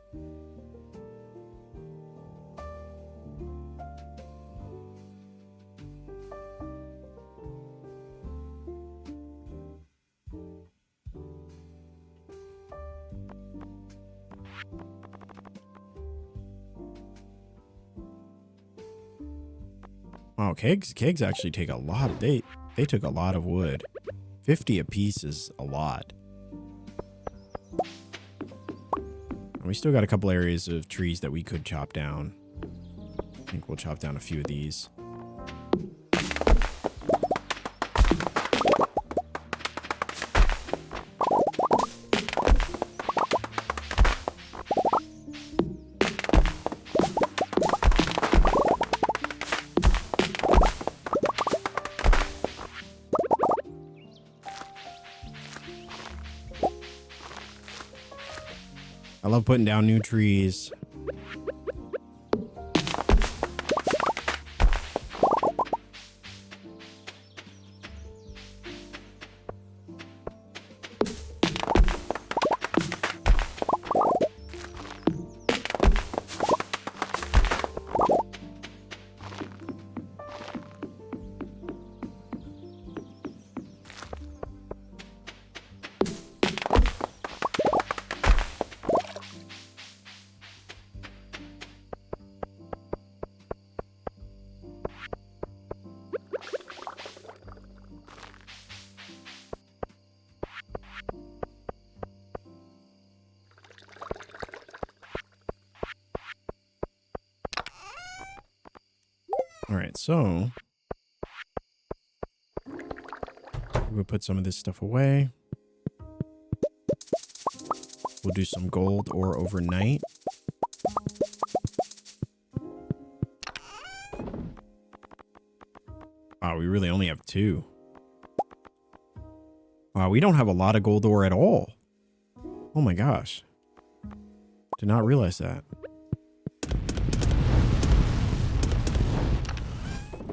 Wow, kegs actually take a lot of, they took a lot of wood. 50 a piece is a lot. And we still got a couple areas of trees that we could chop down. I think we'll chop down a few of these. I love putting down new trees. All right, so we'll put some of this stuff away. We'll do some gold ore overnight. Wow, we really only have 2. Wow, we don't have a lot of gold ore at all. Oh my gosh. Did not realize that.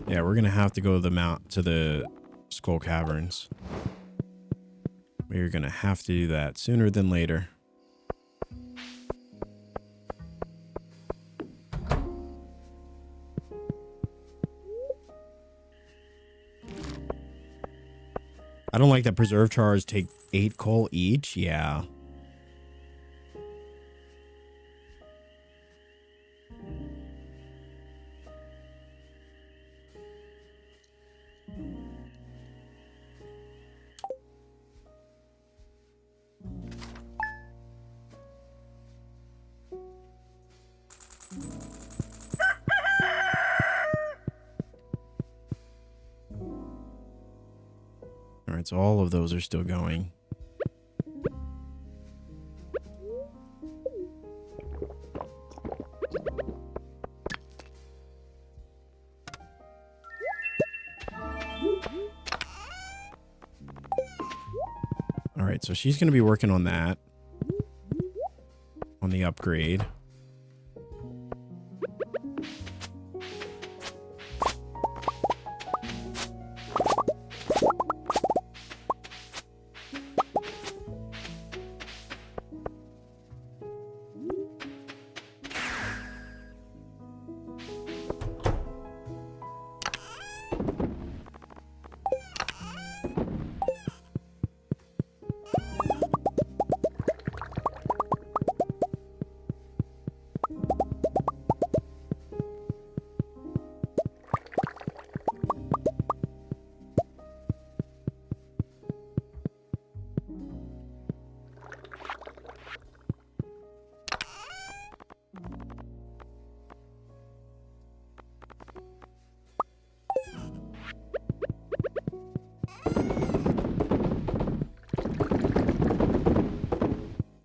Yeah, we're gonna have to go to the Skull Caverns. We're gonna have to do that sooner than later. I don't like that preserve jars take 8 coal each. Yeah. All right, so all of those are still going. right, so she's going to be working on that. On the upgrade.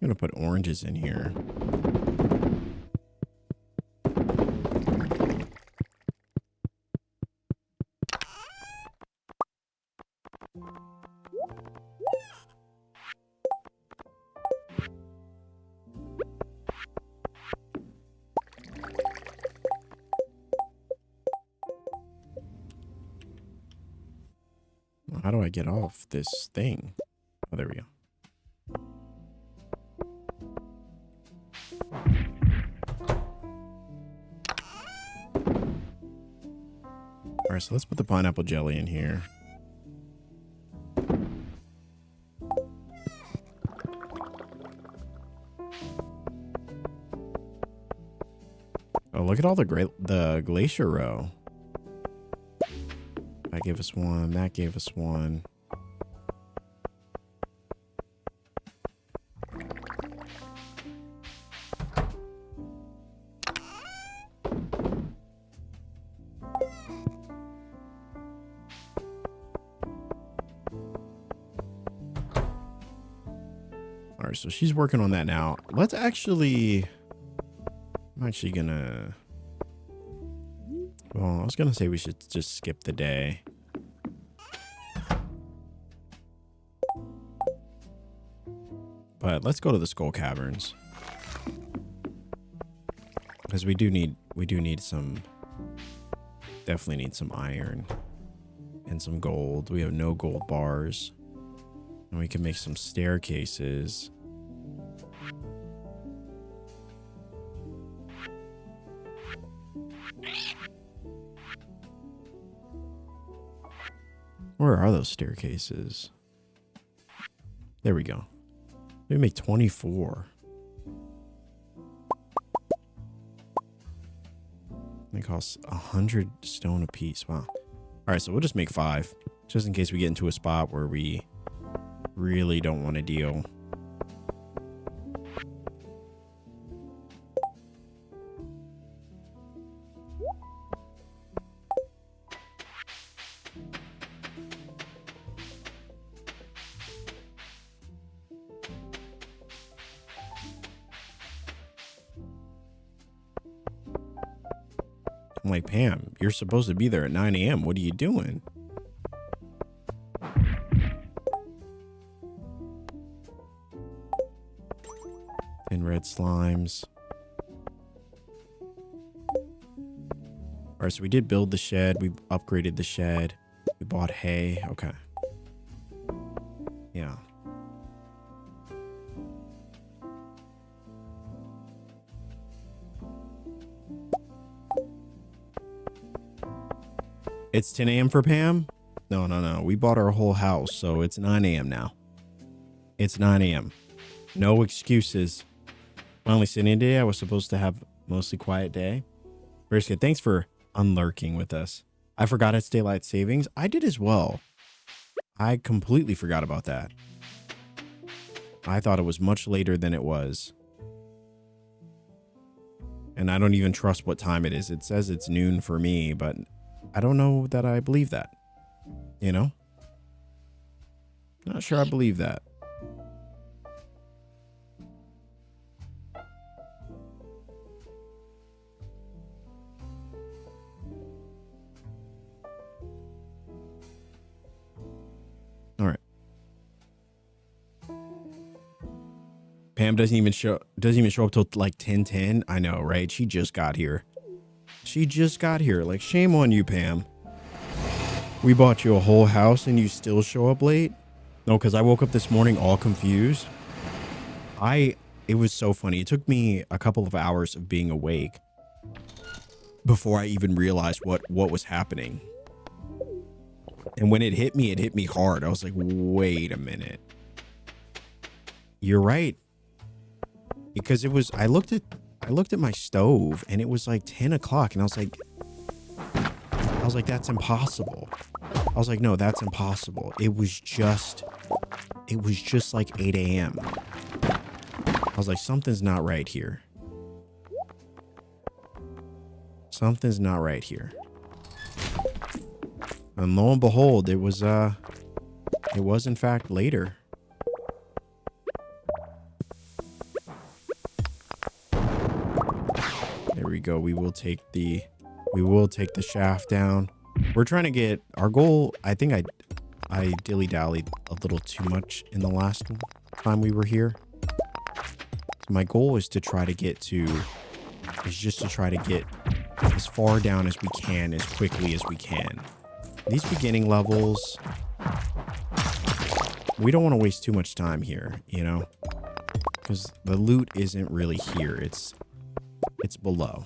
I'm gonna put oranges in here. How do I get off this thing? Oh, there we go. All right, so let's put the pineapple jelly in here. Oh, look at all the glacier row. That gave us one. That gave us one. All right, so she's working on that now. Let's actually... I'm actually gonna... Well, I was gonna say we should just skip the day. But let's go to the Skull Caverns. Because we do need some... Definitely need some iron. And some gold. We have no gold bars. And we can make some staircases. Where are those staircases? There we go. We make 24. They cost 100 stone a piece. Wow. All right, so we'll just make 5. Just in case we get into a spot where we really don't want to deal. I'm like, Pam, you're supposed to be there at 9 a.m. What are you doing? And red slimes. All right, so we did build the shed. We upgraded the shed. We bought hay. Okay. Yeah. It's 10 a.m. for Pam? No. We bought our whole house, so it's 9 a.m. now. It's 9 a.m. No excuses. Finally sitting today. I was supposed to have mostly quiet day. Brisket, thanks for unlurking with us. I forgot it's daylight savings. I did as well. I completely forgot about that. I thought it was much later than it was. And I don't even trust what time it is. It says it's noon for me, but I don't know that I believe that. You know? Not sure I believe that. All right. Pam doesn't even show up till like 10:10. I know, right? She just got here. She just got here. Like, shame on you, Pam. We bought you a whole house and you still show up late? No, because I woke up this morning all confused. It was so funny. It took me a couple of hours of being awake before I even realized what was happening. And when it hit me hard. I was like, wait a minute. You're right. Because I looked at my stove and it was like 10 o'clock and I was like, that's impossible. I was like, no, that's impossible. It was just like 8 a.m. I was like, something's not right here. Something's not right here. And lo and behold, it was in fact later. There we go. We will take the shaft down. We're trying to get our goal. I think I dilly-dallied a little too much in the last time we were here. My goal is just to try to get as far down as we can, as quickly as we can. These beginning levels, we don't want to waste too much time here, you know, because the loot isn't really here. It's below.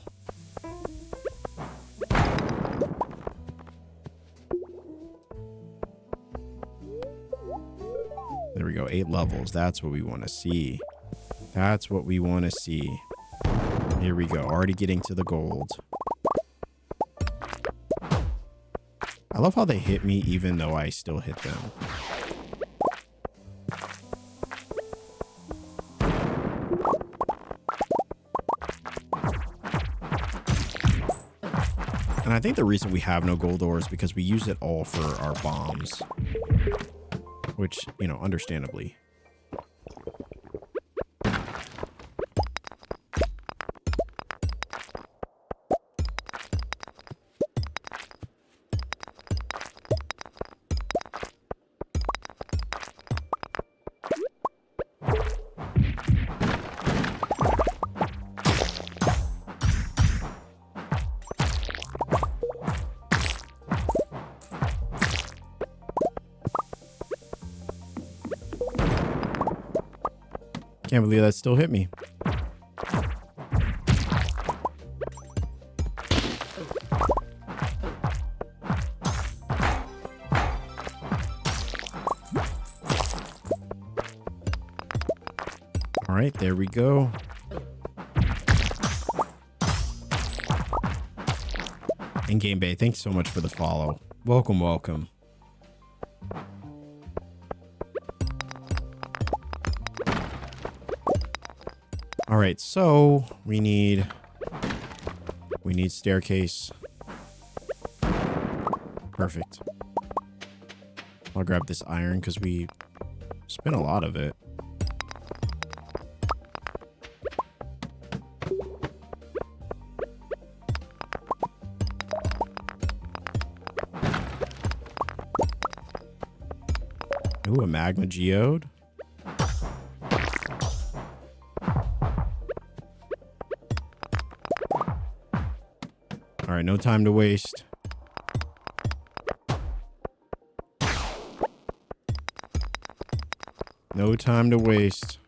There we go. 8 levels. That's what we want to see. That's what we want to see. Here we go. Already getting to the gold. I love how they hit me even though I still hit them. And I think the reason we have no gold ore is because we use it all for our bombs. Which, you know, understandably. Can't believe that still hit me. All right, there we go. And Game Bay, thanks so much for the follow. Welcome, welcome. All right, so we need staircase. Perfect. I'll grab this iron because we spent a lot of it. Ooh, a magma geode. All right, no time to waste. No time to waste.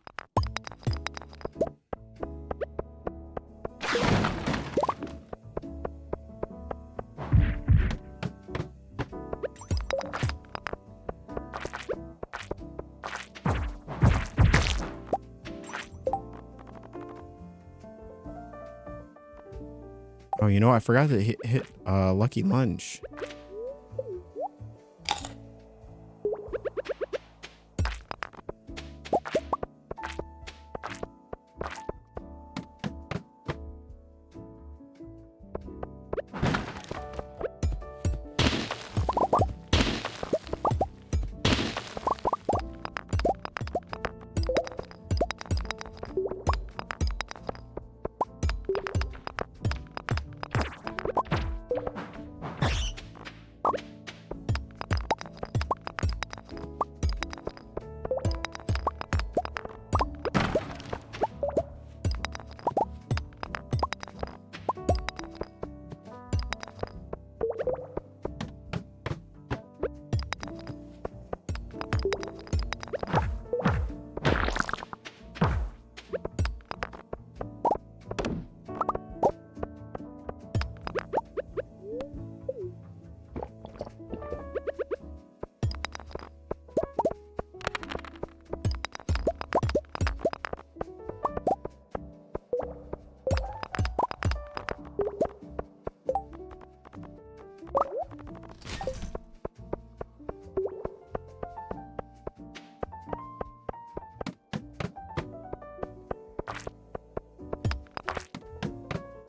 Oh, you know, I forgot to hit Lucky Lunch.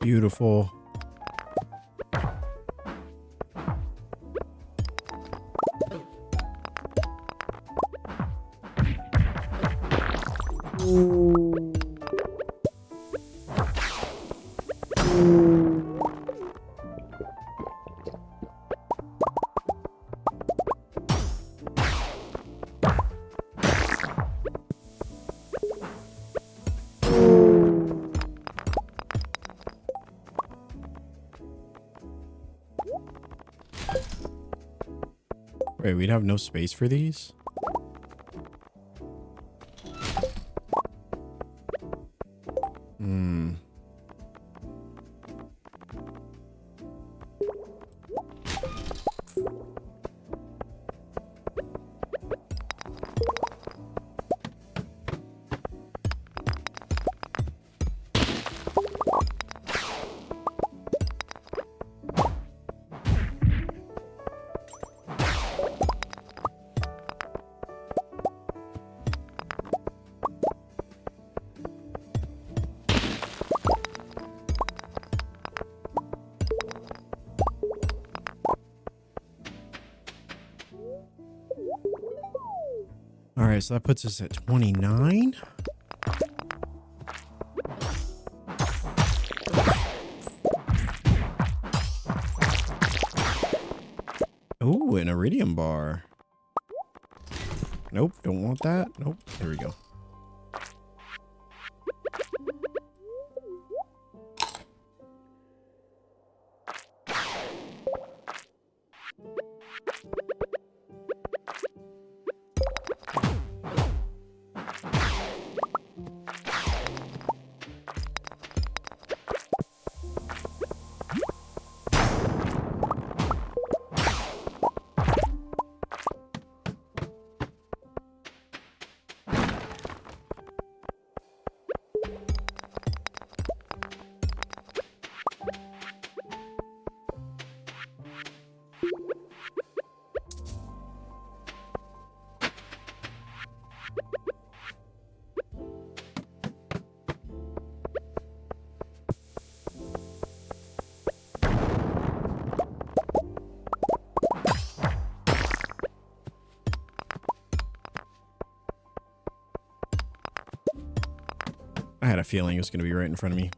Beautiful. Wait, we'd have no space for these? Hmm. All right, so that puts us at 29. Oh, an iridium bar. Nope, don't want that. Nope, there we go. I had a feeling it was going to be right in front of me.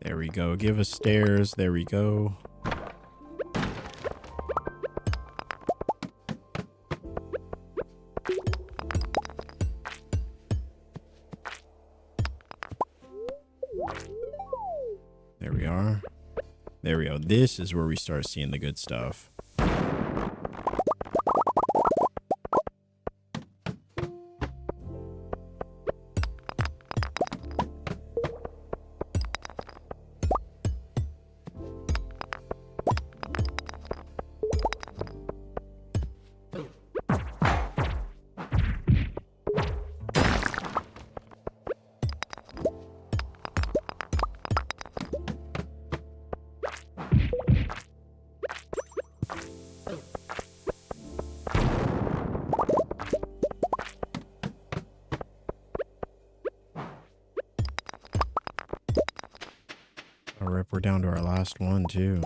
There we go. Give us stairs. There we go. There we are. There we go. This is where we start seeing the good stuff. All right, we're down to our last one too.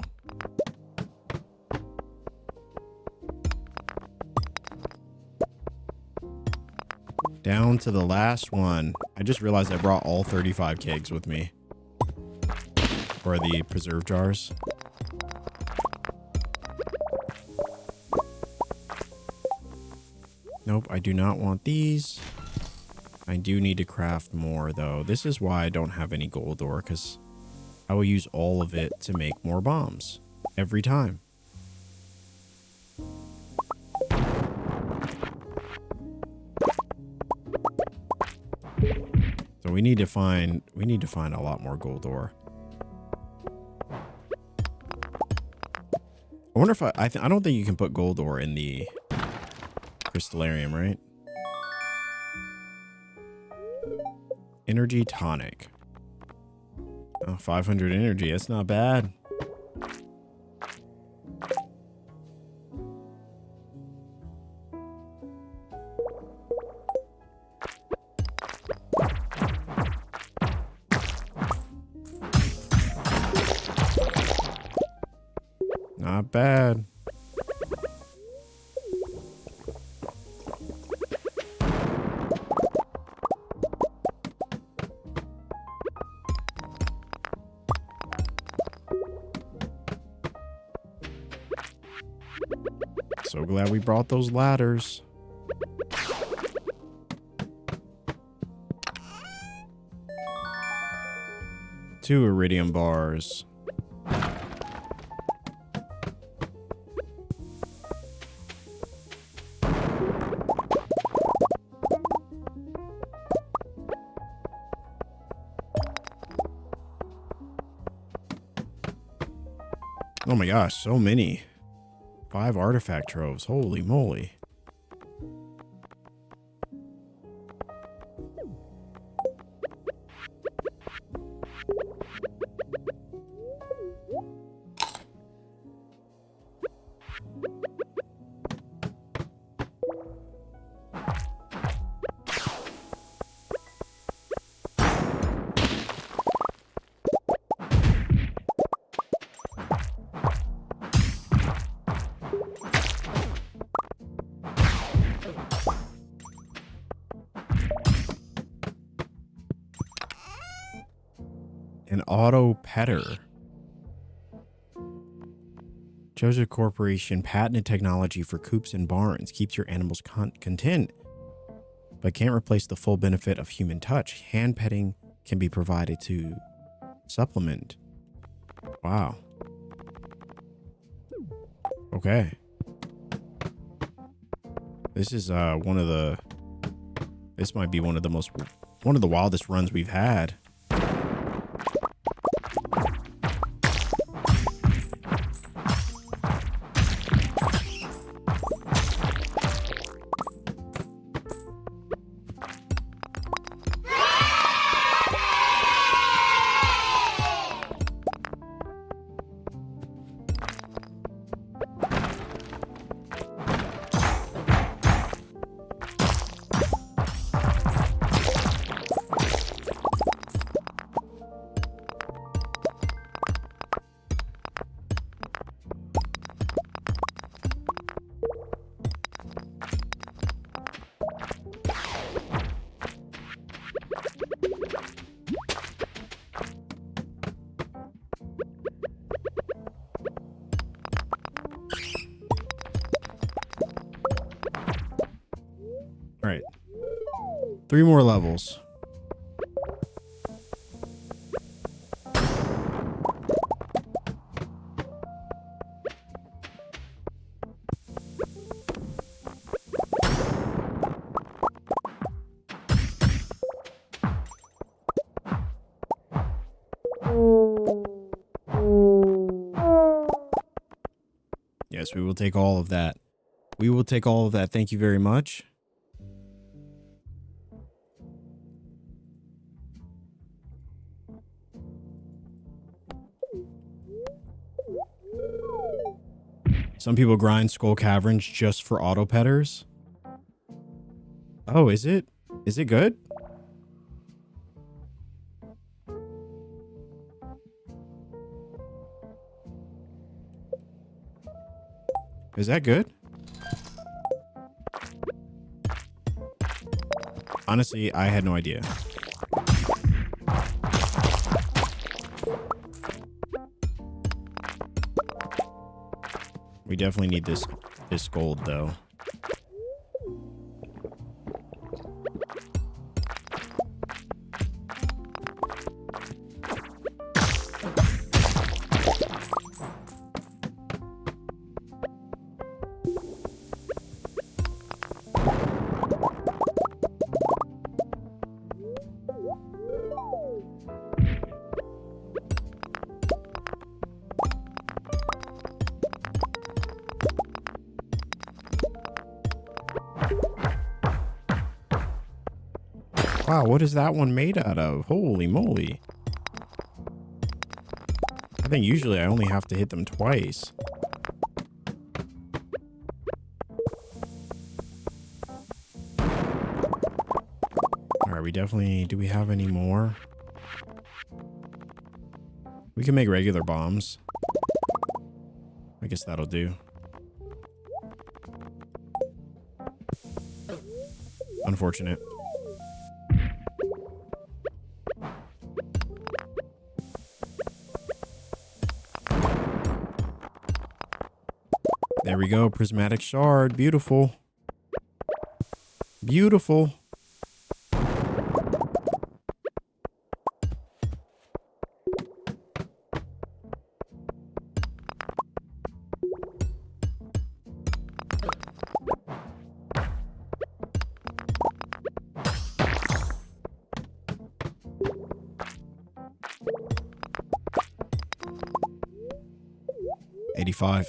Down to the last one. I just realized I brought all 35 kegs with me. Or the preserve jars. Nope, I do not want these. I do need to craft more though. This is why I don't have any gold ore, because I will use all of it to make more bombs every time. So we need to find a lot more gold ore. I wonder if I don't think you can put gold ore in the crystallarium, right? Energy tonic. Oh, 500 energy. That's not bad. Not bad. So glad we brought those ladders. Two iridium bars. Oh my gosh, so many. 5 artifact troves. Holy moly. An auto petter. Joseph Corporation patented technology for coops and barns. Keeps your animals content, but can't replace the full benefit of human touch. Hand petting can be provided to supplement. Wow. Okay. This is this might be one of the wildest runs we've had. All right. 3 more levels. Yes, we will take all of that. We will take all of that. Thank you very much. Some people grind skull caverns just for auto petters. Oh, is it? Is it good? Is that good? Honestly, I had no idea. We definitely need this gold though. Wow, what is that one made out of? Holy moly. I think usually I only have to hit them twice. Alright, we definitely... Do we have any more? We can make regular bombs. I guess that'll do. Unfortunate. There we go. Prismatic shard. Beautiful. Beautiful. $85.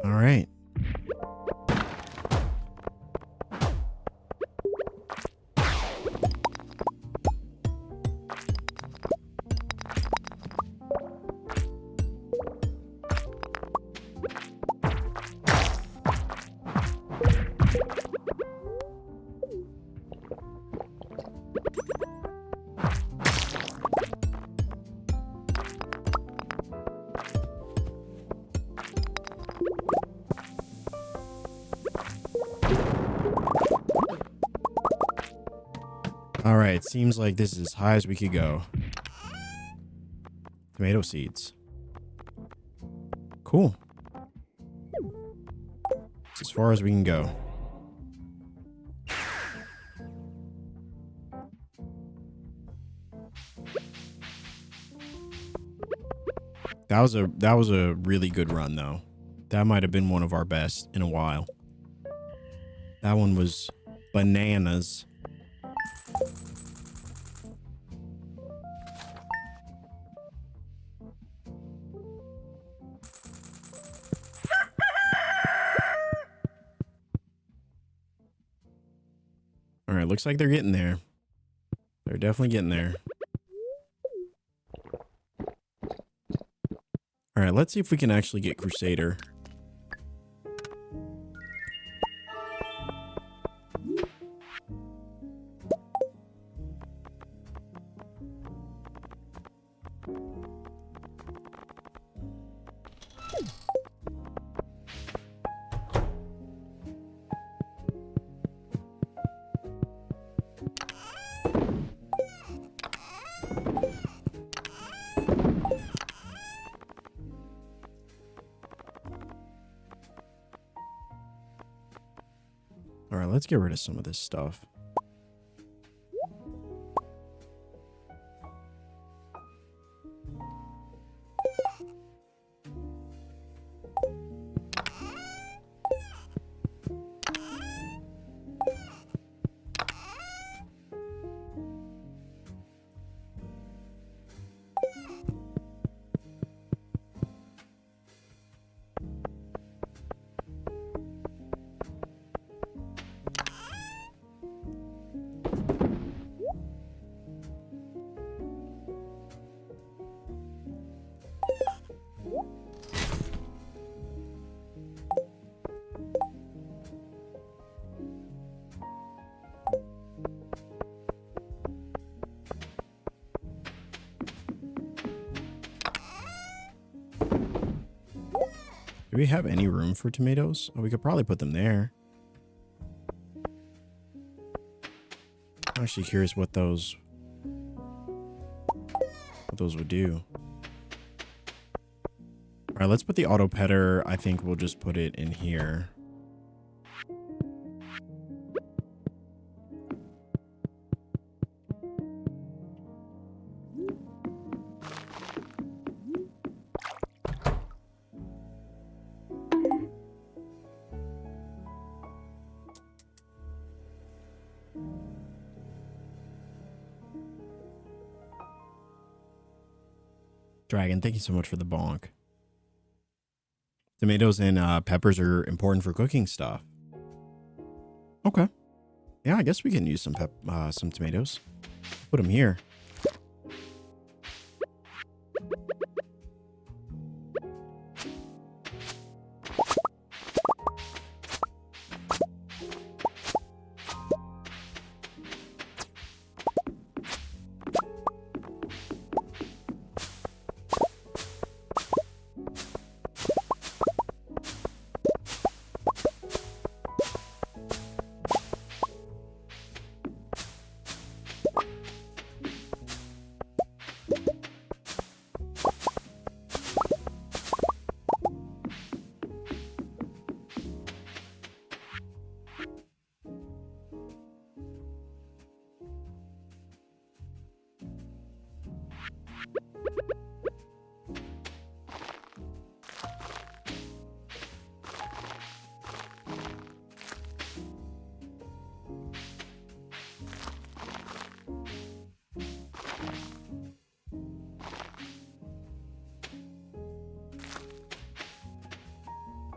All right. All right, seems like this is as high as we could go. Tomato seeds. Cool. It's as far as we can go. That was a really good run though. That might have been one of our best in a while. That one was bananas. All right, looks like they're getting there. They're definitely getting there. All right, let's see if we can actually get Crusader. All right, let's get rid of some of this stuff. Do we have any room for tomatoes? Oh, we could probably put them there. I'm actually curious what those would do. All right, let's put the auto petter. I think we'll just put it in here. Dragon, thank you so much for the bonk. Tomatoes and peppers are important for cooking stuff. Okay. Yeah, I guess we can use some tomatoes. Put them here.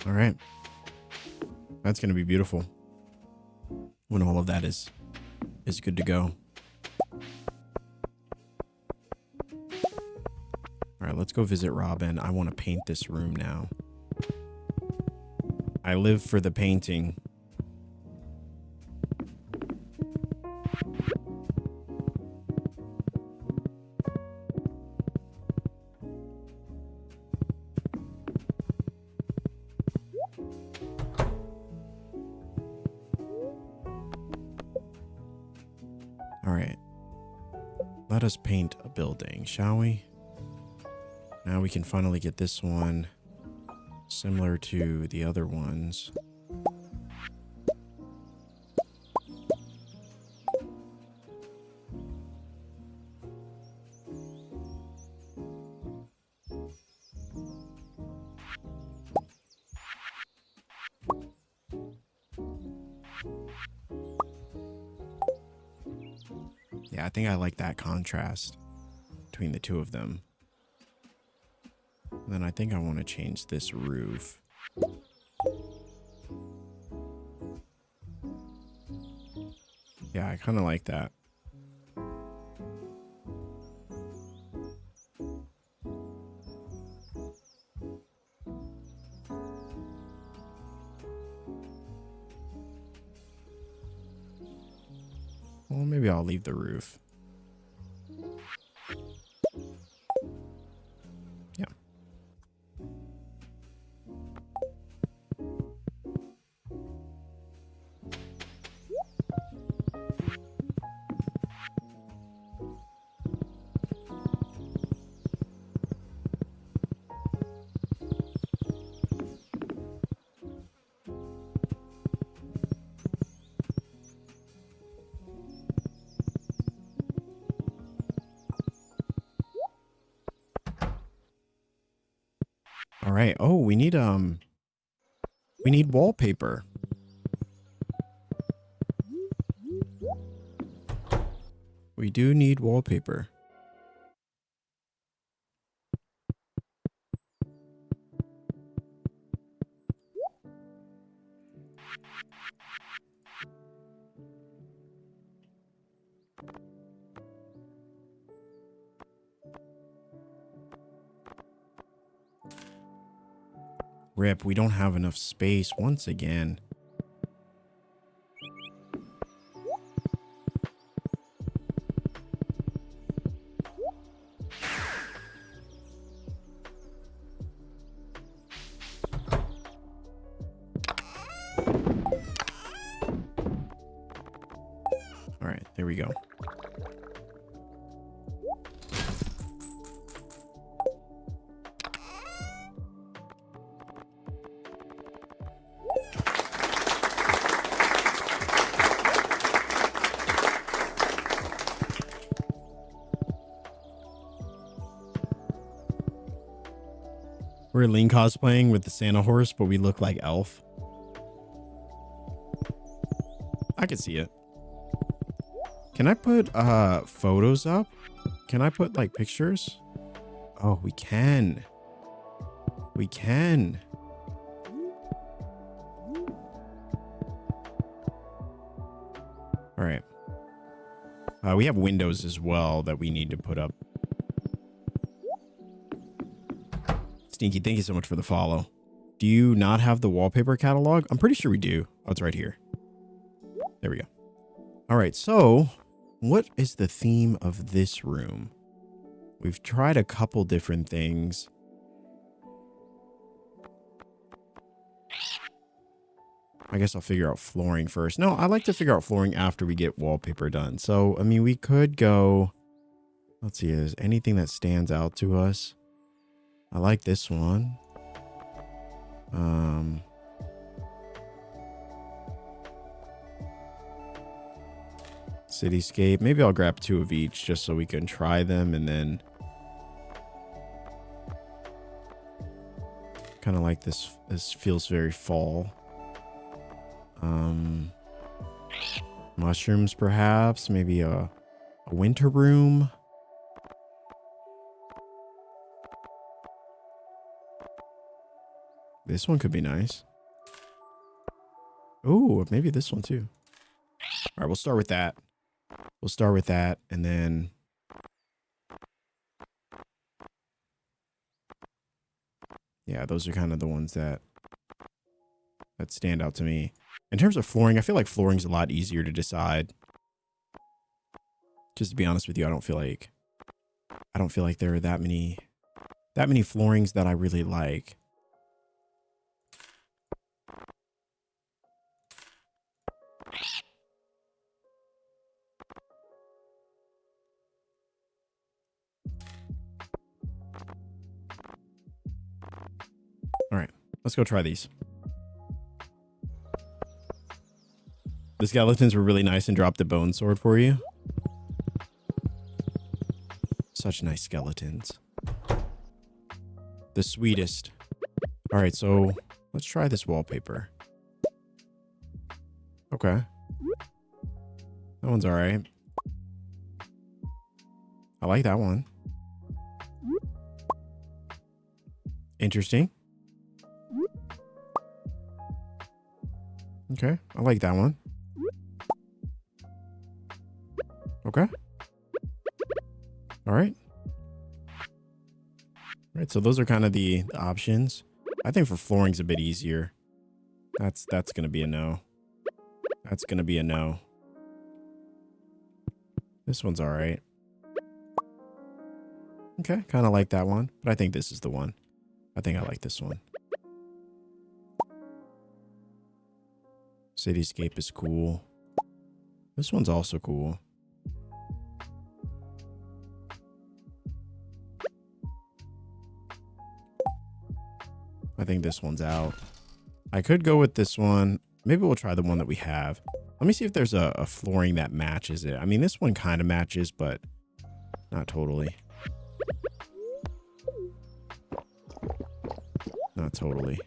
All right. That's going to be beautiful when all of that is good to go. All right, let's go visit Robin. I want to paint this room now. I live for the painting. All right. Let us paint a building, shall we? Now we can finally get this one similar to the other ones. Yeah, I think I like that contrast between the two of them. And then I think I want to change this roof. Yeah, I kind of like that. Well, maybe I'll leave the roof. Yeah. All right. Oh, we need wallpaper. We do need wallpaper. Rip, we don't have enough space once again. All right, there we go. We're Lean cosplaying with the Santa horse, but we look like Elf. I can see it. Can I put photos up? Can I put like pictures? Oh, we can. We can. All right. We have windows as well that we need to put up. Stinky, thank you so much for the follow. Do you not have the wallpaper catalog? I'm pretty sure we do. Oh, it's right here. There we go. All right, so what is the theme of this room? We've tried a couple different things. I guess I'll figure out flooring first. No, I like to figure out flooring after we get wallpaper done. So, I mean, we could go... Let's see, is anything that stands out to us? I like this one. Cityscape. Maybe I'll grab 2 of each just so we can try them, and then kind of like this. This feels very fall. Mushrooms, perhaps. Maybe a winter room. This one could be nice. Oh, maybe this one too. All right, we'll start with that. We'll start with that, and then yeah, those are kind of the ones that stand out to me. In terms of flooring, I feel like flooring's a lot easier to decide. Just to be honest with you, I don't feel like there are that many floorings that I really like. All right, let's go try these. The skeletons were really nice and dropped the bone sword for you. Such nice skeletons. The sweetest. All right, so let's try this wallpaper. Okay. That one's all right. I like that one. Interesting. Okay, I like that one. Okay. All right. All right, so those are kind of the options. I think for flooring's a bit easier. That's going to be a no. That's going to be a no. This one's all right. Okay, kind of like that one, but I think this is the one. I think I like this one. Cityscape is cool. This one's also cool. I think this one's out. I could go with this one. Maybe we'll try the one that we have. Let me see if there's a flooring that matches it. I mean, this one kind of matches, but not totally. Not totally.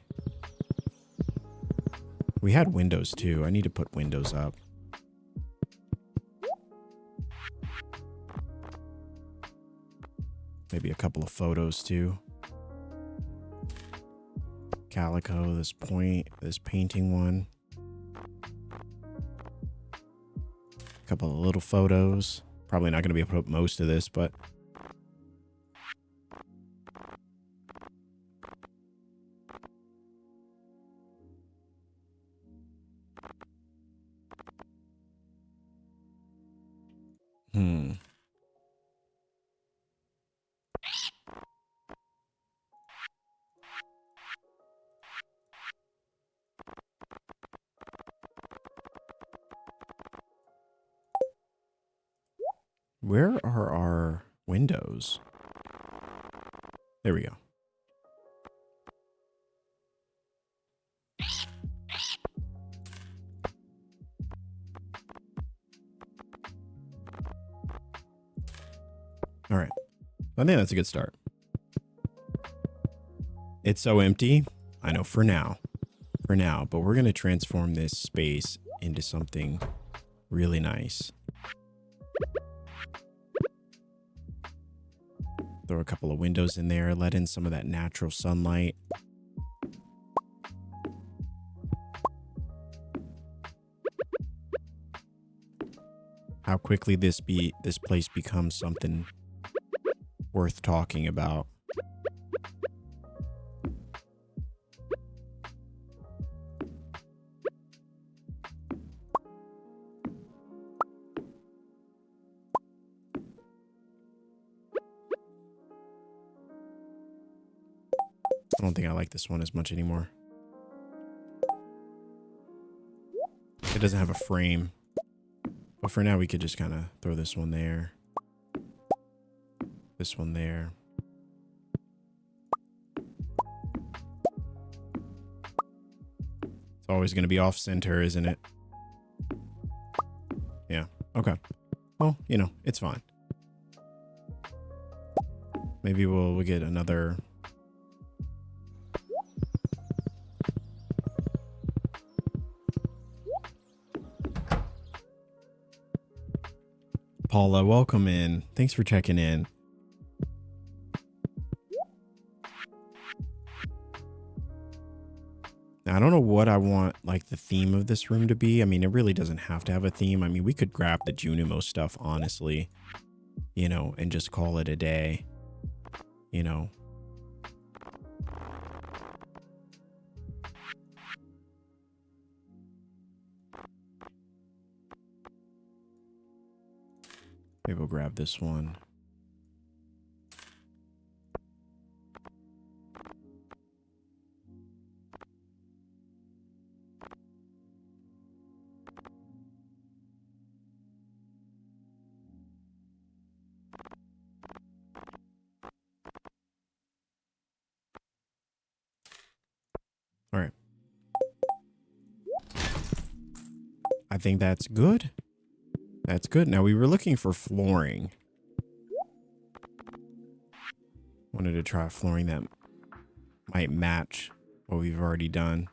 We had windows too. I need to put windows up. Maybe a couple of photos too. Calico, this painting one. A couple of little photos. Probably not going to be able to put most of this, but where are our windows? There we go. All right. I think that's a good start. It's so empty. I know for now, but we're going to transform this space into something really nice. Throw a couple of windows in there, let in some of that natural sunlight. How quickly this place becomes something worth talking about. I don't think I like this one as much anymore. It doesn't have a frame. But for now, we could just kind of throw this one there. This one there. It's always going to be off center, isn't it? Yeah. Okay. Well, you know, it's fine. Maybe we'll get another... Paula, welcome in. Thanks for checking in. Now, I don't know what I want like the theme of this room to be. I mean, it really doesn't have to have a theme. I mean, we could grab the Junimo stuff, honestly, you know, and just call it a day, you know. Maybe we'll grab this one. All right. I think that's good. That's good. Now, we were looking for flooring. Wanted to try flooring that might match what we've already done.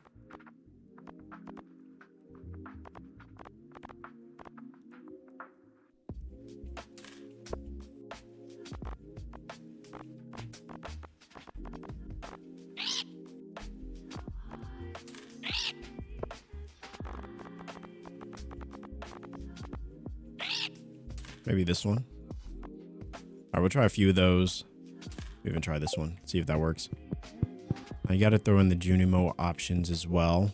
Maybe this one. All right, we'll try a few of those. We even try this one. See if that works. I got to throw in the Junimo options as well.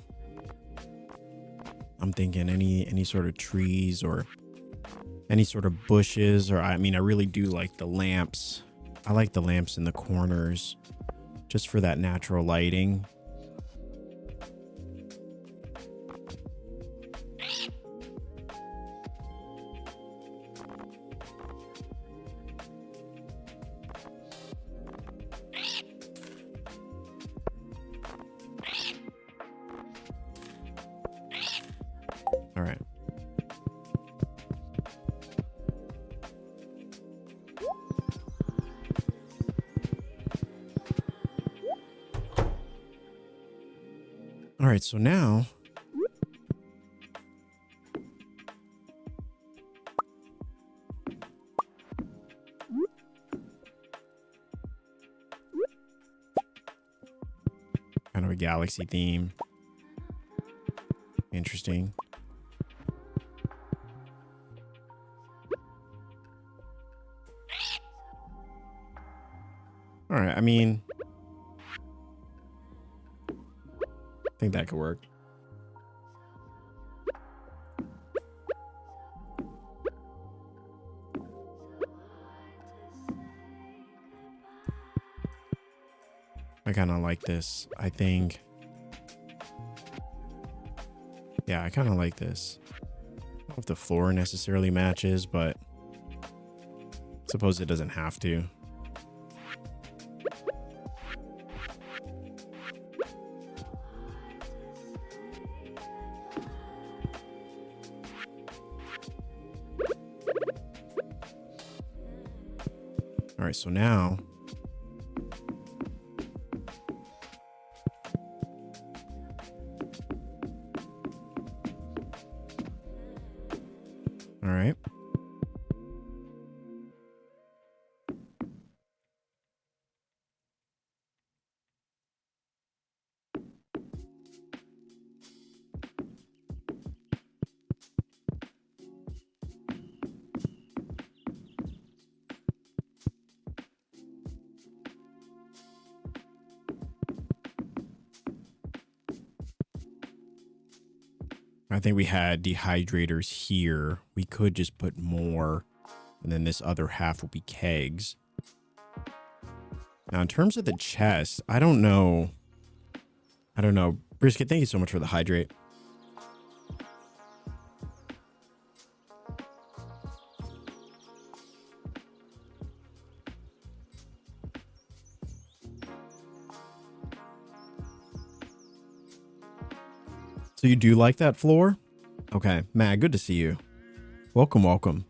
I'm thinking any sort of trees or any sort of bushes, or I mean, I really do like the lamps. I like the lamps in the corners just for that natural lighting. All right. All right, so now kind of a galaxy theme. Interesting. All right, I mean, I think that could work. I kind of like this. I think, yeah, I kind of like this. I don't know if the floor necessarily matches, but I suppose it doesn't have to. All right, so now all right. I think we had dehydrators here. We could just put more, and then this other half will be kegs. Now, in terms of the chest, I don't know. Brisket, thank you so much for the hydrate. So you do like that floor? Okay, Mag, good to see you. Welcome, welcome.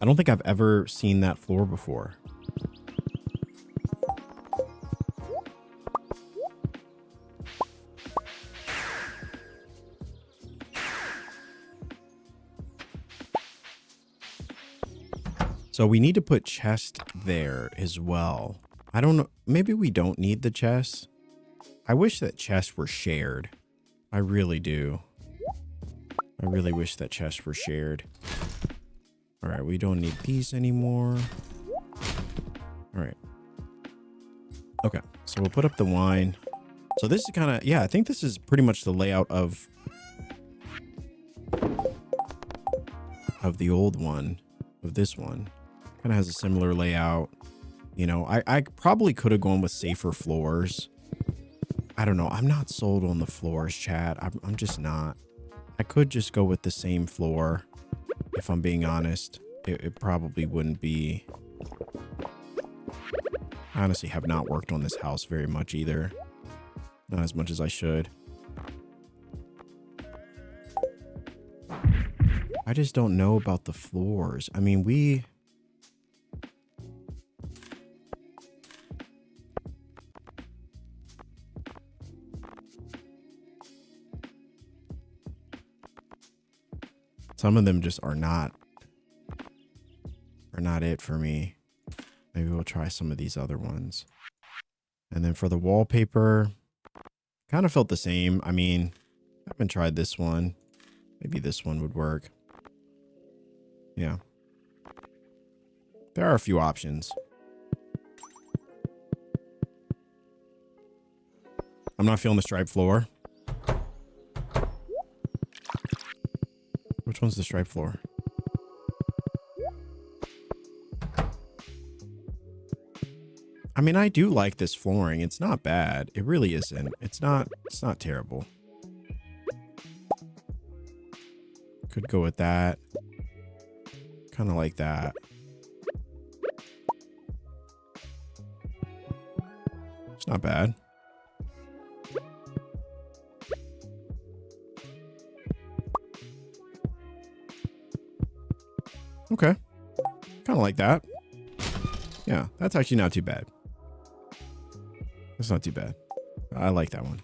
I don't think I've ever seen that floor before. So we need to put chest there as well. I don't know. Maybe we don't need the chest. I wish that chests were shared. I really do. I really wish that chests were shared. All right, we don't need these anymore. All right. Okay, so we'll put up the wine. So this is kind of, yeah, I think this is pretty much the layout of the old one, of this one. Kind of has a similar layout. You know, I probably could have gone with safer floors. I don't know. I'm not sold on the floors, chat. I'm just not. I could just go with the same floor. If I'm being honest, it probably wouldn't be. I honestly have not worked on this house very much either. Not as much as I should. I just don't know about the floors. I mean, some of them just are not it for me. Maybe we'll try some of these other ones. And then for the wallpaper, kind of felt the same. I mean, I haven't tried this one. Maybe this one would work. Yeah. There are a few options. I'm not feeling the striped floor. Which one's the striped floor? I mean, I do like this flooring. It's not bad. It really isn't. It's not terrible. Could go with that. Kind of like that. It's not bad. Okay. Kind of like that. Yeah, that's actually not too bad. That's not too bad. I like that one.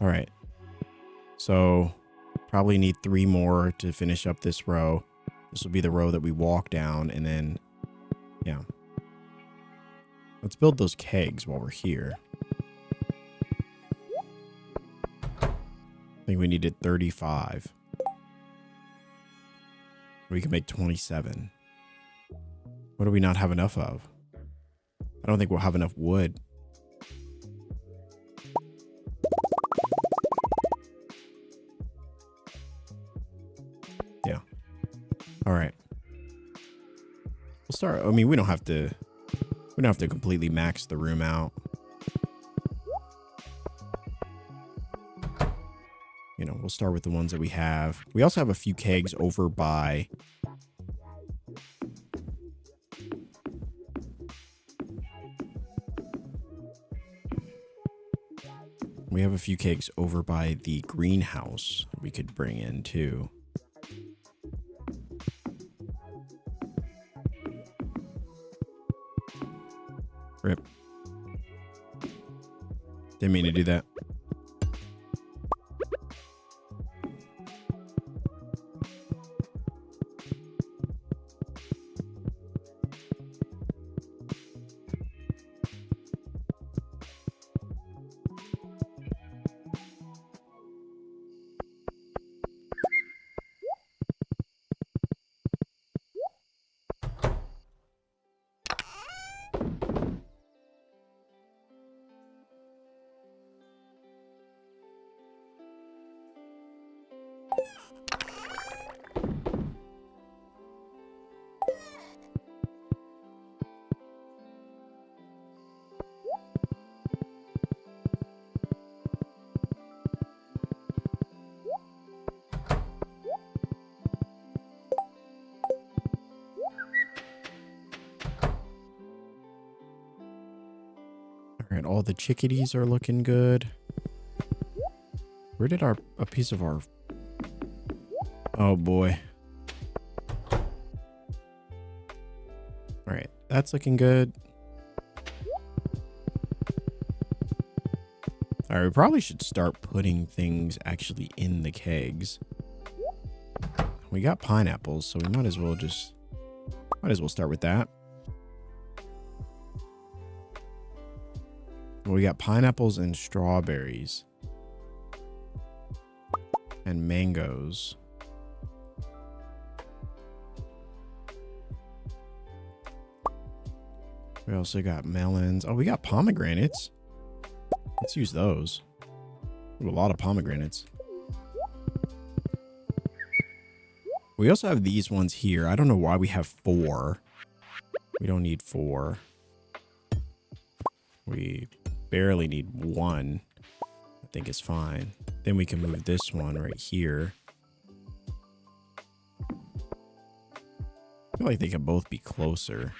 All right. So probably need 3 more to finish up this row. This will be the row that we walk down, and then, yeah. Let's build those kegs while we're here. I think we needed 35. We can make 27. What do we not have enough of? I don't think we'll have enough wood. Yeah. All right. We'll start. I mean, we don't have to completely max the room out. You know, we'll start with the ones that we have. We also have a few kegs over by the greenhouse we could bring in too. Rip. Didn't mean to do that. All right, all the chickadees are looking good. Where did a piece of our... Oh boy. All right, that's looking good. All right, we probably should start putting things actually in the kegs. We got pineapples, so we might as well start with that. Well, we got pineapples and strawberries and mangoes. We also got melons. Oh, we got pomegranates. Let's use those. We have a lot of pomegranates. We also have these ones here. I don't know why we have 4. We don't need 4. We barely need 1. I think it's fine. Then we can move this one right here. I feel like they could both be closer.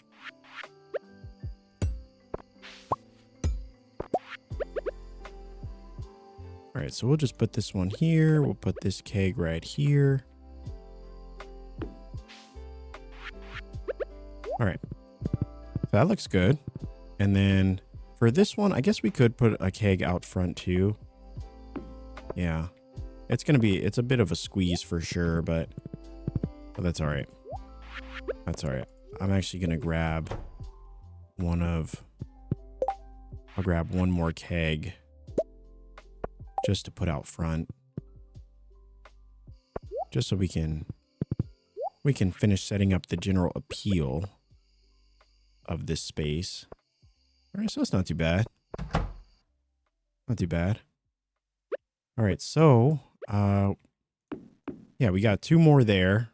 All right, so we'll just put this one here. We'll put this keg right here. All right, that looks good. And then for this one, I guess we could put a keg out front too. Yeah, it's a bit of a squeeze for sure, but that's all right. That's all right. I'm actually gonna grab I'll grab one more keg just to put out front, just so we can finish setting up the general appeal of this space. All right, so that's not too bad. Not too bad. All right, so yeah, we got 2 more there.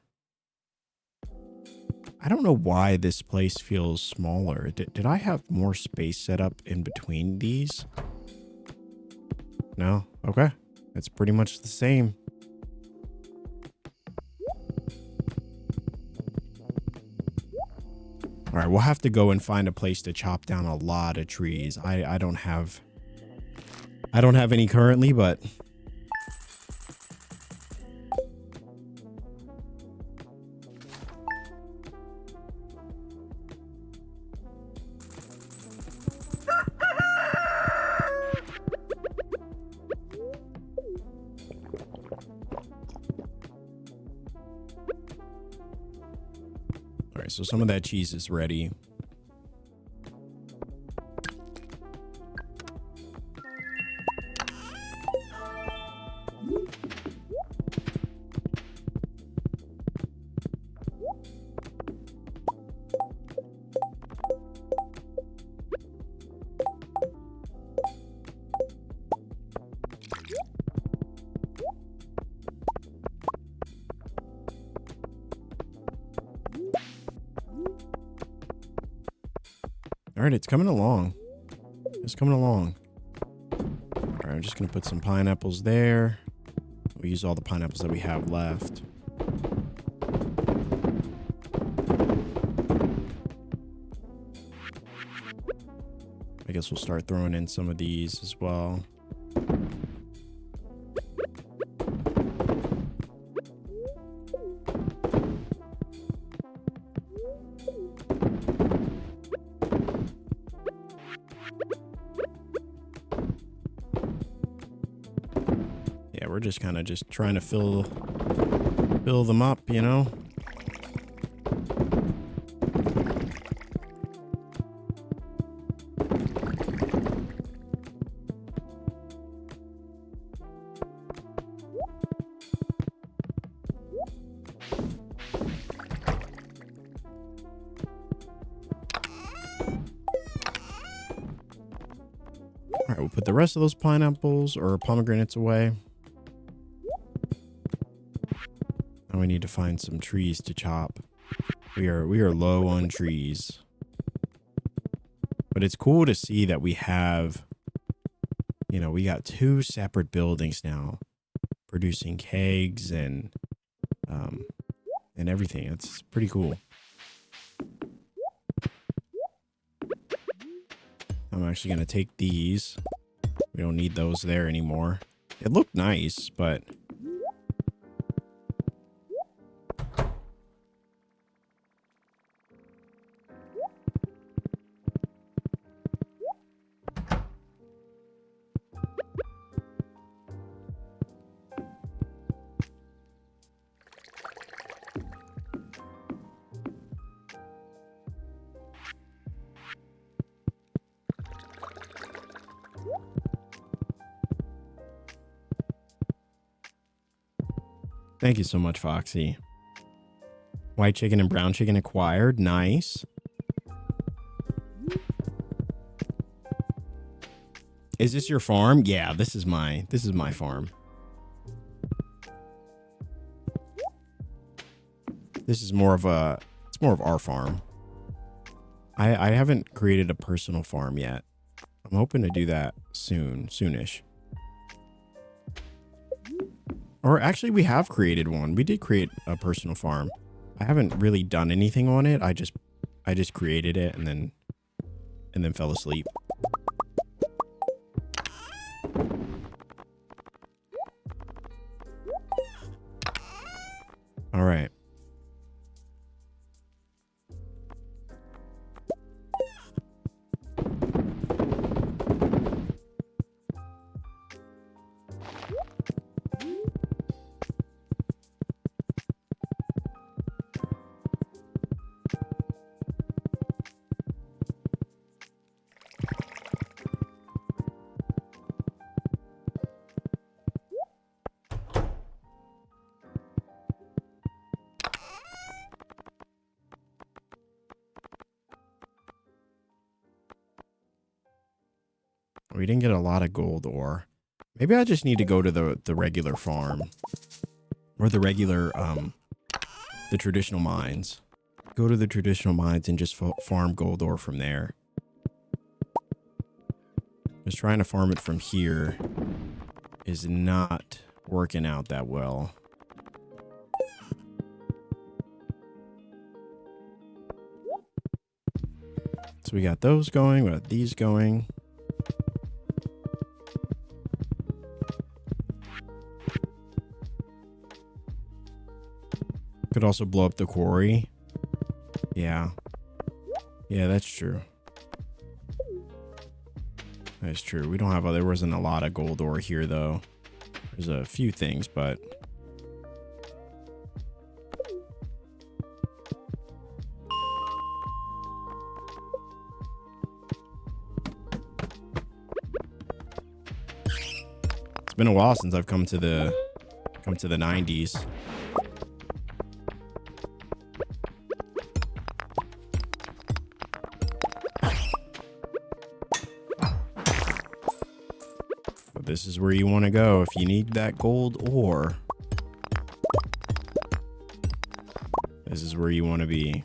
I don't know why this place feels smaller. Did I have more space set up in between these? No? Okay. It's pretty much the same. All right, we'll have to go and find a place to chop down a lot of trees. I don't have any currently, but all right, so some of that cheese is ready. All right, it's coming along. It's coming along. All right, I'm just going to put some pineapples there. We'll use all the pineapples that we have left. I guess we'll start throwing in some of these as well. We're just kind of trying to fill them up, you know? All right, we'll put the rest of those pineapples or pomegranates away. Now we need to find some trees to chop. We are low on trees. But it's cool to see that we have, you know, we got 2 separate buildings now producing kegs and everything. It's pretty cool. I'm actually going to take these. We don't need those there anymore. It looked nice, but... Thank you so much, Foxy. White chicken and brown chicken acquired. Nice. Is this your farm? Yeah, this is my farm. This is more of our farm. I haven't created a personal farm yet. I'm hoping to do that soonish. Or actually, we have created one. We did create a personal farm. I haven't really done anything on it. I just created it and then fell asleep. All right. We didn't get a lot of gold ore. Maybe I just need to go to the regular farm. Or the regular, the traditional mines. Go to the traditional mines and just farm gold ore from there. Just trying to farm it from here is not working out that well. So we got those going, we got these going. Could also blow up the quarry. Yeah. Yeah, that's true. That's true. We don't have, there wasn't a lot of gold ore here though. There's a few things, but. It's been a while since I've come to the 90s. This is where you want to go if you need that gold ore. This is where you want to be.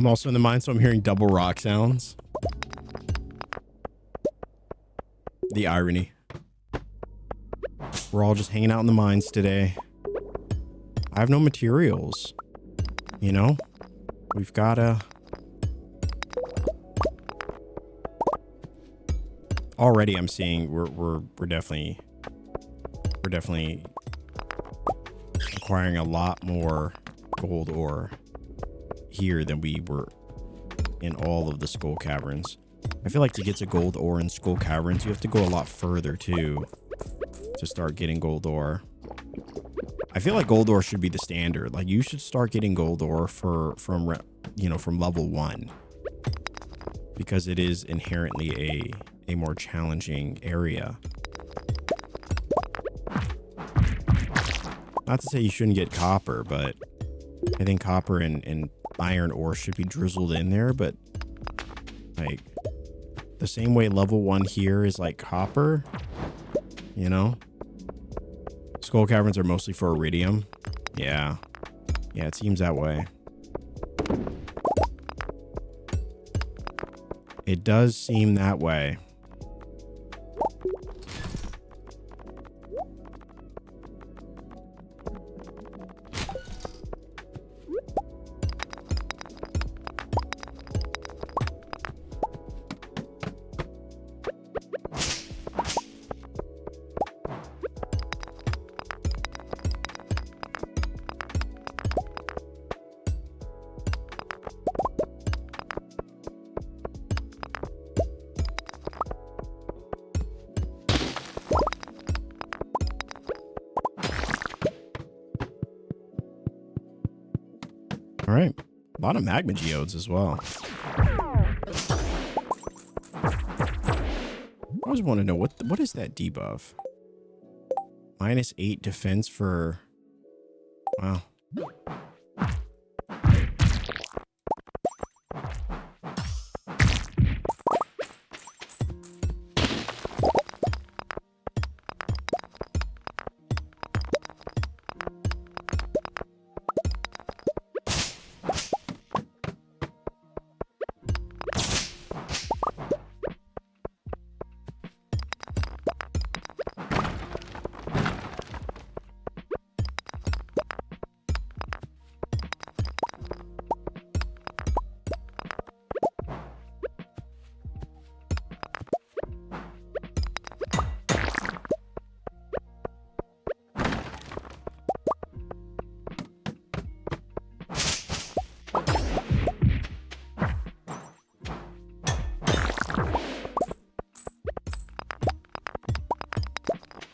I'm also in the mine, so I'm hearing double rock sounds. The irony. We're all just hanging out in the mines today. I have no materials. You know? We've gotta... Already I'm seeing we're definitely acquiring a lot more gold ore here than we were in all of the skull caverns. I feel like to get to gold ore in skull caverns, you have to go a lot further too to start getting gold ore. I feel like gold ore should be the standard. Like you should start getting gold ore from level 1 because it is inherently a more challenging area. Not to say you shouldn't get copper, but I think copper and iron ore should be drizzled in there, but like the same way level 1 here is like copper, you know? Skull caverns are mostly for iridium. Yeah, it seems that way. It does seem that way. All right, a lot of magma geodes as well. I always want to know what is that debuff? -8 defense for... Wow.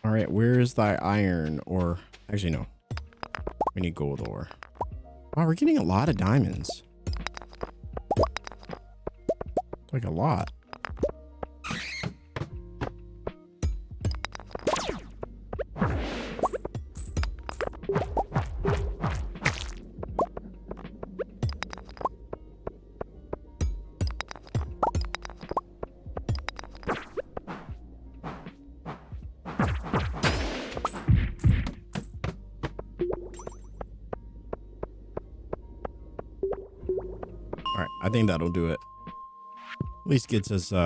All right, where's thy iron? Or actually, no, we need gold ore. Wow, we're getting a lot of diamonds. Like a lot. I think that'll do it. At least gets us, we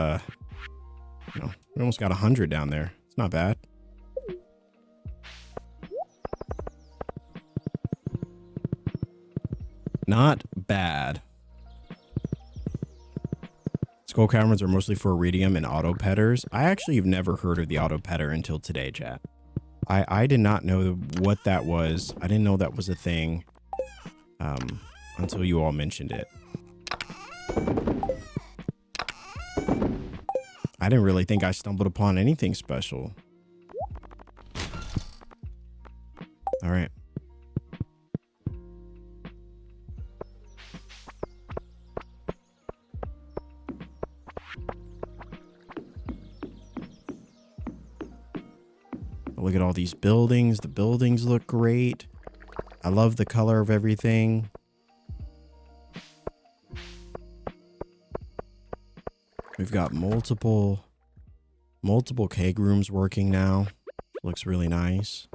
almost got 100 down there. It's not bad. Not bad. Skull caverns are mostly for iridium and auto petters. I actually have never heard of the auto petter until today, chat. I did not know what that was. I didn't know that was a thing until you all mentioned it. I didn't really think I stumbled upon anything special. All right. Look at all these buildings. The buildings look great. I love the color of everything. We've got multiple keg rooms working now. Looks really nice.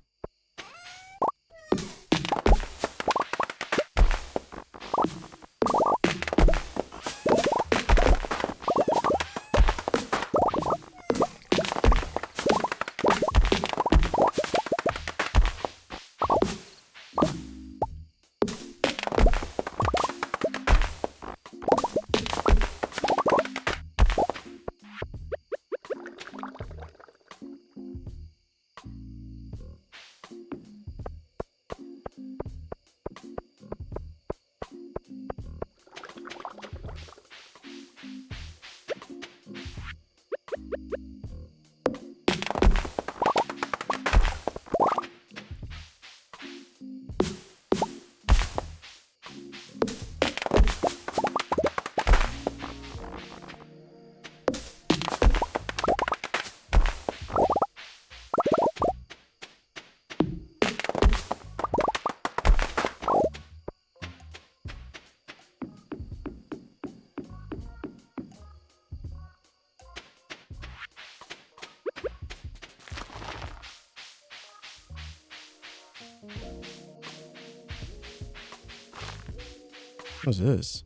What's this?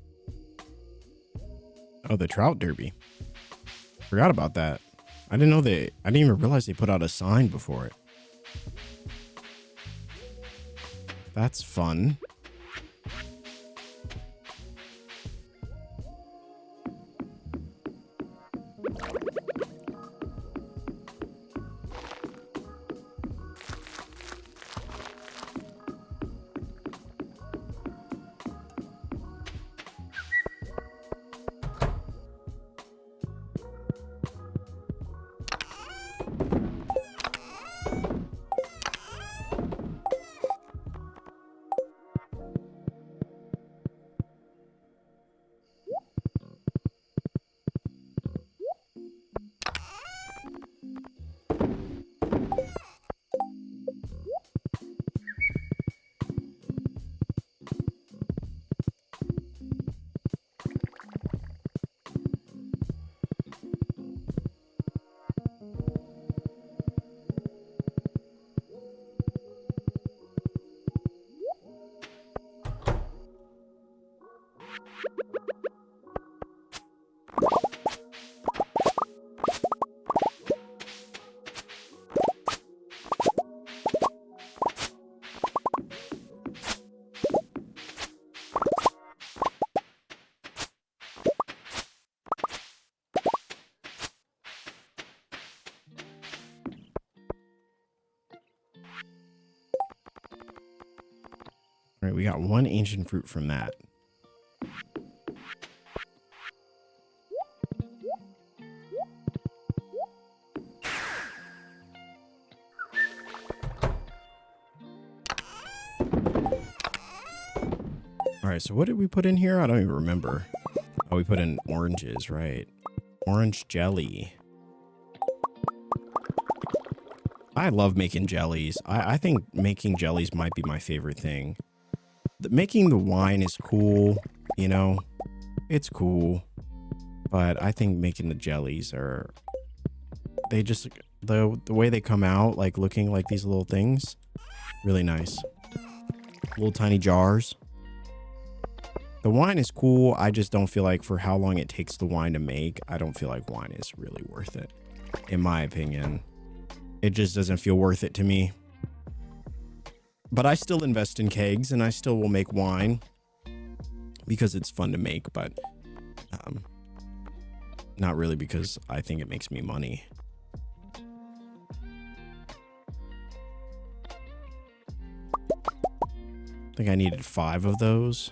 Oh, the trout derby. Forgot about that. I didn't know I didn't even realize they put out a sign before it. That's fun. All right, we got one ancient fruit from that. All right, so what did we put in here? I don't even remember. Oh, we put in oranges, right? Orange jelly. I love making jellies. I think making jellies might be my favorite thing. Making the wine is cool, you know, it's cool. But I think making the jellies they just, the way they come out, like looking like these little things, really nice. Little tiny jars. The wine is cool. I just don't feel like for how long it takes the wine to make, I don't feel like wine is really worth it, in my opinion. It just doesn't feel worth it to me. But I still invest in kegs and I still will make wine because it's fun to make, but not really because I think it makes me money. I think I needed 5 of those.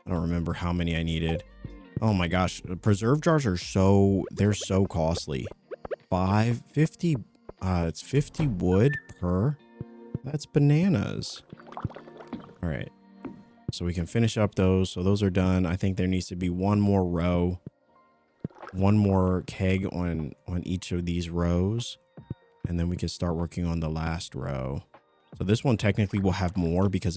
I don't remember how many I needed. Oh my gosh, preserve jars are they're so costly. 50, it's 50 wood per. That's bananas. All right, so we can finish up those. So those are done. I think there needs to be one more row, one more keg on each of these rows, and then we can start working on the last row. So this one technically will have more because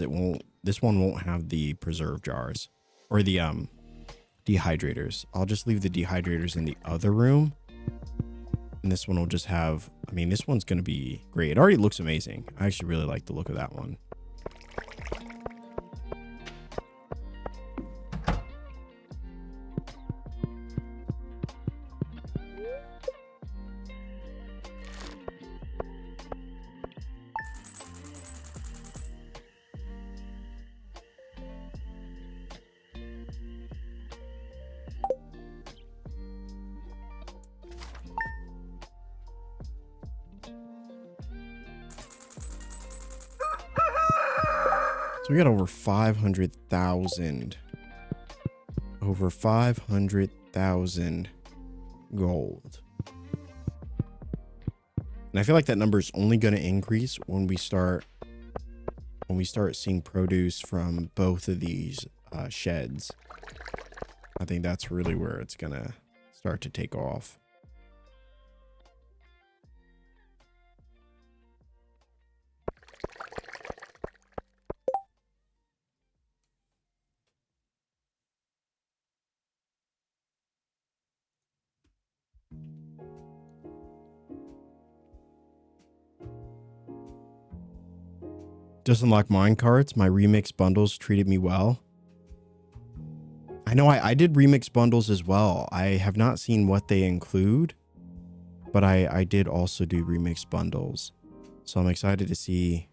this one won't have the preserve jars or the dehydrators. I'll just leave the dehydrators in the other room. And this one will just have, I mean, this one's going to be great. It already looks amazing. I actually really like the look of that one. So we got over 500,000. Over 500,000 gold. And I feel like that number is only going to increase when we start seeing produce from both of these sheds. I think that's really where it's going to start to take off. Just unlock mine carts. My remix bundles treated me well. I know I did remix bundles as well. I have not seen what they include, but I did also do remix bundles. So I'm excited to see.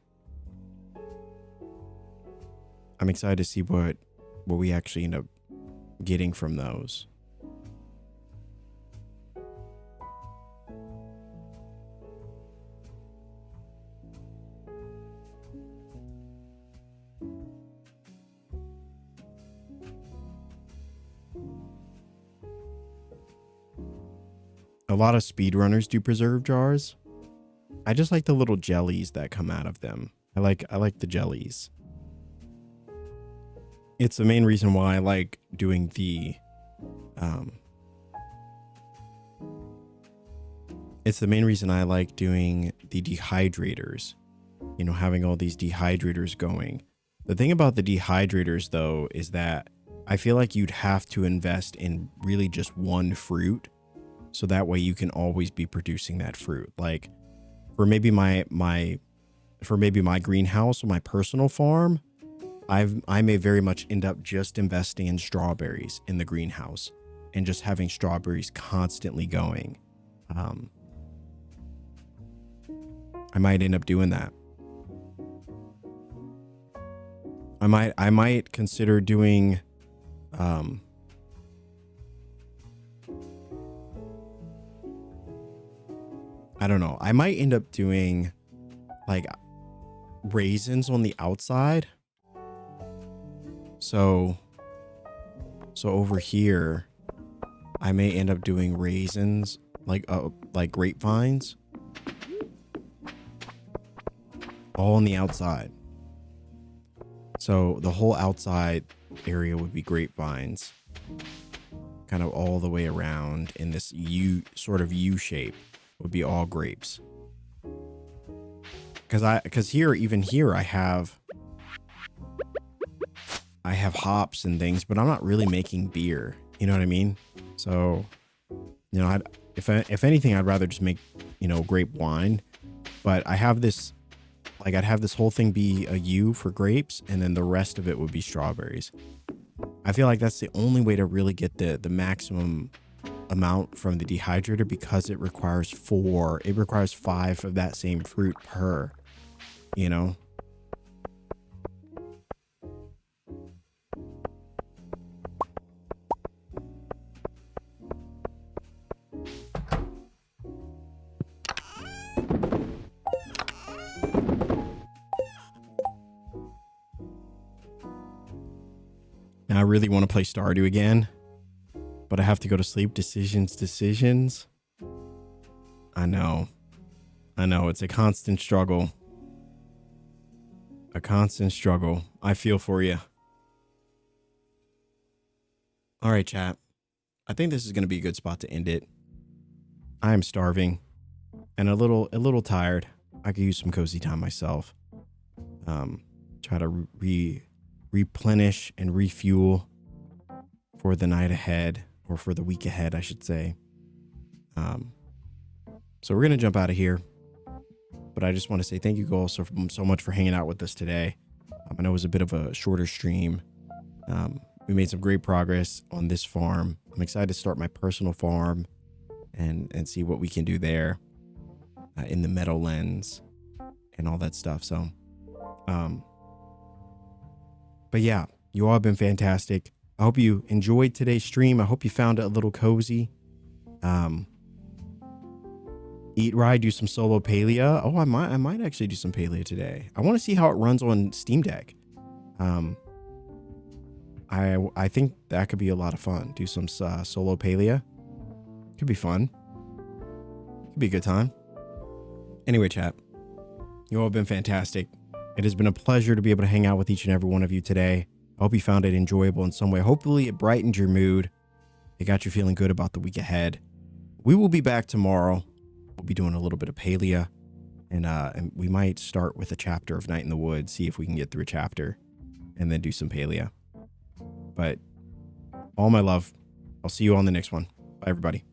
I'm excited to see what we actually end up getting from those. A lot of speedrunners do preserve jars. I just like the little jellies that come out of them. I like the jellies. It's the main reason why I like doing the it's the main reason I like doing the dehydrators. You know, having all these dehydrators going. The thing about the dehydrators though is that I feel like you'd have to invest in really just one fruit, so that way you can always be producing that fruit. Like for maybe my greenhouse or my personal farm, I may very much end up just investing in strawberries in the greenhouse and just having strawberries constantly going. I might end up doing that. I might consider doing I don't know. I might end up doing like raisins on the outside. So over here, I may end up doing raisins like grapevines all on the outside. So the whole outside area would be grapevines, kind of all the way around in this U shape would be all grapes. Because even here I have hops and things, but I'm not really making beer. You know what I mean? So, you know, if anything, I'd rather just make, you know, grape wine. But I have this, like, I'd have this whole thing be a U for grapes, and then the rest of it would be strawberries. I feel like that's the only way to really get the maximum amount from the dehydrator, because it requires 5 of that same fruit per, you know. Now I really want to play Stardew again, but I have to go to sleep. Decisions. I know. It's a constant struggle. I feel for you. All right, chat. I think this is going to be a good spot to end it. I am starving and a little tired. I could use some cozy time myself. Try to replenish and refuel for the night ahead, or for the week ahead, I should say. So we're going to jump out of here, but I just want to say thank you all so much for hanging out with us today. I know it was a bit of a shorter stream. We made some great progress on this farm. I'm excited to start my personal farm and see what we can do there in the Meadowlands and all that stuff. So, but yeah, you all have been fantastic. I hope you enjoyed today's stream. I hope you found it a little cozy. Eat Rye, do some solo palea. Oh, I might actually do some palea today. I want to see how it runs on Steam Deck. I think that could be a lot of fun. Do some solo palea. Could be fun. Could be a good time. Anyway, chat, you all have been fantastic. It has been a pleasure to be able to hang out with each and every one of you today. I hope you found it enjoyable in some way. Hopefully it brightened your mood. It got you feeling good about the week ahead. We will be back tomorrow. We'll be doing a little bit of palea, and we might start with a chapter of Night in the Woods, see if we can get through a chapter, and then do some palea. But all my love. I'll see you on the next one. Bye, everybody.